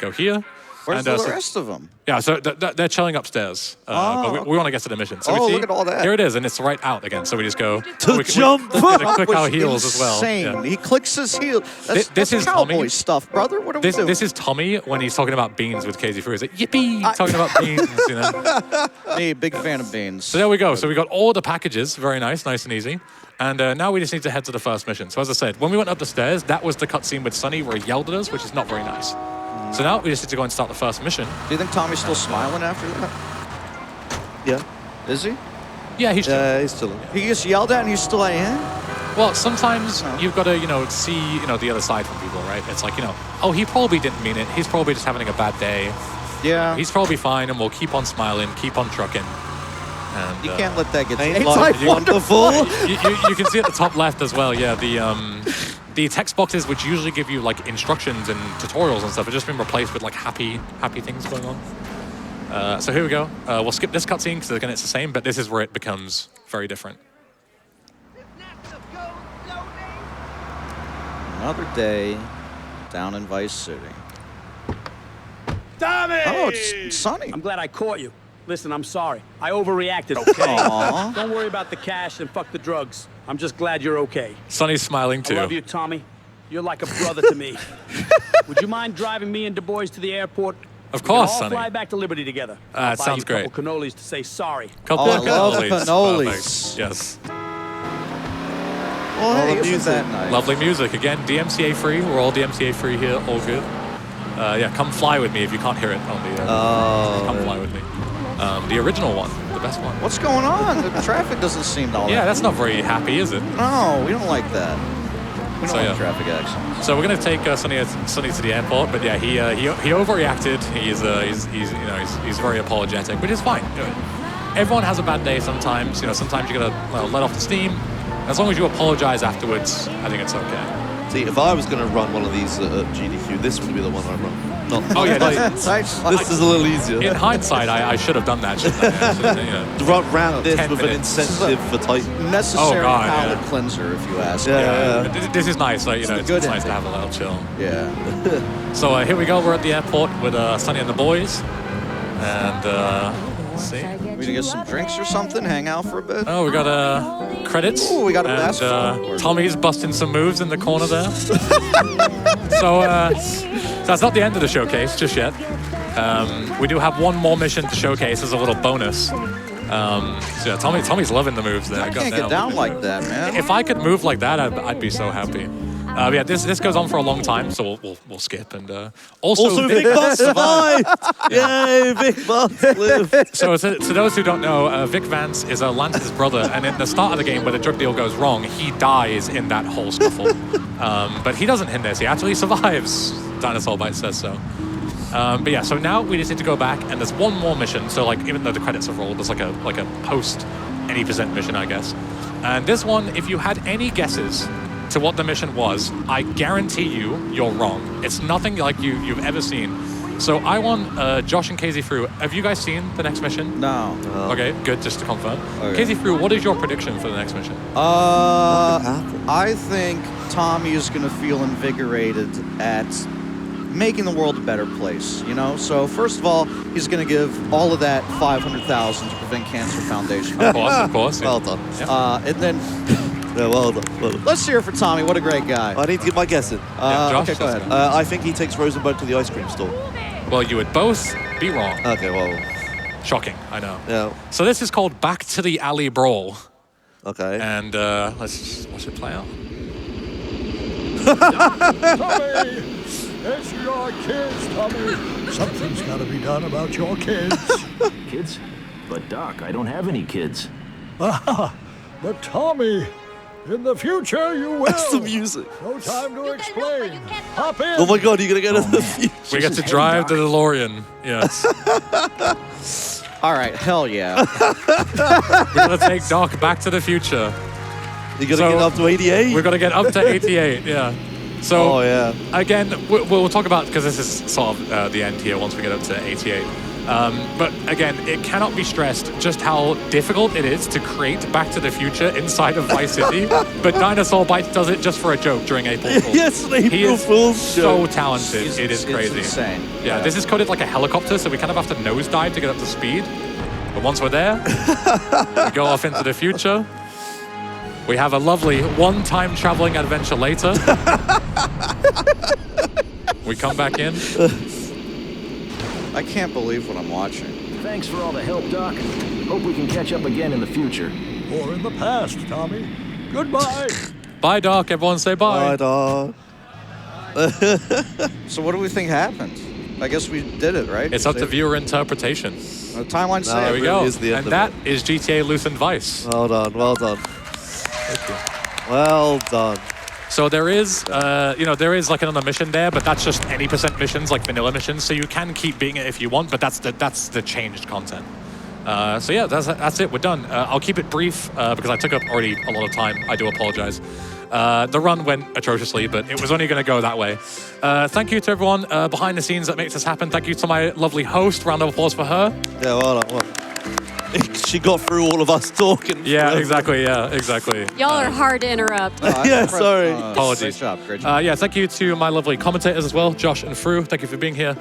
A: go here.
B: Where's the rest of them?
A: Yeah, so they're chilling upstairs, but we want to get to the mission. So we see,
B: look at all that.
A: Here it is, and it's right out again. So we just go
C: jump.
A: We click our heels as well.
B: Insane.
A: Yeah.
B: He clicks his heel. That's
A: is
B: cowboy
A: Tommy.
B: stuff, brother. What are we doing?
A: This is Tommy when he's talking about beans with Casey Fury. He's like, yippee, talking about beans,
B: Me, big fan of beans.
A: So there we go. So we got all the packages, very nice and easy. And now we just need to head to the first mission. So as I said, when we went up the stairs, that was the cutscene with Sonny where he yelled at us, which is not very nice. So now we just need to go and start the first mission.
B: Do you think Tommy's still smiling after that?
C: Yeah.
B: Is he?
A: Yeah, he's chill.
C: He's still.
B: He gets yelled at and he's still like, eh?
A: Well, sometimes you've got to, see, the other side from people, right? It's like, oh, he probably didn't mean it. He's probably just having a bad day.
B: Yeah.
A: He's probably fine, and we'll keep on smiling, keep on trucking. And
B: You can't let that get to
C: Ain't
B: It's
C: life
B: like
C: wonderful?
A: you can see at the top left as well, yeah, the text boxes which usually give you like instructions and tutorials and stuff have just been replaced with like happy things going on. So here we go. We'll skip this cutscene because again it's the same, but this is where it becomes very different.
B: Another day down in Vice City.
F: Tommy!
B: Oh, it's Sonny.
F: I'm glad I caught you. Listen, I'm sorry. I overreacted, okay?
B: Aw.
F: Don't worry about the cash and fuck the drugs. I'm just glad you're okay.
A: Sonny's smiling too.
F: I love you, Tommy. You're like a brother to me. Would you mind driving me and Du Bois to the airport?
A: Of course,
F: we can all
A: Sonny.
F: fly back to Liberty together.
A: That
F: I'll buy
A: sounds
F: you a
A: great.
F: couple cannolis to say sorry.
A: Couple
B: Oh, I
A: of
B: love
A: cannolis.
B: cannolis.
A: Perfect. Yes.
B: Well, hey,
C: the
B: isn't
C: music.
B: that nice?
A: Lovely music. Again, DMCA free. We're all DMCA free here. All good. Yeah, come fly with me if you can't hear it on the. Come fly with me. The original one, the best one.
B: What's going on? The traffic doesn't seem all
A: Yeah,
B: that.
A: that's not very happy, is it?
B: No, we don't like that. We don't
A: So,
B: like
A: yeah.
B: traffic accidents.
A: So we're gonna take Sonny to the airport, but yeah, he overreacted. He's very apologetic, which is fine. Everyone has a bad day sometimes. Sometimes you gotta let off the steam. As long as you apologize afterwards, I think it's okay.
C: See, if I was going to run one of these at GDQ, this would be the one I run. Not,
A: Oh yeah,
C: this is a little easier.
A: in hindsight, I should have done that. Shouldn't I?
C: Run this
A: 10
C: with an
A: minutes.
C: incentive for Titan.
B: Necessary
A: Oh, God,
B: palate
A: yeah.
B: cleanser, if you ask
C: Yeah.
B: me.
A: This is nice. It's
B: a good
A: nice to
B: ending.
A: have a little chill.
B: Yeah.
A: So here we go. We're at the airport with Sonny and the boys, and See?
B: We gonna get some drinks or something, hang out for a bit?
A: Oh, we got credits.
B: Ooh, we got a
A: and,
B: basketball.
A: Tommy's busting some moves in the corner there. So that's not the end of the showcase just yet. We do have one more mission to showcase as a little bonus. So yeah, Tommy's loving the moves there.
B: I can't get down like that, man.
A: If I could move like that, I'd be so happy. Yeah, this goes on for a long time, so we'll skip. And also
C: Big Boss survived! Yay, Big Boss lived!
A: So to those who don't know, Vic Vance is Lance's brother, and at the start of the game where the drug deal goes wrong, he dies in that whole scuffle. But he doesn't hit this, he actually survives. Dinosaur Bite says so. But yeah, so now we just need to go back, and there's one more mission. So like, even though the credits have rolled, there's like a post any percent mission, I guess. And this one, if you had any guesses to what the mission was, I guarantee you're wrong. It's nothing like you've ever seen. So I want Josh and Casey Frew. Have you guys seen the next mission?
B: No.
A: Okay, good, just to confirm.
B: Okay.
A: Casey Frew, what is your prediction for the next mission?
B: I think Tommy is gonna feel invigorated at making the world a better place, you know? So first of all, he's gonna give all of that $500,000 to Prevent Cancer Foundation.
A: Of course.
C: Well done.
B: And then
C: Yeah, well done. Well done.
B: let's hear it for Tommy. What a great guy.
C: I need to get my guess in.
A: Josh,
B: Okay, go
A: let's
B: ahead.
A: go.
C: I think he takes Rosenberg to the ice cream store.
A: Well, you would both be wrong.
C: Okay, well,
A: Shocking, I know.
C: yeah,
A: So this is called Back to the Alley Brawl.
C: okay.
A: And let's just watch it play out.
G: Tommy! It's your kids, Tommy. Something's got to be done about your kids.
H: Kids? But Doc, I don't have any kids.
G: But Tommy, in the future you will.
C: That's the music.
G: No time to explain. Hop in.
C: Oh my god, you're gonna get into the future.
A: We get to drive the DeLorean. Yes.
B: All right, hell yeah.
A: We're going to take Doc back to the future.
C: You're gonna
A: So,
C: get up to 88?
A: We're going to get up to 88, yeah. So,
C: Oh, yeah.
A: again, we'll talk about, because this is sort of the end here once we get up to 88. But again, it cannot be stressed just how difficult it is to create Back to the Future inside of Vice City. But Dinosaur Bites does it just for a joke during April Fool's.
C: Yes, an
A: He
C: April
A: is
C: Fool's
A: so
C: joke.
A: talented. It is crazy.
B: It's insane.
A: Yeah, this is coded like a helicopter, so we kind of have to nosedive to get up to speed. But once we're there, we go off into the future. We have a lovely one-time traveling adventure later. We come back in.
B: I can't believe what I'm watching.
H: Thanks for all the help, Doc. Hope we can catch up again in the future.
G: Or in the past, Tommy. Goodbye.
A: Bye, Doc. Everyone say bye.
C: Bye, dog.
B: So what do we think happened? I guess we did it, right?
A: It's up to viewer interpretation.
B: The timeline
C: No,
A: There
B: saved.
A: we
C: really
A: go.
C: is the end
A: And
C: of
A: that
C: it.
A: is GTA Loosened Vice.
C: Well done, well done.
A: Thank you.
C: Well done.
A: So there is, there is like another mission there, but that's just any percent missions, like vanilla missions. So you can keep being it if you want, but that's the changed content. So yeah, that's it. We're done. I'll keep it brief because I took up already a lot of time. I do apologize. The run went atrociously, but it was only going to go that way. Thank you to everyone behind the scenes that makes this happen. Thank you to my lovely host. Round of applause for her.
C: Yeah, well done. Well done. She got through all of us talking.
A: Yeah, exactly. Yeah, exactly.
D: Y'all are hard to interrupt.
C: Yeah, sorry.
B: Great
A: Apologies.
B: job, great job.
A: Yeah, thank you to my lovely commentators as well, Josh and Frew. Thank you for being here.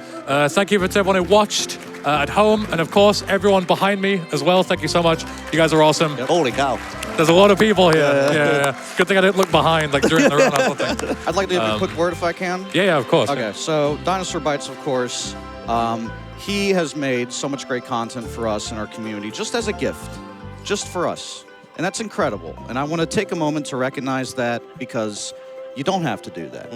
A: Thank you to everyone who watched at home, and of course, everyone behind me as well. Thank you so much. You guys are awesome.
C: Holy cow.
A: There's a lot of people here. Yeah. Good thing I didn't look behind, like during the run or something.
B: I'd like to give a quick word if I can.
A: Yeah, of course.
B: Okay, so Dinosaur Bites, of course, he has made so much great content for us in our community, just as a gift, just for us. And that's incredible. And I want to take a moment to recognize that because you don't have to do that.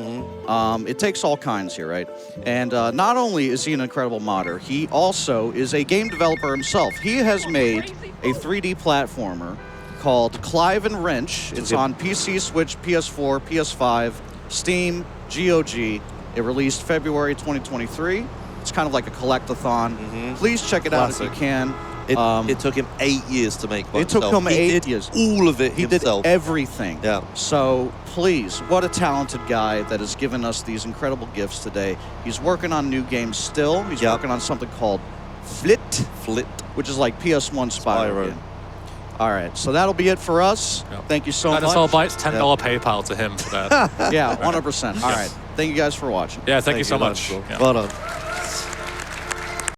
B: It takes all kinds here, right? And not only is he an incredible modder, he also is a game developer himself. He has made a 3D platformer called Clive and Wrench. It's on PC, Switch, PS4, PS5, Steam, GOG. It released February 2023. It's kind of like a collect-a-thon. Please check it out if you
C: Classic.
B: can.
C: It took him 8 years to make by
B: It took
C: himself.
B: him
C: He
B: 8
C: did
B: years.
C: all of it
B: He
C: himself.
B: did everything.
C: Yeah.
B: So please, what a talented guy that has given us these incredible gifts today. He's working on new games still. He's
C: Yeah.
B: working on something called Flit, which is like PS1 Spyro.
C: Spyro.
B: Again. All right, so that'll be it for us.
A: Yep.
B: Thank you so
A: Dinosaur
B: much.
A: Bites, $10 PayPal to him for that.
B: Yeah, 100%. All right, thank you guys for watching.
A: Yeah, thank you so much.
C: Lance.
A: Yeah.
C: Well done.